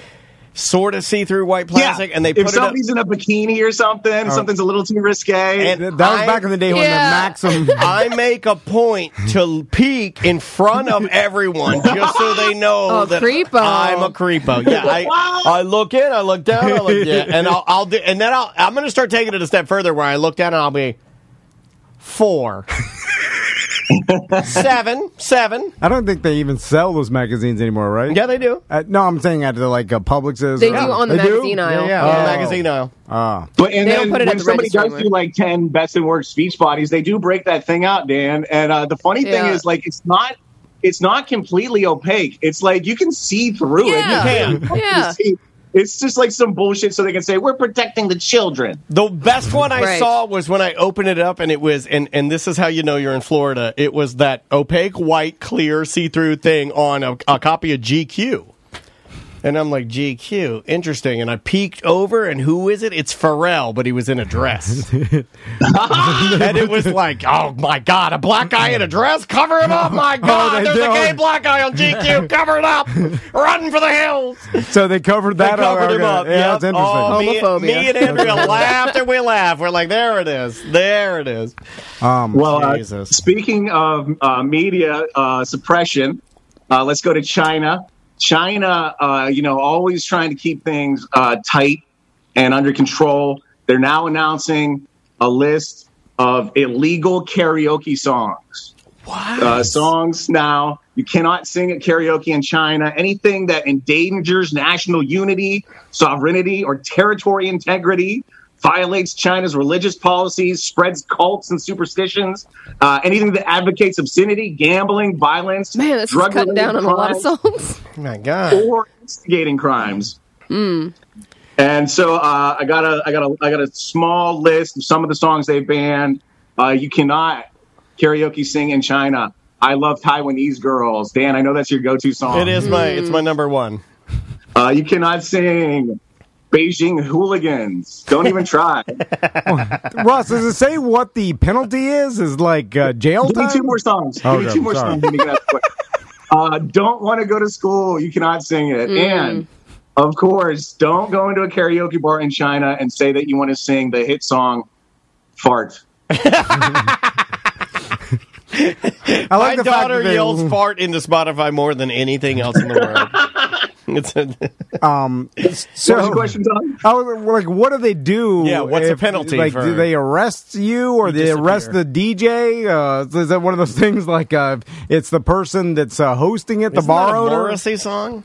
sort of see-through white plastic, and they put if somebody's in a bikini or something, something's a little too risque. And that was back in the day when the Maxim. I make a point to peek in front of everyone just so they know that creepo. I'm a creepo. Yeah, I look in, I look down, I look and I'll do, and then I'm going to start taking it a step further where I look down and I'll be 4. 7. I don't think they even sell those magazines anymore, right? Yeah, they do. No, I'm saying at like Publix's. They do on the magazine aisle. Yeah, on the magazine aisle. But then when somebody does do like 10 best and worst speech bodies, they do break that thing out, Dan. And the funny thing is, like, it's not completely opaque. It's like you can see through it. You can. Yeah. It's just like some bullshit so they can say, we're protecting the children. The best one I saw was when I opened it up, and it was, and this is how you know you're in Florida, it was that opaque, white, clear, see-through thing on a copy of GQ. And I'm like, GQ, interesting. And I peeked over, and who is it? It's Pharrell, but he was in a dress. And it was like, oh my God, a black guy in a dress? Cover him up, my God. There's a gay black guy on GQ. Cover it up. Run for the hills. So they covered that They covered him up. Yeah, that's interesting. Oh, me and Andrea laughed and we laughed. We're like, there it is. There it is. Speaking of media suppression, let's go to China. China, always trying to keep things tight and under control. They're now announcing a list of illegal karaoke songs. What? Songs now, you cannot sing at karaoke in China. Anything that endangers national unity, sovereignty, or territory integrity, violates China's religious policies, spreads cults and superstitions, anything that advocates obscenity, gambling, violence, Man, this is cutting down on a lot of songs. Oh my God. Or instigating crimes. And so I got a small list of some of the songs they banned. You cannot karaoke sing in China. I love Taiwanese girls. Dan, I know that's your go-to song. It's my number one. You cannot sing Beijing hooligans. Don't even try. Russ, does it say what the penalty is? Is like jail time? Give me two more songs. Okay, Give me two more songs. Don't want to go to school. You cannot sing it. And, of course, don't go into a karaoke bar in China and say that you want to sing the hit song Fart. My daughter yells fart into Spotify more than anything else in the world. So, what's your question, Tom? I was like, what do they do? Yeah, what's the penalty? Like, do they arrest you, or they arrest the DJ? Is that one of those things like it's the person that's hosting it, the bar owner? Morrissey song?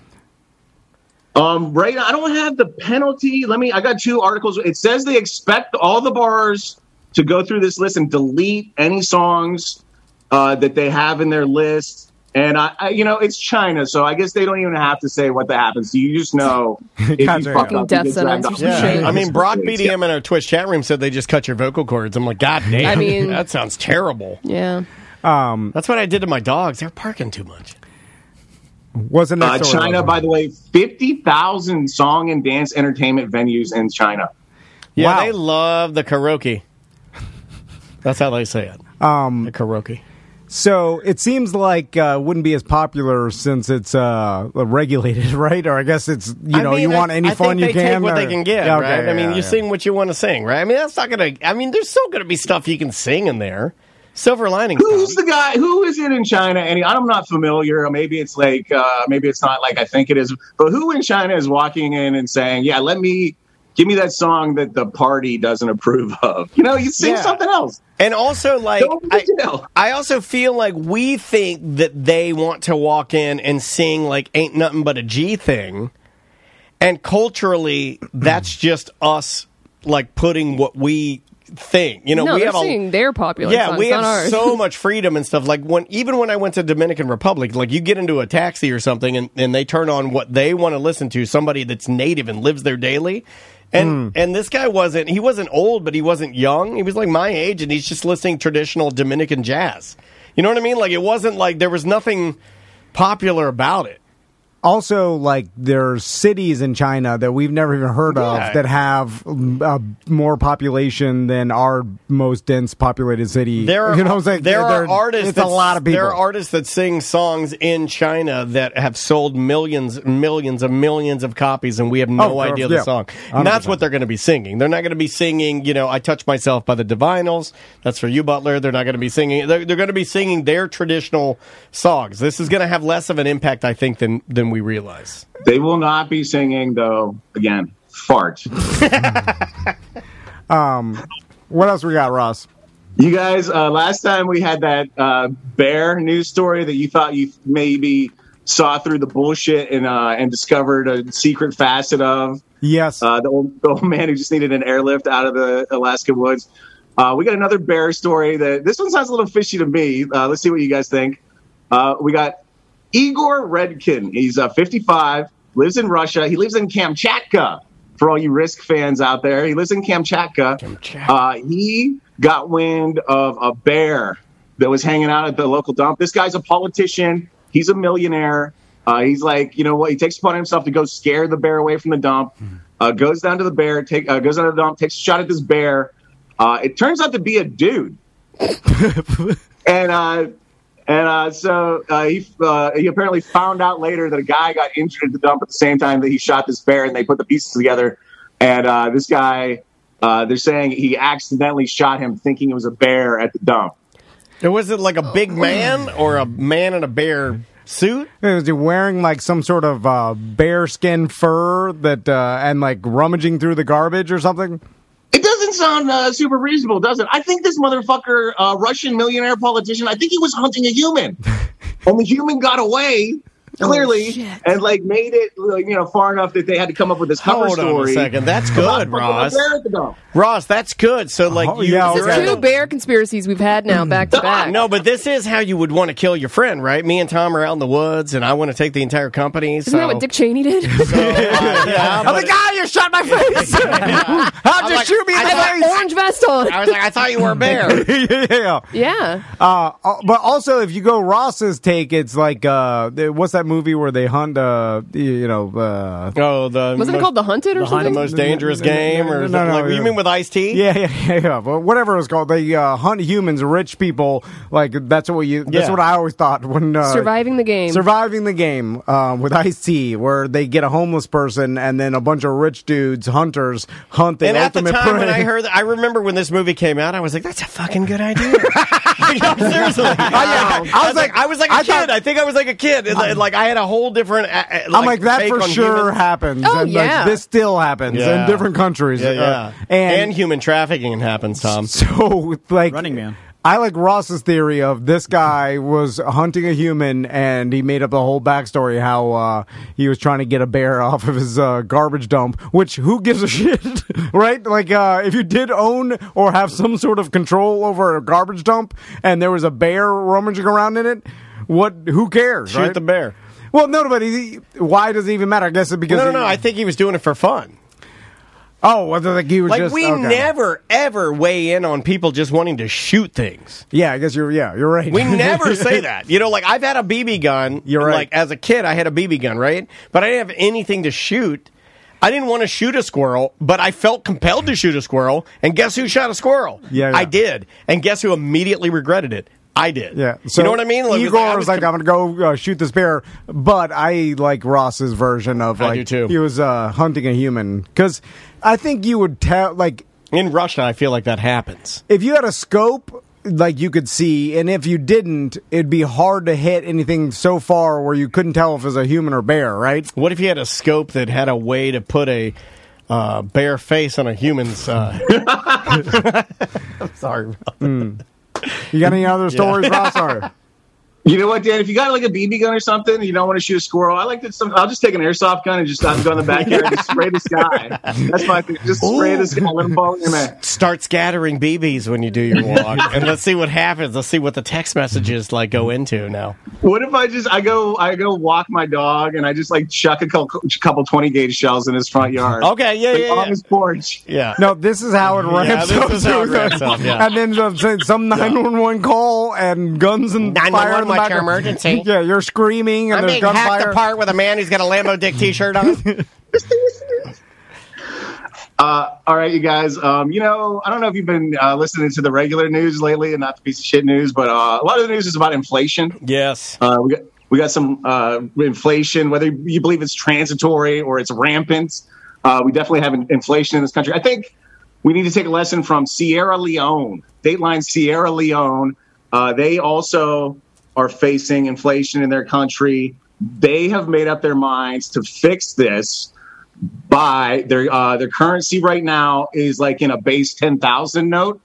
Right now, I don't have the penalty. I got two articles. It says they expect all the bars to go through this list and delete any songs that they have in their list. And it's China, so I guess they don't even have to say what that happens. You just know if you fuck up. Death sentence. I mean, Brock BDM in our Twitch chat room said they just cut your vocal cords. I'm like, God damn. I mean, that sounds terrible. Yeah. That's what I did to my dogs. They're parking too much. Wasn't that China, by the way, 50,000 song and dance entertainment venues in China. Yeah, They love the karaoke. That's how they say it. The karaoke. So it seems like it wouldn't be as popular since it's regulated, right? Or I guess it's you want any fun you can. Take what they can get, right? I mean, you sing what you want to sing, right? I mean, that's not gonna. I mean, there's still gonna be stuff you can sing in there. Silver lining. Who's the guy? Who is it in China? I'm not familiar. Maybe it's like maybe it's not like I think it is. But who in China is walking in and saying, "Yeah, give me that song that the party doesn't approve of"? You sing something else. And also, like, I also feel like we think that they want to walk in and sing, like, Ain't Nothing But a G thing. And culturally, that's just us, like, putting what we think. We they're have singing their popular songs, we have not ours. so much freedom and stuff. Like, even when I went to Dominican Republic, like, you get into a taxi or something, and they turn on what they want to listen to, somebody that's native and lives there daily. And this guy wasn't old, but he wasn't young. He was like my age, and he's just listening traditional Dominican jazz. You know what I mean? Like, it wasn't like there was nothing popular about it. Also, like, there's cities in China that we've never even heard of that have more population than our most dense populated city. There are artists. It's a lot of people. There are artists that sing songs in China that have sold millions of copies, and we have no idea the song. And that's what they're going to be singing. They're not going to be singing, "I Touch Myself" by the Divinals. That's for you, Butler. They're not going to be singing. They're going to be singing their traditional songs. This is going to have less of an impact, I think, than we realize. They will not be singing, though, again, fart. What else we got, Ross? You guys, last time we had that bear news story that you thought you maybe saw through the bullshit and discovered a secret facet of. Yes. The old man who just needed an airlift out of the Alaska woods. We got another bear story. This one sounds a little fishy to me. Let's see what you guys think. We got Igor Redkin. He's 55, lives in Russia. He lives in Kamchatka, for all you Risk fans out there. He lives in Kamchatka. He got wind of a bear that was hanging out at the local dump. This guy's a politician. He's a millionaire. He's like, you know what? He takes it upon himself to go scare the bear away from the dump. Goes down to the bear, goes down to the dump, takes a shot at this bear. It turns out to be a dude, so he apparently found out later that a guy got injured at the dump at the same time that he shot this bear, and they put the pieces together. And this guy, they're saying he accidentally shot him, thinking it was a bear at the dump. Was it like a big man or a man in a bear suit? Was he wearing like some sort of bear skin fur that and like rummaging through the garbage or something? It doesn't sound super reasonable, does it? I think this motherfucker, Russian millionaire politician, I think he was hunting a human. And the human got away, clearly, and like made it far enough that they had to come up with this cover story. Hold on a second. That's good, Ross. Ross, that's good. So like there's 2 bear conspiracies we've had now back to back. No, but this is how you would want to kill your friend, right? Me and Tom are out in the woods, and I want to take the entire company. Isn't that what Dick Cheney did? I'm like, you shot my face. How'd you shoot me in the face? Orange vest on. I was like, I thought you were a bear. Yeah. But also, if you go Ross's take, it's like what's that movie where they hunt? Wasn't it called The Hunted or something? The most dangerous game, or no, you mean with Ice-T? Yeah. But whatever it was called, they hunt humans, rich people. Like that's what I always thought when Surviving the Game. Surviving the Game with Ice-T, where they get a homeless person and then a bunch of rich dudes, hunters, hunt the and ultimate at the time prey. when I heard that, I remember when this movie came out, I was like, "That's a fucking good idea." Seriously, I was like a kid. I think I was like a kid. Like I had a whole different. I'm like that for sure happens. Oh, and yeah. Like, this still happens in different countries. And human trafficking happens, Tom. So like Running Man. I like Ross's theory of this guy was hunting a human and he made up the whole backstory how he was trying to get a bear off of his garbage dump, which who gives a shit, right? Like if you did own or have some sort of control over a garbage dump and there was a bear rummaging around in it, who cares? Shoot right? the bear. Well, no, but why does it even matter? I guess it's because No. I think he was doing it for fun. Oh, well, like he was like just we never ever weigh in on people just wanting to shoot things. Yeah, I guess you're right. We never say that. Like I've had a BB gun. You're right. Like as a kid, I had a BB gun, right? But I didn't have anything to shoot. I didn't want to shoot a squirrel, but I felt compelled to shoot a squirrel. And guess who shot a squirrel? Yeah. I did. And guess who immediately regretted it? I did. Yeah. So, you know what I mean? Like, Igor was like, I'm going to go shoot this bear. But I like Ross's version of like, I do too. He was hunting a human. Because I think you would tell, like. In Russia, I feel like that happens. If you had a scope, like you could see, and if you didn't, it'd be hard to hit anything so far where you couldn't tell if it was a human or bear, right? What if you had a scope that had a way to put a bear face on a human's. I'm sorry. You got any other stories, Ross? Sorry. You know what, Dan? If you got like a BB gun or something, and you don't want to shoot a squirrel. I like that. I'll just take an airsoft gun and just go in the backyard and just spray the sky. That's my thing. Just spray the sky. Let them fall in there. Start scattering BBs when you do your walk, and let's see what happens. Let's see what the text messages like go into now. What if I go walk my dog and I just like chuck a couple 20 gauge shells in his front yard? Okay, yeah. On his porch. Yeah. No, this is how it ramps up. This is how it ramps up. Yeah. And then some 911 call and guns and fire. What's your emergency? Yeah, you're screaming and I'm there's being hacked gunfire. apart with a man who's got a Lambo Dick T-shirt on. All right, you guys. I don't know if you've been listening to the regular news lately, and not the piece of shit news, but a lot of the news is about inflation. Yes. We got some inflation, whether you believe it's transitory or it's rampant. We definitely have inflation in this country. I think we need to take a lesson from Sierra Leone, Dateline Sierra Leone. They also are facing inflation in their country. They have made up their minds to fix this by their currency right now is like in a base 10,000 note.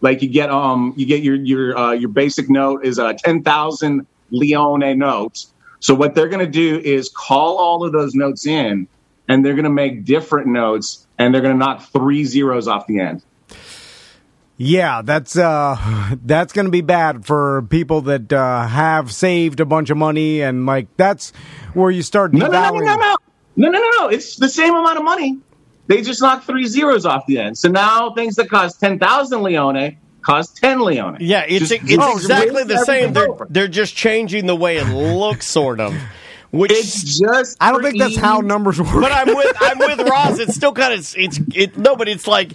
Like you get your basic note is a 10,000 Leone note. So what they're going to do is call all of those notes in, and they're going to make different notes, and they're going to knock 3 zeros off the end. Yeah, that's going to be bad for people that have saved a bunch of money, and like that's where you start devaluing. No. It's the same amount of money. They just knocked 3 zeros off the end. So now things that cost 10,000 Leone cost 10 Leone. Yeah, it's exactly the same. They're just changing the way it looks, sort of. which it's just. I don't think that's how numbers work. But I'm with Ross. It's still kind of but it's like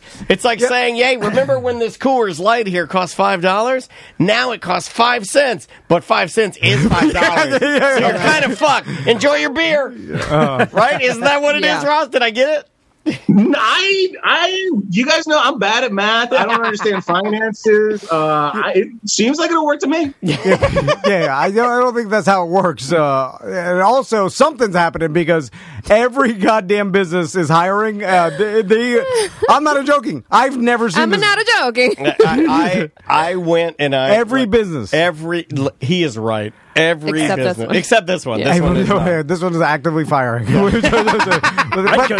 saying, "Yay! Remember when this Coors Light here cost $5? Now it costs 5 cents, but 5 cents is $5. So you're kind of fucked. Enjoy your beer, right? Isn't that what it is, Ross? Did I get it? You guys know I'm bad at math. I don't understand finances. It seems like it'll work to me. I don't think that's how it works. And also, something's happening because every goddamn business is hiring. I'm not joking. I've never seen. I'm not joking. I went and every business. He is right. Every except business, except this one. Yeah. This one is actively firing. Redcoat's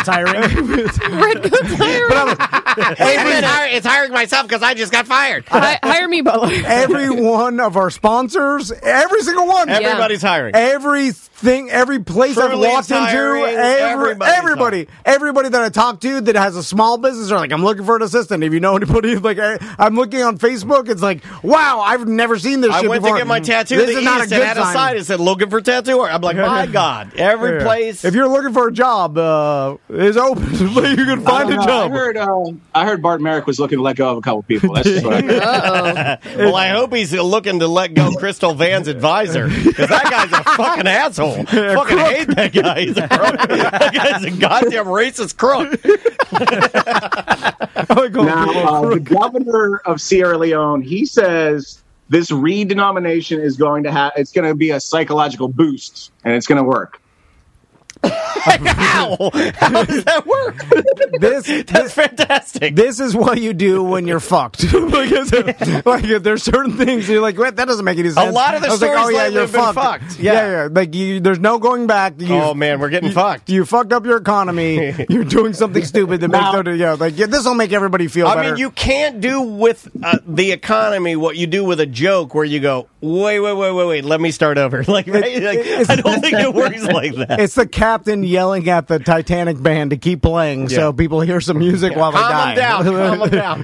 hiring. Redcoat's hiring. It's hiring myself because I just got fired. Hire me, Butler. Every one of our sponsors, every single one. Everybody's hiring. Everything, every place I've walked hiring, into, everybody that I talk to that has a small business are like, I'm looking for an assistant. If you know anybody, like, I'm looking on Facebook, it's like, wow, I've never seen this shit before. I went to get my tattoo. This is not a good had a sign that said looking for tattoo art. I'm like, my God, every place. If you're looking for a job, is open. You can find a job. I heard Bart Merrick was looking to let go of a couple people. That's just what I heard. Well, I hope he's looking to let go Crystal Van's advisor, because that guy's a fucking asshole. Fucking hate that guy. He's a crook. That guy's a goddamn racist crook. Now, the governor of Sierra Leone, he says this redenomination is going to be a psychological boost, and it's going to work. How does that work? That's fantastic. This is what you do when you're fucked. Because there's certain things you're like, wait, that doesn't make any sense. A lot of the stories lately have been fucked. Yeah. Like there's no going back. Oh man, we're getting fucked. You fucked up your economy. You're doing something stupid that makes this will make everybody feel better. I mean, you can't do with the economy what you do with a joke, where you go, wait, let me start over. Like, right? I don't think it works like that. It's the captain yelling at the Titanic band to keep playing so people hear some music while they die. Calm them down.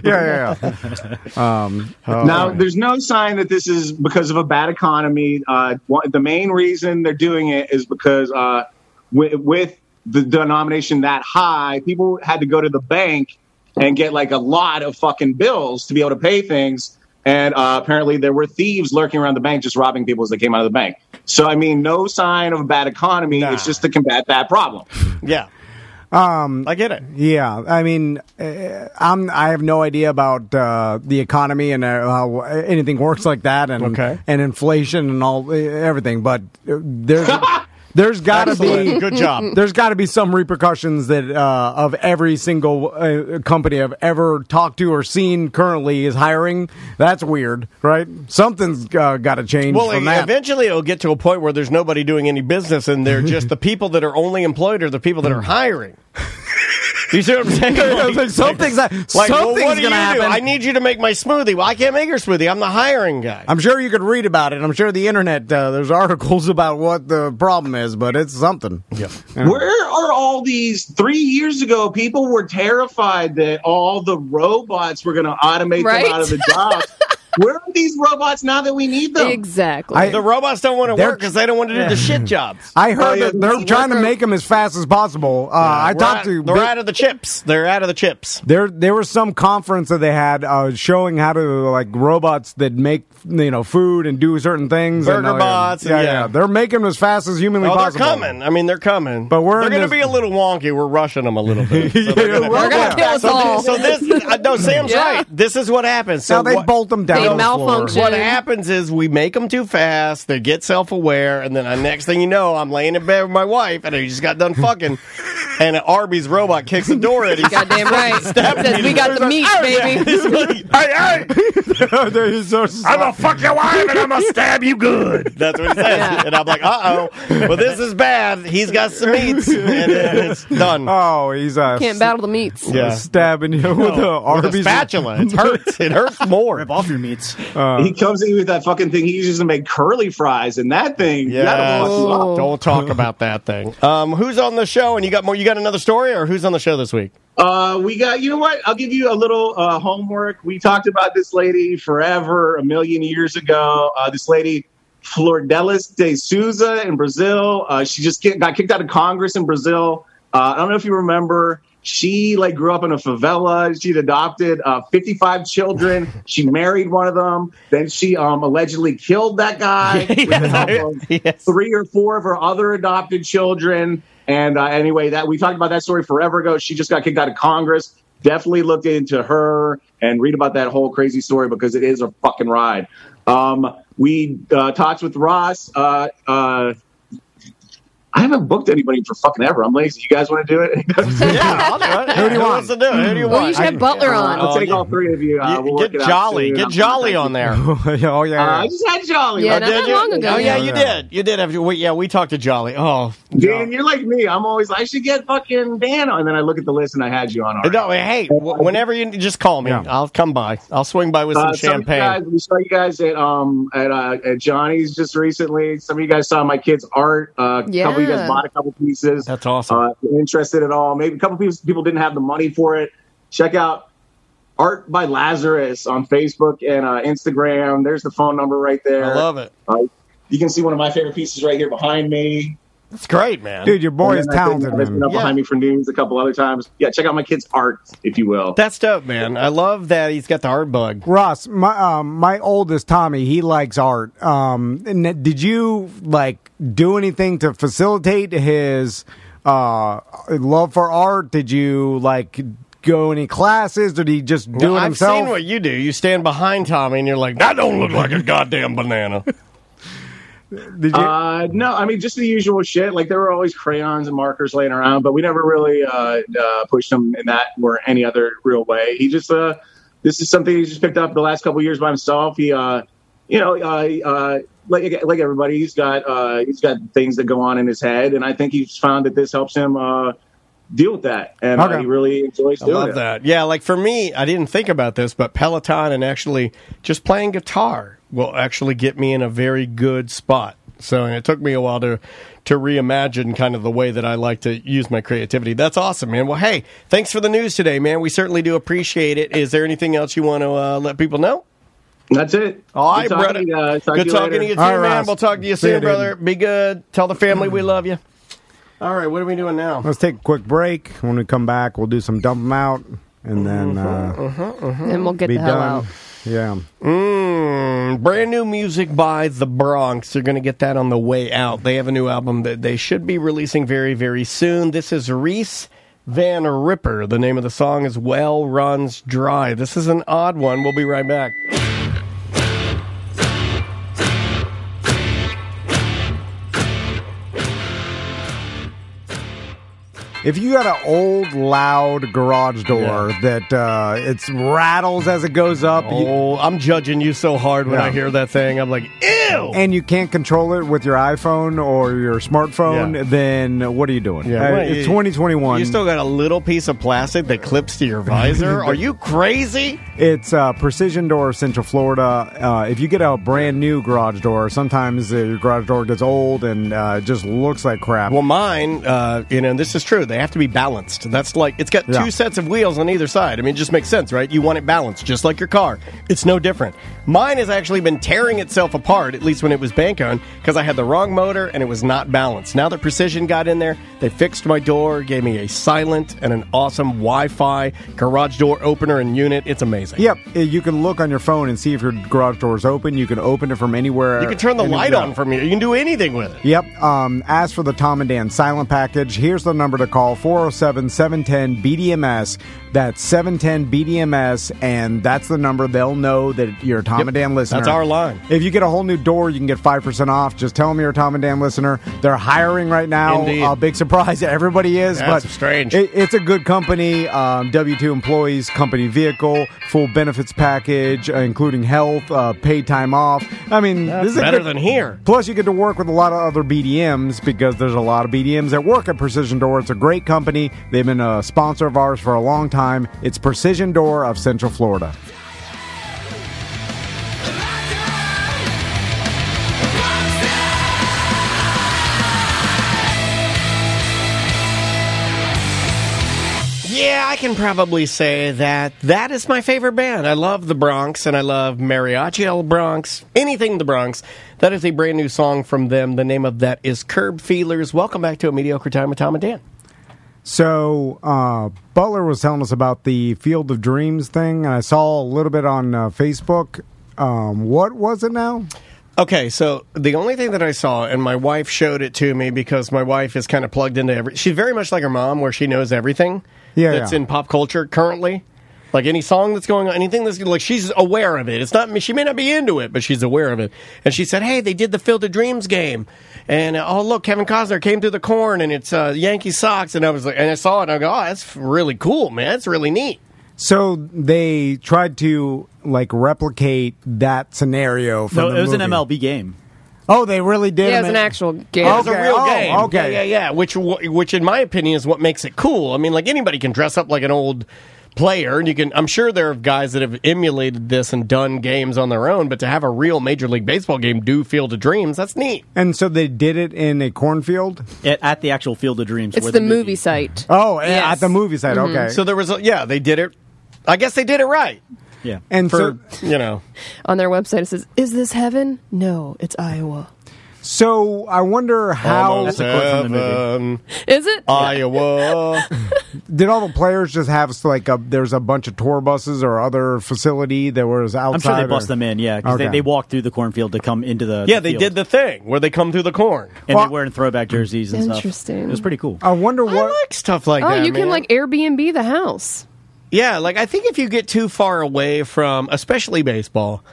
Now, there's no sign that this is because of a bad economy. The main reason they're doing it is because with the denomination that high, people had to go to the bank and get like a lot of fucking bills to be able to pay things. And apparently there were thieves lurking around the bank just robbing people as they came out of the bank. So, I mean, no sign of a bad economy. Nah. It's just to combat that problem. Yeah. I get it. Yeah. I mean, I have no idea about the economy and how anything works like that and inflation and everything. But there's got to be good job. There's got to be some repercussions that of every single company I've ever talked to or seen currently is hiring. That's weird, right? Something's got to change. Well, from that. Eventually it'll get to a point where there's nobody doing any business, and they're just the people that are only employed are the people that are hiring. You see what I'm saying? Something's going to happen. I need you to make my smoothie. Well, I can't make your smoothie. I'm the hiring guy. I'm sure you could read about it. I'm sure the internet, there's articles about what the problem is, but it's something. Yeah. Where are all these? 3 years ago, people were terrified that all the robots were going to automate them out of the jobs. Where are these robots now that we need them? Exactly. The robots don't want to work because they don't want to do the shit jobs. I heard that they're trying to make them as fast as possible. They're out of the chips. They're out of the chips. There was some conference that they had showing how to robots that make food and do certain things. Burger bots. Yeah. They're making them as fast as humanly possible. They're coming. I mean, they're coming. But they're going to be a little wonky. We're rushing them a little bit. So they're going to kill us all. So Sam's right. This is what happens. So they bolt them down. They malfunction. What happens is we make them too fast. They get self-aware, and then the next thing you know, I'm laying in bed with my wife, and I just got done fucking, and an Arby's robot kicks the door at him. Goddamn right. Says, we got the meat, baby. Hey! I'm gonna fuck your wife, and I'm gonna stab you good. That's what he says. Yeah. And I'm like, uh-oh. Well, this is bad. He's got some meats, and it's done. Oh, he's can't battle the meats. Yeah. Stabbing you with the Arby's with a spatula. It hurts. It hurts more. Rip off your meats. He comes in with that fucking thing he uses to make curly fries, and that thing. Yeah. Don't talk about that thing. Who's on the show? And you got more? You got another story, or who's on the show this week? We got. You know what? I'll give you a little homework. We talked about this lady forever, a million years ago. This lady Flordelis de Souza in Brazil. She just got kicked out of Congress in Brazil. I don't know if you remember. She grew up in a favela. She'd adopted 55 children. She married one of them. Then she allegedly killed that guy with the help of 3 or 4 of her other adopted children. And anyway, that we talked about that story forever ago. She just got kicked out of Congress. Definitely look into her and read about that whole crazy story because it is a fucking ride. We talked with Ross. I haven't booked anybody for fucking ever. I'm lazy. You guys want to do it? Yeah, I'll do it. Who do you want to do it? Who do you want? You should have Butler on. I'll take all 3 of you. We'll get Jolly. Get Jolly on there. Oh, yeah. I just had Jolly. Yeah, not that long ago. Oh, yeah, you did. You did have. We talked to Jolly. Oh, Dan, you're like me. I'm always, I should get fucking Dan on. And then I look at the list and I had you on already. No, hey, whenever you just call me. Yeah. I'll come by. I'll swing by with some champagne. We saw you guys at Johnny's just recently. Some of you guys saw my kids' art. A couple of you guys bought a couple pieces. That's awesome. If you're interested at all, maybe a couple people didn't have the money for it. Check out Art by Lazarus on Facebook and Instagram. There's the phone number right there. I love it. You can see one of my favorite pieces right here behind me. That's great, man. Dude, your boy is talented, man. He's been up behind me for news a couple other times. Yeah, check out my kid's art, if you will. That's dope, man. I love that he's got the art bug. Ross, my oldest Tommy, he likes art. And did you do anything to facilitate his love for art? Did you go any classes? Did he just do it himself? I've seen what you do. You stand behind Tommy and you're like, that don't look like a goddamn banana. Did you? No, I mean, just the usual shit. There were always crayons and markers laying around, but we never really pushed him in that or any other real way. He just, this is something he just picked up the last couple of years by himself. He, like everybody, he's got things that go on in his head, and I think he's found that this helps him deal with that, and he really enjoys doing it. I love that. Yeah, for me, I didn't think about this, but Peloton and actually just playing guitar will actually get me in a very good spot. So it took me a while to reimagine kind of the way that I like to use my creativity. That's awesome, man. Well, hey, thanks for the news today, man. We certainly do appreciate it. Is there anything else you want to let people know? That's it. All right, brother. Good talking to you too, man. Ross. We'll talk to you soon, brother. Be good. Tell the family we love you. All right, what are we doing now? Let's take a quick break. When we come back, we'll do some dump them out, and then and we'll get the hell out. Yeah. Brand new music by The Bronx. They're going to get that on the way out. They have a new album that they should be releasing very, very soon. This is Reese Van Ripper. The name of the song is Well Runs Dry. This is an odd one. We'll be right back. If you got an old, loud garage door that it rattles as it goes up. I'm judging you so hard when I hear that thing. I'm like, ew! And you can't control it with your iPhone or your smartphone, then what are you doing? Yeah, it's 2021. You still got a little piece of plastic that clips to your visor? Are you crazy? It's Precision Door of Central Florida. If you get a brand new garage door, sometimes your garage door gets old and just looks like crap. Well, mine, this is true. They have to be balanced. That's it's got 2 sets of wheels on either side. I mean, it just makes sense, right? You want it balanced, just like your car. It's no different. Mine has actually been tearing itself apart, at least when it was bank-owned, because I had the wrong motor and it was not balanced. Now that Precision got in there, they fixed my door, gave me a silent and an awesome Wi-Fi garage door opener and unit. It's amazing. Yep. You can look on your phone and see if your garage door is open. You can open it from anywhere. You can turn the light on from here. You can do anything with it. Yep. Ask for the Tom and Dan silent package. Here's the number to call. 407-710-BDMS. That's 710-BDMS, and that's the number. They'll know that you're a Tom and Dan listener. That's our line. If you get a whole new door, you can get 5% off. Just tell them you're a Tom and Dan listener. They're hiring right now. Indeed. Big surprise. Everybody is. That's but strange. It's a good company. W-2 employees, company vehicle, full benefits package, including health, paid time off. I mean, this is better than here. Plus, you get to work with a lot of other BDMs because there's a lot of BDMs that work at Precision Door. It's a great company. They've been a sponsor of ours for a long time. It's Precision Door of Central Florida. Yeah, I can probably say that is my favorite band. I love the Bronx, and I love Mariachi El Bronx. Anything the Bronx. That is a brand new song from them. The name of that is Curb Feelers. Welcome back to A Mediocre Time with Tom and Dan. So, Butler was telling us about the Field of Dreams thing, and I saw a little bit on Facebook. What was it now? Okay, so the only thing that I saw, and my wife showed it to me because my wife is kind of plugged into she's very much like her mom, where she knows everything that's in pop culture currently. Like any song that's going on, anything that's like, she's aware of it. It's not, she may not be into it, but she's aware of it. And she said, hey, they did the Field of Dreams game. And oh, look, Kevin Costner came through the corn, and it's Yankee socks. And I was like, and I saw it, and I go, oh, that's really cool, man. That's really neat. So they tried to like replicate that scenario from the movie. No, it was an MLB game. Oh, they really did? Yeah, it was an actual game. It was a real game. Okay. Yeah. Which in my opinion is what makes it cool. I mean, like anybody can dress up like an old player, and you can. I'm sure there are guys that have emulated this and done games on their own, but to have a real Major League Baseball game do Field of Dreams, that's neat. And so they did it in a cornfield? At the actual Field of Dreams. It's the movie site. Oh, yes. At the movie site, okay. So there was, they did it. I guess they did it right. Yeah. And on their website it says, "Is this heaven? No, it's Iowa." So I wonder how. That's a quote from the movie. Is it Iowa? Did all the players just have there's a bunch of tour buses or other facility that was outside? I'm sure they bust them in, because they walked through the cornfield to come into the they did the thing where they come through the corn. And they're wearing throwback jerseys and stuff. Interesting. It was pretty cool. I wonder what. I like stuff like that. Oh, you can like Airbnb the house. Yeah, like I think if you get too far away from, especially baseball,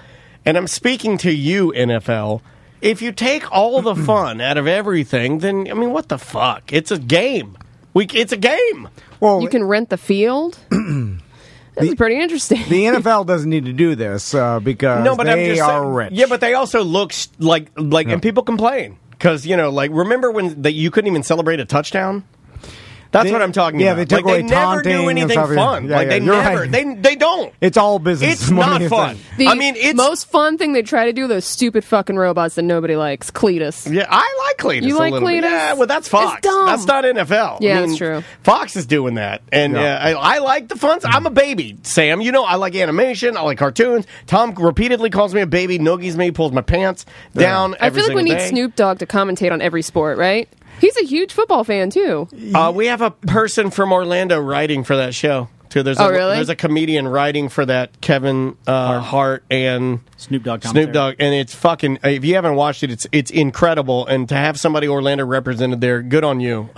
and I'm speaking to you, NFL, if you take all the fun out of everything, then, I mean, what the fuck? It's a game. It's a game. Well, you can rent the field. This is pretty interesting. The NFL doesn't need to do this because they are rich. Yeah, but they also look like and people complain. Because, remember when you couldn't even celebrate a touchdown? That's what I'm talking about. Yeah, they took away they never do anything fun. They never. Right. They don't. It's all business. It's not fun. The most fun thing they try to do, those stupid fucking robots that nobody likes. Cletus. Yeah, I like Cletus. You like a little Cletus? Bit. Yeah, well, that's Fox. It's dumb. That's not NFL. Yeah, that's true. Fox is doing that, and I like the fun. I'm a baby, Sam. I like animation. I like cartoons. Tom repeatedly calls me a baby, noogies me, pulls my pants down. I feel like we need Snoop Dogg to commentate on every sport, right? He's a huge football fan, too. We have a person from Orlando writing for that show, too. Really? There's a comedian writing for that, Kevin Hart and Snoop Dogg. And it's fucking, if you haven't watched it, it's incredible. And to have somebody Orlando represented there, good on you.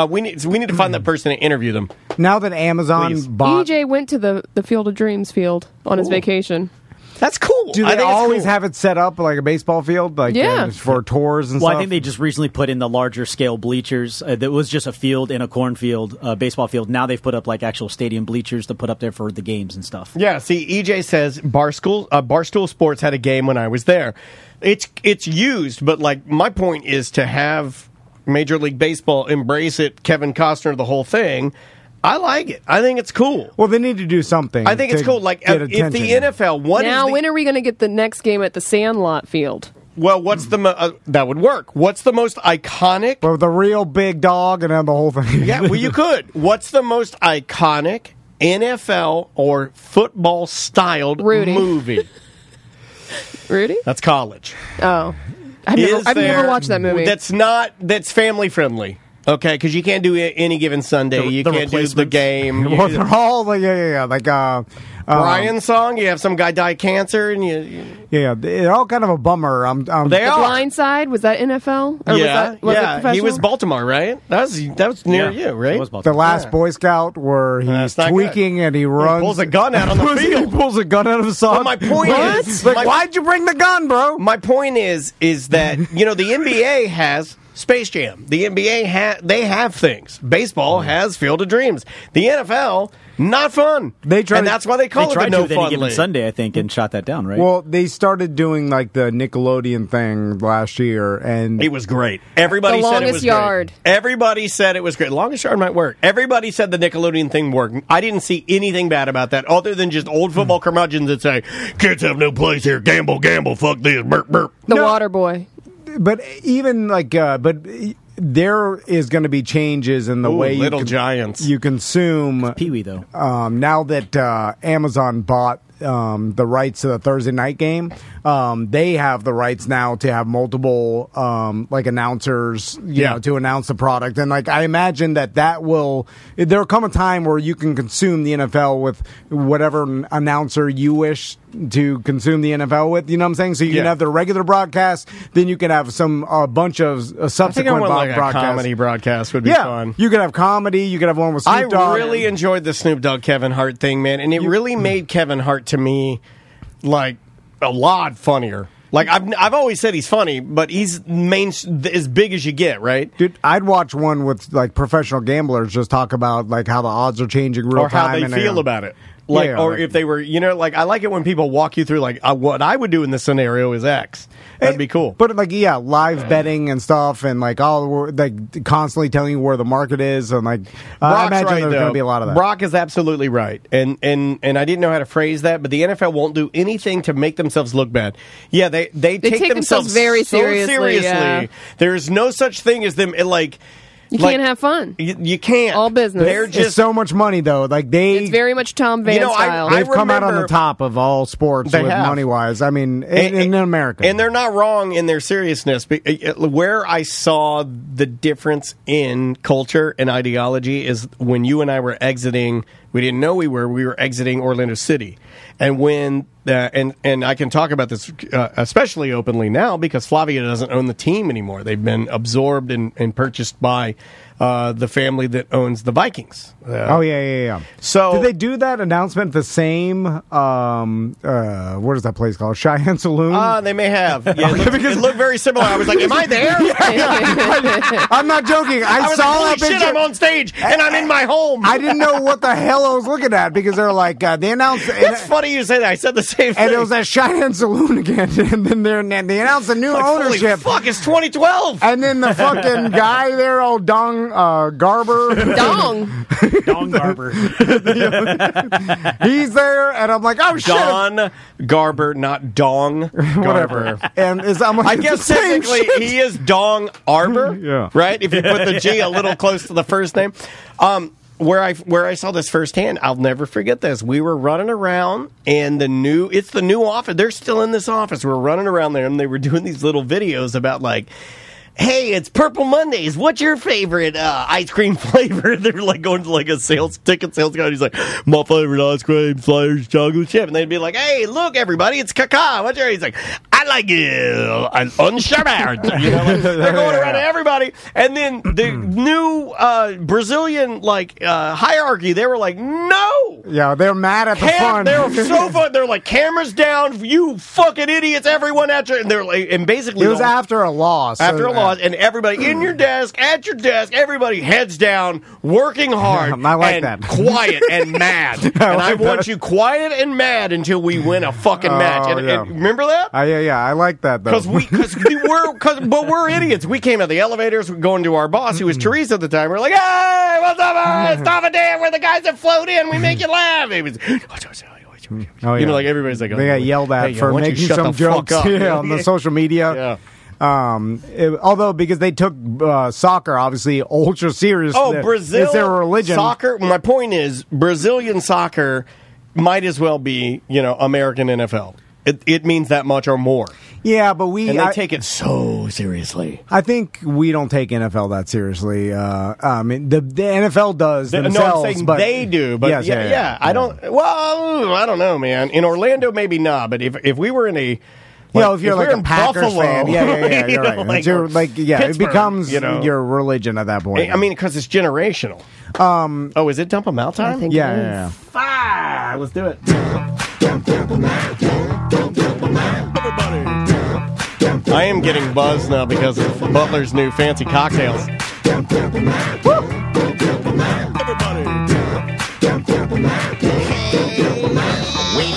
We need to find that person and interview them. Now that Amazon bought... EJ went to the Field of Dreams field on his vacation. That's cool. Do they always have it set up like a baseball field, for tours and stuff? Well, I think they just recently put in the larger scale bleachers. That was just a field in a cornfield, baseball field. Now they've put up like actual stadium bleachers to put up there for the games and stuff. Yeah. See, EJ says Barstool Sports had a game when I was there. It's used, but like my point is to have Major League Baseball embrace it. Kevin Costner, the whole thing. I like it. I think it's cool. Well, they need to do something. I think it's cool. Like, if the NFL... when are we going to get the next game at the Sandlot field? Well, what's the... that would work. What's the most iconic... Well, the real big dog and then the whole thing. Yeah, well, you could. What's the most iconic NFL or football-styled movie? Rudy? That's College. Oh. I've never watched that movie. That's family-friendly. Okay, because you can't do any given Sunday. You can't do the game. Well, they're all like Brian's song. You have some guy die of cancer, and they're all kind of a bummer. They are. Blind Side, was that NFL? Or was that he was Baltimore, right? That was near you, right? The Last Boy Scout, where he's tweaking and he runs. He pulls a gun out on the field. He pulls a gun out of the song. Well, my point is, why'd you bring the gun, bro? My point is that the NBA has Space Jam. The NBA they have things. Baseball has Field of Dreams. The NFL, not fun. And that's why they call it the No Fun League. Sunday, I think, and shot that down, right? Well, they started doing like the Nickelodeon thing last year, and it was great. Everybody said it was yard. Great. Everybody said it was great. Longest Yard might work. Everybody said the Nickelodeon thing worked. I didn't see anything bad about that, other than just old football curmudgeons that say, "Kids have no place here. Gamble, gamble. Fuck this. Burp, burp." The Water Boy. But even like, but there is going to be changes in the way you consume Pee-wee, though. Now that Amazon bought the rights to the Thursday night game, they have the rights now to have multiple like announcers, you know, to announce the product. And like I imagine there'll come a time where you can consume the NFL with whatever announcer you wish to consume the NFL with. You know what I'm saying? So you can have the regular broadcast, then you can have a bunch of subsequent broadcasts. A comedy broadcast would be fun. You could have comedy. You could have one with Snoop Dogg. I really enjoyed the Snoop Dogg Kevin Hart thing, man, and it really made Kevin Hart to me like a lot funnier. Like I've always said he's funny, but he's as big as you get, right? Dude, I'd watch one with like professional gamblers just talk about like how the odds are changing real time, or how they feel about it. Like, if they were, you know, like I like it when people walk you through, like what I would do in this scenario is X. That'd be cool. But like, live betting and stuff, and like like constantly telling you where the market is, and like I imagine there's going to be a lot of that. Brock is absolutely right, and I didn't know how to phrase that, but the NFL won't do anything to make themselves look bad. Yeah, they take themselves very seriously. Yeah. There's no such thing as them like. You can't have fun. You can't. All business. They're just it's so much money, though. Like it's very much Tom Van style. They've come out on the top of all sports with money-wise. I mean, in America. And they're not wrong in their seriousness. Where I saw the difference in culture and ideology is when you and I were exiting. We didn't know we were exiting Orlando City. And when and I can talk about this especially openly now because Flavia doesn't own the team anymore. They've been absorbed and purchased by the family that owns the Vikings. Yeah. So did they do that announcement the same? What is that place called? Cheyenne Saloon? They may have. Yeah, it looked very similar. I was like, "Am I there?" I'm not joking. I saw that picture. I'm on stage and I'm in my home. I didn't know what the hell I was looking at because they're like they announced. It's funny you say that. I said the same thing. And it was at Cheyenne Saloon again, and then they announced a new ownership. Holy fuck! It's 2012. And then the fucking guy there, old Garber. Dong Garber. He's there, and I'm like, oh shit. Don Garber, not Dong Garber. And I'm like, I guess technically he is Dong Arber, right? If you put the G a little close to the first name. Where I saw this firsthand, I'll never forget this. We were running around, and it's the new office. They're still in this office. We're running around there, and they were doing these little videos about like, hey, it's Purple Mondays. What's your favorite ice cream flavor? They're like going to like a ticket sales guy. And he's like, my favorite ice cream flavor is chocolate chip. And they'd be like, hey, look, everybody, it's Kaka. What's your? He's like, I like it unsharpened. You know, like, they're going around to everybody. And then the new Brazilian hierarchy, they were like, no. Yeah, they're mad at the fun. They're so fun. They're like, cameras down, you fucking idiots, everyone at you. And they're like, and basically it was after a loss. And everybody in your desk, at your desk, everybody heads down, working hard. I like and that. Quiet and mad. I want you quiet and mad until we win a fucking match. And remember that? Yeah, I like that though. But we're idiots. We came out of the elevators, we're going to our boss, who was Teresa at the time. We're like, hey, what's up? It's Tom and Dan. We're the guys that float in. We make you laugh. It was. You know, like everybody's like, they got yelled at for making some jokes on the social media. Yeah. Although because they took soccer obviously ultra serious. Brazil, it's their religion. Soccer. My point is, Brazilian soccer might as well be American NFL. It means that much or more. Yeah, but they take it so seriously. I think we don't take NFL that seriously. I mean, the NFL does themselves. No, I'm saying but they do. But yeah. I don't. Well, I don't know, man. In Orlando, maybe not. But if we were in a if you're like a Packers Buffalo, fan, you're right. It becomes your religion at that point. I mean, because it's generational. Is it dump 'em out time? I think yeah. Fine, let's do it. I am getting buzzed now because of Butler's new fancy cocktails. We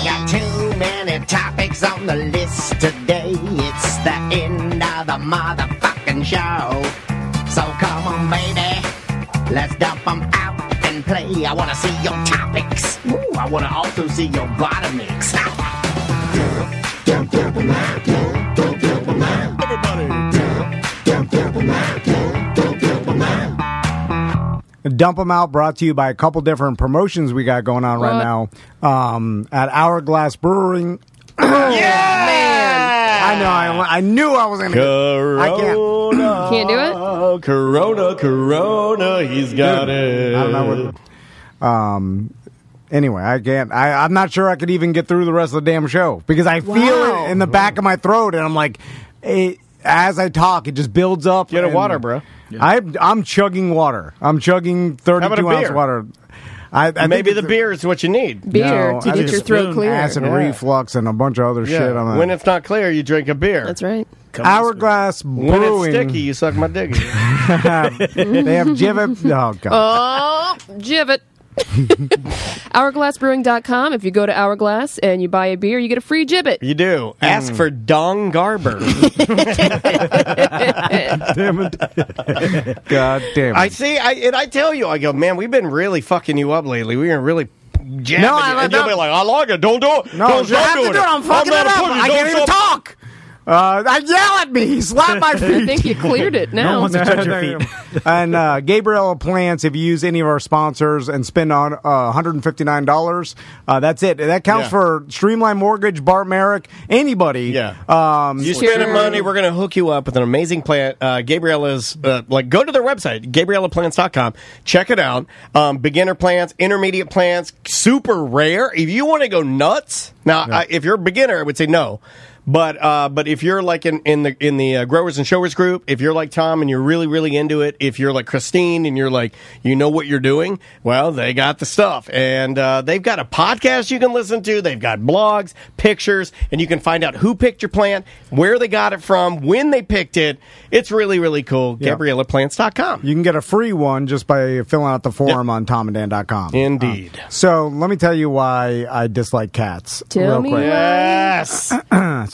got too many topics on the list today. It's the end of the motherfucking show. So come on, baby, let's dump them out and play. I want to see your topics. Ooh, I want to also see your bottom mix. Everybody. Dump 'em Out brought to you by a couple different promotions we got going on right now at Hourglass Brewing. I know. I knew I was going to Corona. I Can't do it? Corona. He's got it. I don't know what... Anyway, I can't. I'm not sure I could even get through the rest of the damn show because I feel it in the back of my throat, and I'm like, as I talk, it just builds up. Get a water, bro. Yeah. I'm chugging water. I'm chugging 32-ounce water. I Maybe the beer is what you need. Beer to get your throat clear. Acid reflux and a bunch of other shit. When it's not clear, you drink a beer. That's right. Hourglass Brewing. When it's sticky, you suck my dick. They have Jivet. Oh, God. Oh, Jivet. Hourglassbrewing.com. If you go to Hourglass and you buy a beer, you get a free Jibbit. You do. Ask for Dong Garber. Damn it. God damn it. I see. I tell you, I go, man, we've been really fucking you up lately. We are really jabbing you. And you'll be like, I like it. Don't do it. No, don't do it. I'm fucking it up. I can't even talk. I yell at me. He slapped my feet. I think you cleared it now. No one wants to touch your feet. And Gabriella Plants, if you use any of our sponsors and spend on $159, that's it. That counts for Streamline Mortgage, Bart Merrick, anybody. Yeah. You spend money, we're going to hook you up with an amazing plant. Gabriella's, go to their website, GabriellaPlants.com. Check it out. Beginner plants, intermediate plants, super rare. If you want to go nuts, now, if you're a beginner, I would say no. But if you're like in the growers and showers group, if you're like Tom and you're really, really into it, if you're like Christine and you're like, you know what you're doing, well, they got the stuff. And they've got a podcast you can listen to. They've got blogs, pictures, and you can find out who picked your plant, where they got it from, when they picked it. It's really, really cool. Yep. GabriellaPlants.com. You can get a free one just by filling out the form on TomandDan.com. Indeed. So let me tell you why I dislike cats. Tell me why. Yes.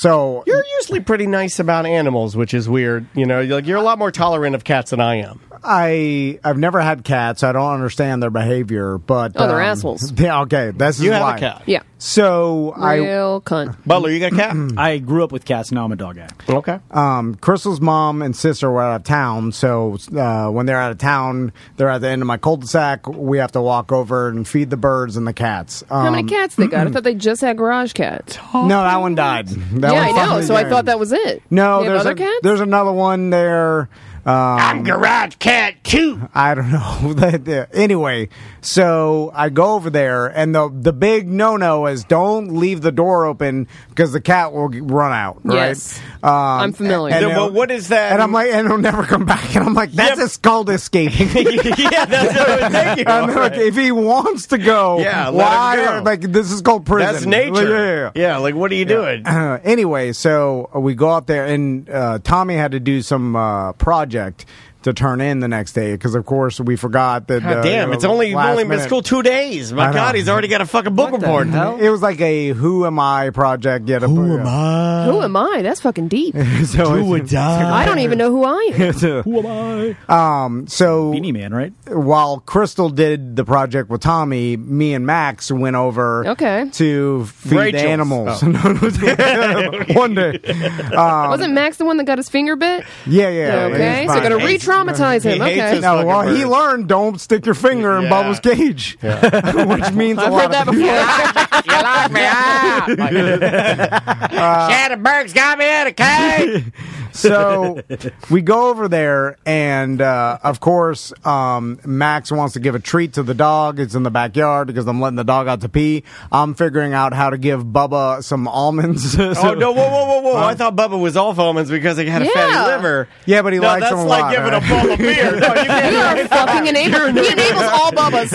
So you're usually pretty nice about animals, which is weird. You know, you're a lot more tolerant of cats than I am. I've never had cats. I don't understand their behavior, but they're assholes. Yeah, okay. This is you why. have a cat. Yeah. So Real cunt. Butler, you got a cat? I grew up with cats. Now I'm a dog guy. Okay. Crystal's mom and sister were out of town, so when they're out of town, they're at the end of my cul-de-sac. We have to walk over and feed the birds and the cats. How many cats they got? I thought they just had garage cats. No, that one died. That I one know. finally So I died. thought that was it. No, They have other cats? there's another one there. I'm garage cat too. I don't know. Anyway, so I go over there, and the big no-no is don't leave the door open because the cat will run out, right? Yes. I'm familiar. Well, what is that? And I'm like, and it'll never come back. And I'm like, that's a skull escaping. Yeah, that's what I was thinking. I'm like, if he wants to go, let him go. Like, this is called prison. That's nature. Yeah, like, what are you doing? Anyway, so we go out there, and Tommy had to do some project to turn in the next day because, of course, we forgot that. God damn, it's only been school 2 days. My God, he's already got a fucking book report. It was like a Who Am I project. Who am I? Who am I? That's fucking deep. So Do or die. I don't even know who I am. Who am I? So Beanie Man, right? While Crystal did the project with Tommy, me and Max went over to feed Rachel's. the animals. Oh. One day. Wasn't Max the one that got his finger bit? Yeah. Okay, so got to re-traumatize him. Okay. No, well, he learned don't stick your finger in Bubba's cage, which means a I've lot heard that of before. You locked me out. Shannonberg's got me in a cage. So we go over there, and of course, Max wants to give a treat to the dog. It's in the backyard because I'm letting the dog out to pee. I'm figuring out how to give Bubba some almonds. Oh, no, whoa. I thought Bubba was off almonds because he had a fatty liver. Yeah, but he likes them a lot. That's like giving a bottle of beer. No, you can't. You are fucking enabling. He enables all Bubbas.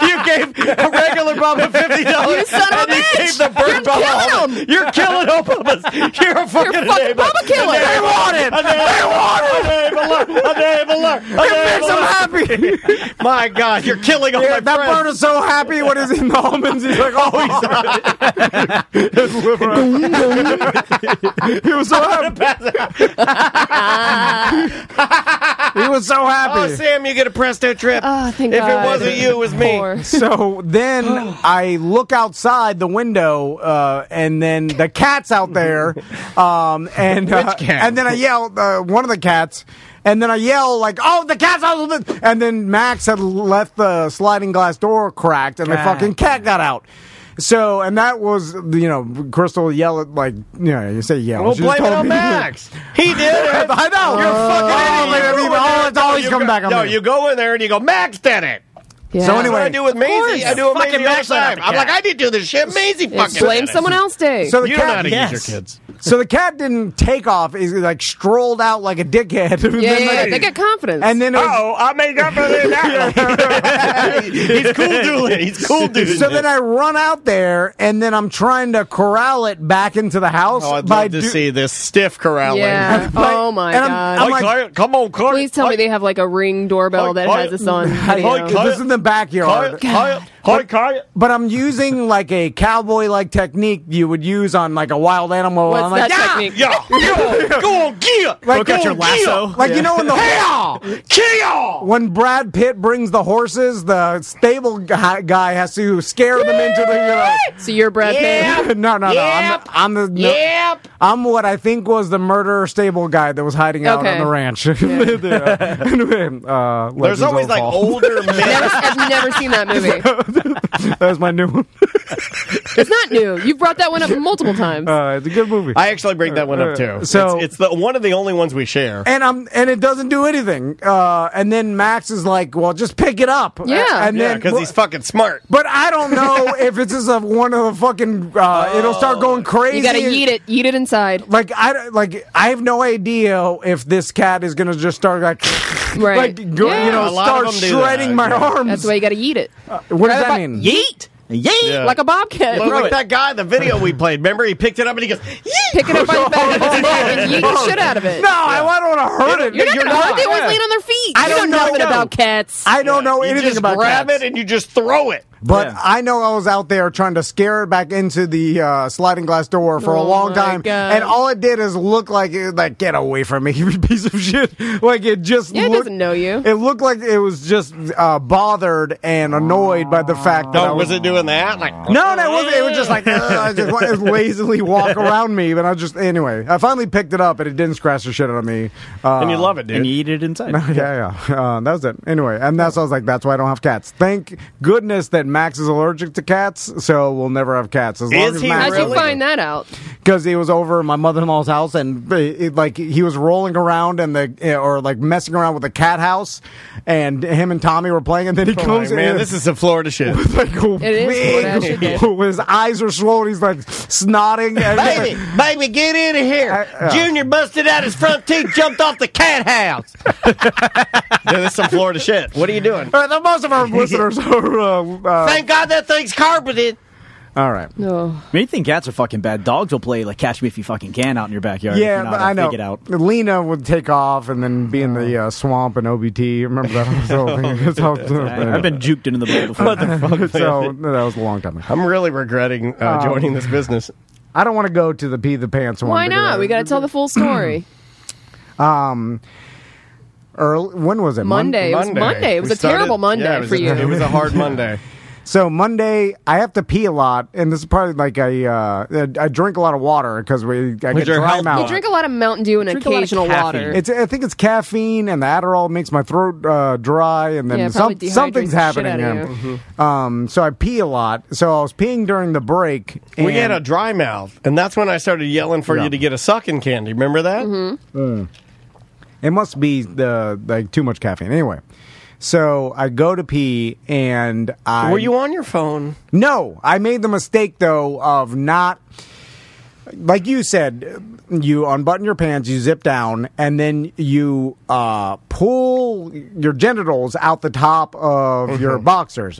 You gave a regular Bubba $50. You son of a bitch! You gave the bird Bubba almonds. You're killing all Bubbas. You're a fucking enabler. Bubba killer. They want it. It makes him happy. My God, you're killing all my friends. That bird is so happy when he's eating the almonds. He's like, oh, his liver. He was so happy. He was so happy. Oh, Sam, you get a presto trip. Oh, thank if God. it wasn't you, it was me. Poor. So then I look outside the window, and then the cat's out there, and then I yell, one of the cats. And then I yell like, "Oh, the cat's out!" And then Max had left the sliding glass door cracked, and the fucking cat got out. So, and that was, Crystal yell at, like, you say yell. Well, blame it on Max. He did it. I know. You're fucking idiot. It's always come back on me. No, you go in there and you go, Max did it. Yeah. So anyway, I do with Maisie. I do with Maisie all the time. I'm like, I didn't do this shit. Maisie fucking blame did it. someone else, Dave. So the You cat, know how to use your kids. So the cat didn't take off. He like strolled out like a dickhead. Yeah, they get confidence. And then I made up for that. He's cool doing. He's cool doing. So then I run out there, and then I'm trying to corral it back into the house. Oh, I'd love to see this stiff corralling. Yeah. Oh my and God. I'm like, come on, Kurt. Please tell me they have like a Ring doorbell that has this on video. this is in the backyard. But I'm using like a cowboy-like technique you would use on like a wild animal. What's I'm like, that technique? Go on, gear. Like, Look at your lasso. Like, in the Kill. when Brad Pitt brings the horses, the stable guy has to scare them into the. So you're Brad Pitt? No. I'm what I think was the murderer stable guy that was hiding out on the ranch. There's always like older men. I've never seen that movie. That was my new one. It's not new. You've brought that one up multiple times. It's a good movie. I actually bring that one up too. So it's one of the only ones we share. And it doesn't do anything. And then Max is like, "Well, just pick it up." Yeah, and then because he's fucking smart. But I don't know if it's just one of the fucking. It'll start going crazy. You gotta eat it inside. Like I have no idea if this cat is gonna just start like, Right. start shredding my arms. That's why you gotta eat it. What does that mean? Yeet! Yeah. Like a bobcat. Like that guy in the video we played. Remember, he picked it up and he goes, yeet! Pick it up by the back of his neck and yeet the shit out of it. No, I don't want to hurt it. You're not going to hurt it. They always land on their feet. I don't know nothing about cats. I don't know anything about cats. You just grab it and you just throw it. But I know I was out there trying to scare it back into the sliding glass door for a long time, and all it did is look like it, like, get away from me, you piece of shit. Like it just it doesn't know you. It looked like it was just bothered and annoyed by the fact that was it doing that? Like no, that wasn't. It was just like I just lazily walk around me, but anyway. I finally picked it up and it didn't scratch the shit out of me. And you love it, dude. And you eat it inside. Yeah. That was it. Anyway, and I was like, that's why I don't have cats. Thank goodness that Max is allergic to cats, so we'll never have cats. As long as Max How'd you find that out? Because he was over at my mother-in-law's house, and he was rolling around or messing around with the cat house, and him and Tommy were playing, and then he comes in. Man, this is some Florida shit. It is Florida shit. His eyes are swollen. He's like snotting. Baby, get in here. Junior busted out his front teeth, jumped off the cat house. This is some Florida shit. What are you doing? Most of our listeners are. Thank God that thing's carpeted. All right. No. I mean, you think cats are fucking bad. Dogs will play like catch me if you fucking can out in your backyard. Yeah, if you're but not I know. It out. Lena would take off and then be in the swamp and OBT. Remember that? I've been juked into the boat before. So that was a long time ago. I'm really regretting joining this business. I don't want to go to the pee the pants one. Why not? We got to tell the full story. When was it? Monday. It was Monday. It was a terrible Monday for you. It was a hard Monday. So Monday, I have to pee a lot, and this is probably like I drink a lot of water because I get dry mouth. You drink a lot of Mountain Dew and occasional water. I think it's caffeine, and the Adderall makes my throat dry, and then something's happening. So I pee a lot. So I was peeing during the break. We had a dry mouth, and that's when I started yelling for you to get a sucking candy. Remember that? Mm-hmm. It must be too much caffeine. Anyway. So I go to pee, and Were you on your phone? No. I made the mistake, though, of not... Like you said, you unbutton your pants, you zip down, and then you pull your genitals out the top of your boxers.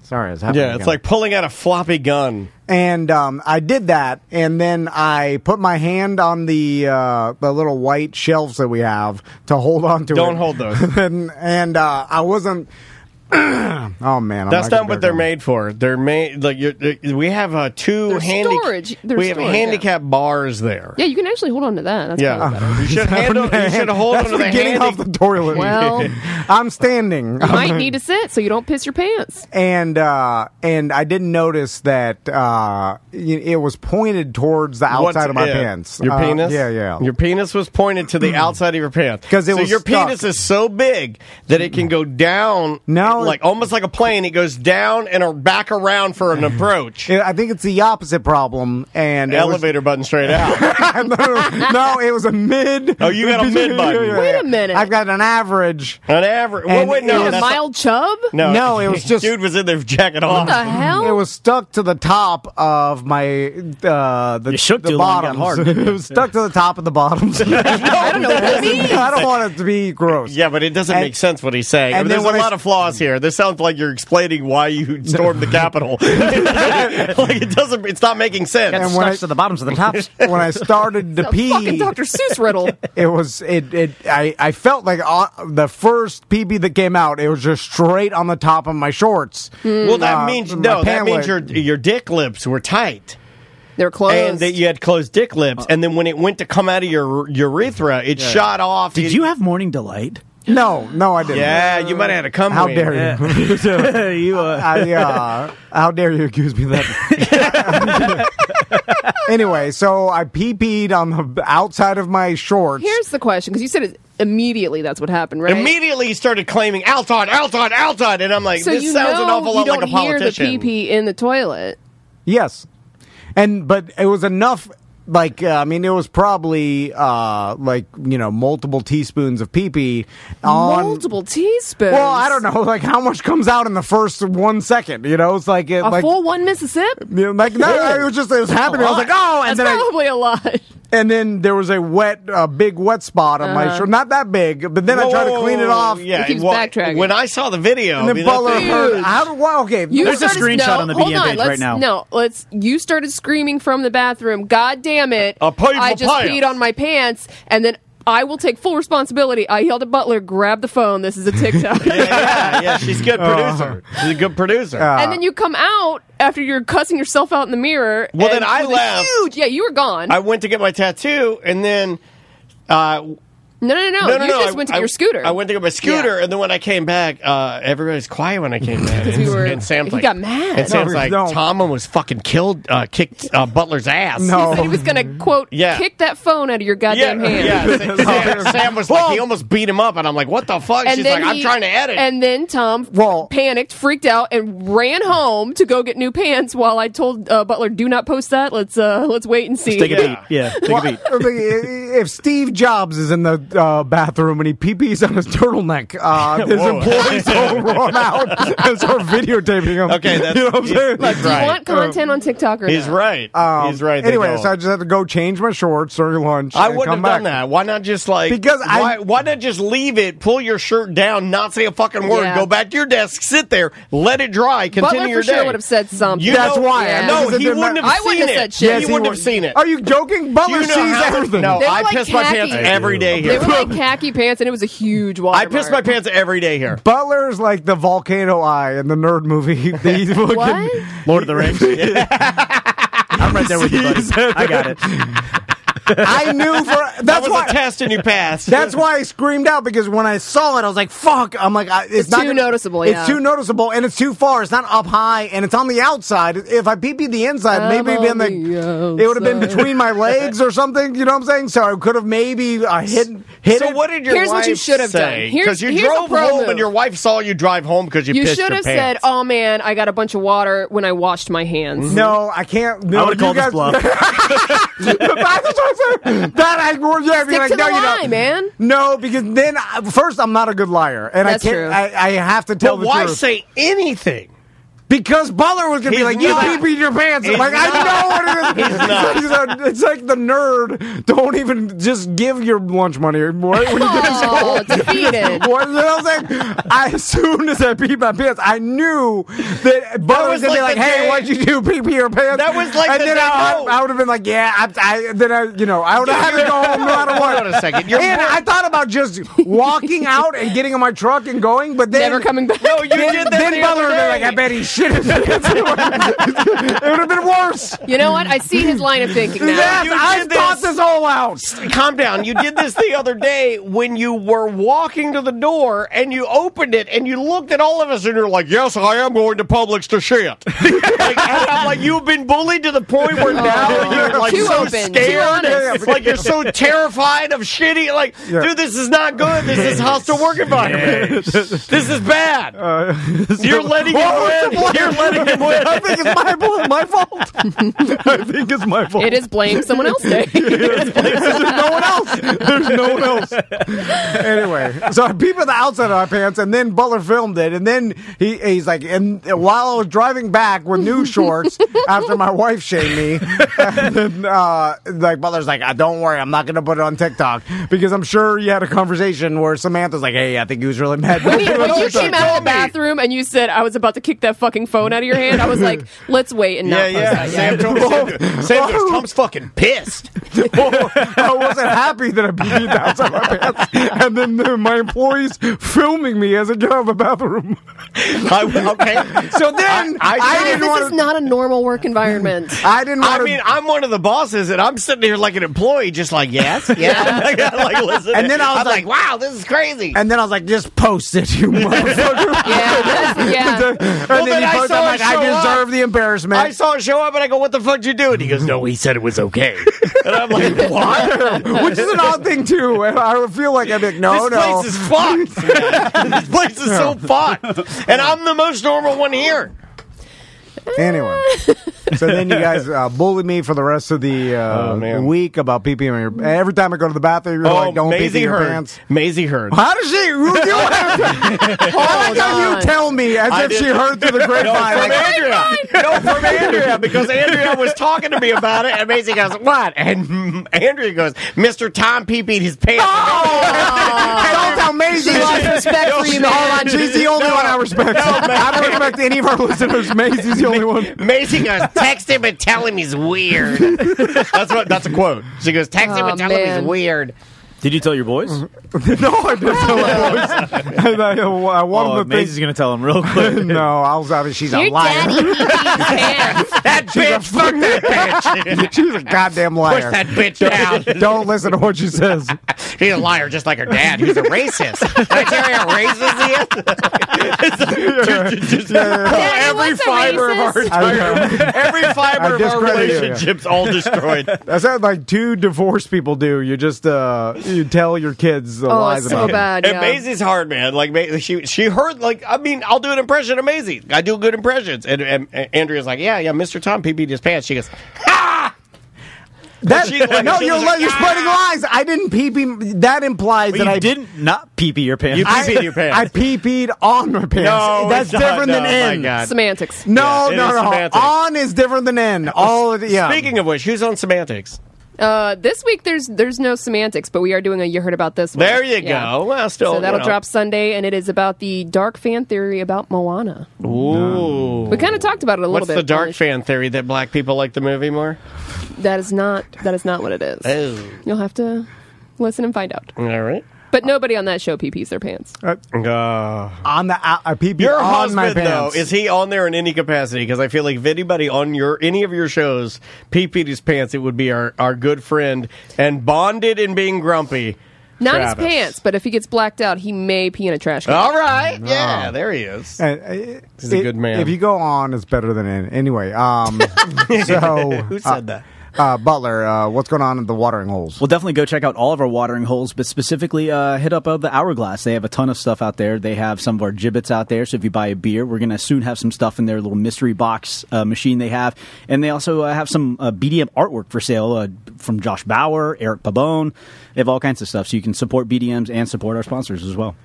Sorry, it's happening. Yeah, it's like pulling out a floppy gun. And I did that, and then I put my hand on the little white shelves that we have to hold on to. Don't hold those. and I wasn't Oh man, that's not what they're made for. They're made like we have two handicap bars there. Yeah, you can actually hold on to that. That's probably better. You should hold on to the getting off the toilet. Well, I'm standing. You might need to sit so you don't piss your pants. And I didn't notice that it was pointed towards the outside of my pants. Your penis? Yeah. Your penis was pointed to the outside of your pants. Your penis is so big that it can go down. Like almost like a plane, it goes down and back around for an approach. I think it's the opposite problem. And elevator button straight out. No, it was a mid. Oh, you got a mid button. Wait a minute. I've got an average. An average. Well, wait, no, a mild chub? No, it was just dude was in there jacking off. What the hell? It was stuck to the top of my the bottoms. Hard. It was stuck to the top of the bottoms. I don't know what that means. I don't want it to be gross. Yeah, but it doesn't make sense what he's saying. And there's a lot of flaws here. This sounds like you're explaining why you stormed the Capitol. Like it doesn't. It's not making sense. And when to the bottoms of the tops. When I started to pee, fucking Dr. Seuss riddle. It was I felt like the first pee that came out, it was just straight on the top of my shorts. Well, that means your dick lips were tight. They're closed. And that you had closed dick lips. And then when it went to come out of your urethra, it shot off. Did you have morning delight? No, I didn't. Yeah, you might have had a cum. How dare you? How dare you accuse me of that? Anyway, so I pee-peed on the outside of my shorts. Here's the question, because you said immediately that's what happened, right? Immediately he started claiming outside, and I'm like, so this sounds an awful lot like a politician. You don't hear the pee-pee in the toilet. Yes. But it was enough. Like, it was probably, multiple teaspoons of pee-pee. Multiple teaspoons? Well, I don't know, like, how much comes out in the first 1 second, It's like... A full one Mississippi? It was happening. I was like, oh! And that's probably a lot. And then there was a big wet spot on my shirt. Not that big, but then I tried to clean it off. Yeah, he keeps backtracking. When I saw the video... And then Butler heard... There's a screenshot on the BDM page right now. No, you started screaming from the bathroom, God damn it, I just peed on my pants, and then... I will take full responsibility. I yelled at Butler, grab the phone. This is a TikTok. yeah. She's a good producer. She's a good producer. And then you come out after you're cussing yourself out in the mirror. Well, then I left. You were gone. I went to get my tattoo, and then... No. You just went to get your scooter. I went to get my scooter, and then when I came back, everybody's quiet when I came back. And Sam's he got mad. And Sam's like, Tom almost fucking kicked Butler's ass. No. He said he was going to, quote, kick that phone out of your goddamn hand. Yeah. Sam was like, he almost beat him up, and I'm like, what the fuck? She's like, I'm trying to edit. And then Tom panicked, freaked out, and ran home to go get new pants while I told Butler, do not post that. Let's wait and see. Take a beat. Yeah, take a beat. If Steve Jobs is in the bathroom and he pee-pees on his turtleneck, his employees will run out and start videotaping him. Okay, that's... You know what I'm saying? Look, do you want content on TikTok or not? He's right. He's right. Anyway, so I just had to go change my shorts during lunch. I wouldn't have done that. Why not just why not just leave it, pull your shirt down, not say a fucking word, go back to your desk, sit there, let it dry, continue your day. Butler for sure would have said something. That's why. Yeah. No, he wouldn't have seen it. Said shit. He wouldn't have seen it. Are you joking? Butler sees everything. No, I piss my pants every day here. They were like khaki pants, and it was a huge watermark. I piss my pants every day here. Butler's like the volcano eye in the nerd movie. What? Lord of the Rings. I'm right there with you, buddy. I got it. I knew that was a test and you passed. That's why I screamed out, because when I saw it, I was like, fuck. I'm like, it's not too noticeable. It's too noticeable, and it's too far. It's not up high, and it's on the outside. If I pee-peed the inside, maybe it would have been between my legs or something. You know what I'm saying? So I could have maybe hit so it. what did your Here's wife what you should have done. Because you drove home and your wife saw you drive home because you pissed your pants. You should have said, oh man, I got a bunch of water when I washed my hands. No, I can't. No, I would have called this bluff. Stick to the line, man. No, because then first I'm not a good liar, and That's I can't. true. I have to tell the why truth. say anything? Because Butler was going to be like, you pee-peed your pants. I'm like, I know what it is. It's like the nerd. Don't even just give your lunch money when you get home. Defeated. You know what I'm saying? As soon as I peed my pants, I knew that Butler was going to be like, hey, what'd you do? Pee your pants? That was like and then I would have been like, yeah. I would have had to go home no matter what. a second. And I thought about just walking out and getting in my truck and going, but then Never coming back. No, you did that then the Butler other would be day. like, I bet he shit his pants. It would have been worse. You know what? I see his line of thinking now. Yes, You I did thought this. this all out. Calm down. You did this the other day when you were walking to the door and you opened it and you looked at all of us and you're like, yes, I am going to Publix to shit. I'm like, you've been bullied to the point where now you're like Too so open, too scared. honest. Like you're so terrified of shitty. Like, dude, this is not good. This is hostile work environment. This is bad. You're letting him win. You're letting him win. I think it's my fault. I think it's my fault. It is blame someone else day. There's no one else. There's no one else. Anyway, so I peeped at the outside of my pants, and then Butler filmed it, and then he's like, and while I was driving back with new shorts after my wife shamed me, and then like Butler's like, don't worry, I'm not going to put it on TikTok because I'm sure you had a conversation where Samantha's like, hey, I think he was really mad. When you came out of the bathroom and you said I was about to kick that fucking phone out of your hand, I was like, let's wait and not post that Sam yet. told me. Sam goes, Tom's fucking pissed. I wasn't happy that I peed outside my pants, and then my employees filming me as I get out of the bathroom. Okay. So then I didn't This want is not a normal work environment. I didn't want I mean, I'm one of the bosses, and I'm sitting here like an employee, just like, yes, yeah. like, listen. And then I was I'm like, wow, this is crazy. And then I was like, just post it, you motherfucker. Yeah. And then he posted, I'm like, I deserve the embarrassment. I saw it show up, and I go, what the fuck did you do? And he goes, no, he said it was okay. And I'm like, what? Which is an odd thing, too. And I would feel like I'd be like, no. This place is fucked. Man. This place is so fucked. And I'm the most normal one here. Anyway, so then you guys bullied me for the rest of the week about peeing on your. Every time I go to the bathroom, you're like, "Don't pee in your pants." Maisie heard. How does she? I like how you tell me as if she heard through the grapevine. From Andrea, because Andrea was talking to me about it, and Maisie goes, "What?" And Andrea goes, "Mr. Tom peed his pants." Don't tell Maisie. She lost respect for you, man. Hold on, she's the only one I respect. I don't respect any of our listeners. Maisie's the only one. Maisie goes, text him and tell him he's weird. That's a quote. She goes, text him and tell him he's weird. Did you tell your boys? No, I didn't tell my boys. I want them to Maisie's going to tell them real quick. No, I was out. She's a Your liar. daddy peed his pants. That bitch, fuck that bitch. She's a goddamn liar. Push that bitch down. Don't listen to what she says. He's a liar just like her dad, who's a racist. Can I tell you how racist he is? Every what's a fiber of our racist? every fiber of our relationship's all destroyed. That's what like two divorced people do. You just you tell your kids the lies it's so about bad. And Yeah. Maisie's hard, man. Like she heard, like, I mean, I'll do an impression of Maisie. I do good impressions. And Andrea's like, yeah, Mr. Tom peed his pants. She goes, ha! that. She, like, No, she you're was like, you're spreading lies. I didn't pee. That implies But that you I didn't not pee your pants. You pee-peed your pants. I pee-peed on my pants. No, that's it's not. different than No, in. my God. Semantics. No, Yeah, it no, is no. semantics. On is different than in. All of the, yeah. Speaking of which, who's on semantics? This week there's no semantics, but we are doing a You Heard About This one. There you Yeah. go. Well, still, So that'll drop Sunday, and it is about the dark fan theory about Moana. Ooh. We kind of talked about it a little What's bit. the dark fan theory that black people like the movie more? That is not what it is. Oh. You'll have to listen and find out. All right. But nobody on that show pee-pees their pants. On the I pee-peed Your on my husband, though, pants. is he on there in any capacity? Because I feel like if anybody on any of your shows pee-peed his pants, it would be our good friend and bonded in being grumpy. Not Travis. his pants, but if he gets blacked out, he may pee in a trash can. All right. Yeah, there he is. He's a good man. If you go on, it's better than in. Anyway, so Who said that? Butler, what's going on at the watering holes? Well, definitely go check out all of our watering holes, but specifically hit up the Hourglass. They have a ton of stuff out there. They have some of our gibbets out there, so if you buy a beer, we're going to soon have some stuff in their little mystery box machine they have. And they also have some BDM artwork for sale from Josh Bauer, Eric Pabone. They have all kinds of stuff, so you can support BDMs and support our sponsors as well.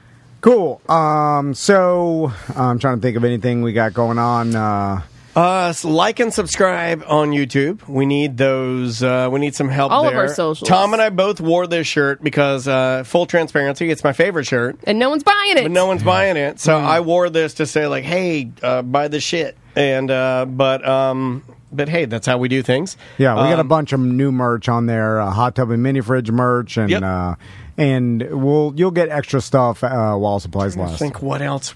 Cool. So I'm trying to think of anything we got going on. So like and subscribe on YouTube. We need those. We need some help All there. of our socials. Tom and I both wore this shirt because, full transparency, it's my favorite shirt. And no one's buying it. But no one's buying it. So I wore this to say, like, hey, buy this shit. And, but hey, that's how we do things. Yeah, we got a bunch of new merch on there, hot tub and mini fridge merch, and you'll get extra stuff while supplies last. I think what else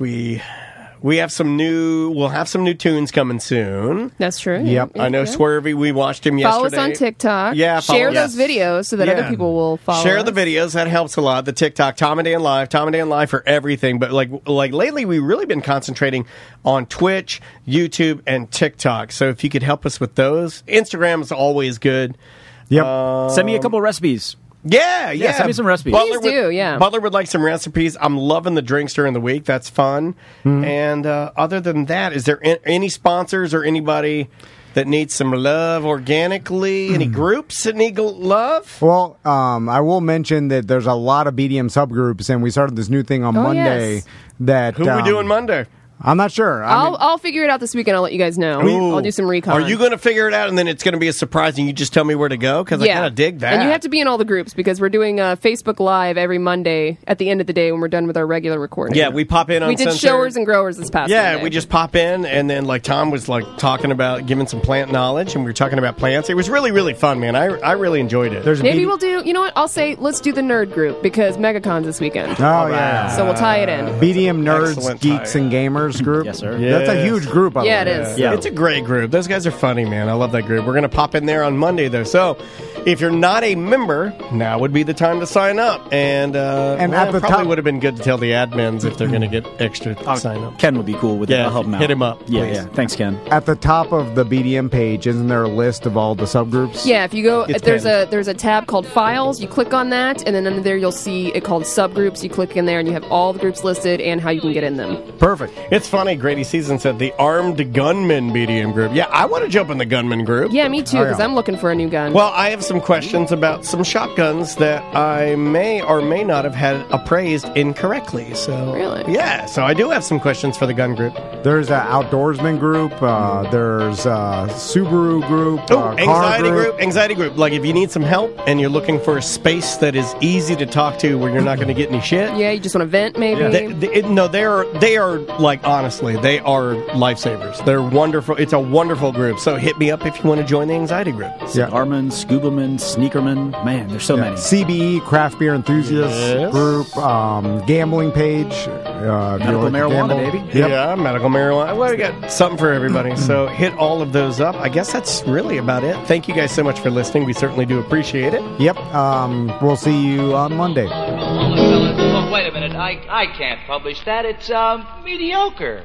we'll have some new tunes coming soon. That's true. Yep. I know Swervy, we watched him yesterday. Follow us on TikTok. Yeah, share those videos so that other people will follow Share us. the videos. That helps a lot. The TikTok, Tom and Dan Live for everything. But like lately, we've really been concentrating on Twitch, YouTube, and TikTok. So if you could help us with those. Instagram is always good. Yep. Send me a couple recipes. Yeah. Send me some recipes. Butler would like some recipes. I'm loving the drinks during the week. That's fun. Mm-hmm. And other than that, is there any sponsors or anybody that needs some love organically? Any groups that need love? Well, I will mention that there's a lot of BDM subgroups, and we started this new thing on Monday. Yes. That Who are we doing Monday? I'm not sure. I'll figure it out this weekend. I'll let you guys know. I'll do some recon. Are you going to figure it out, and then it's going to be a surprise, and you just tell me where to go? Because I kind of dig that. And you have to be in all the groups because we're doing Facebook Live every Monday at the end of the day when we're done with our regular recording. Yeah, we pop in on We did showers and growers this past Monday. We just pop in, and then like Tom was like talking about giving some plant knowledge, and we were talking about plants. It was really, really fun, man. I really enjoyed it. Maybe we'll do, you know what? I'll say let's do the nerd group because MegaCon's this weekend. Oh, yeah. So we'll tie it in. BDM Nerds, Geeks, and Gamers group. Yes, sir. That's a huge group. It is. Yeah. It's a great group. Those guys are funny, man. I love that group. We're going to pop in there on Monday, though. So if you're not a member, now would be the time to sign up. And at the probably top would have been good to tell the admins if they're going to get extra sign up. Ken would be cool with it. I'll help him out. Hit him up. Yeah. Thanks, Ken. At the top of the BDM page, isn't there a list of all the subgroups? Yeah, if you go, there's a tab called Files. You click on that, and then under there you'll see it called Subgroups. You click in there, and you have all the groups listed and how you can get in them. Perfect. It's funny. Grady Season said the Armed Gunman BDM group. Yeah, I want to jump in the gunman group. Yeah, me too, because I'm looking for a new gun. Well, I have some questions about some shotguns that I may or may not have had appraised incorrectly. So really? Yeah, so I do have some questions for the gun group. There's an outdoorsman group. There's a Subaru group. Anxiety group. Like if you need some help and you're looking for a space that is easy to talk to where you're not going to get any shit. Yeah, you just want to vent maybe. They are like honestly, they are lifesavers. They're wonderful. It's a wonderful group. So hit me up if you want to join the anxiety group. Arman, Scubaman, Sneakerman. Man, there's so many. CBE, Craft Beer Enthusiasts group. Gambling page. Medical marijuana, baby. Yep. Yeah, medical marijuana. Well, we got something for everybody. So hit all of those up. I guess that's really about it. Thank you guys so much for listening. We certainly do appreciate it. Yep. We'll see you on Monday. Oh, wait a minute. I can't publish that. It's mediocre.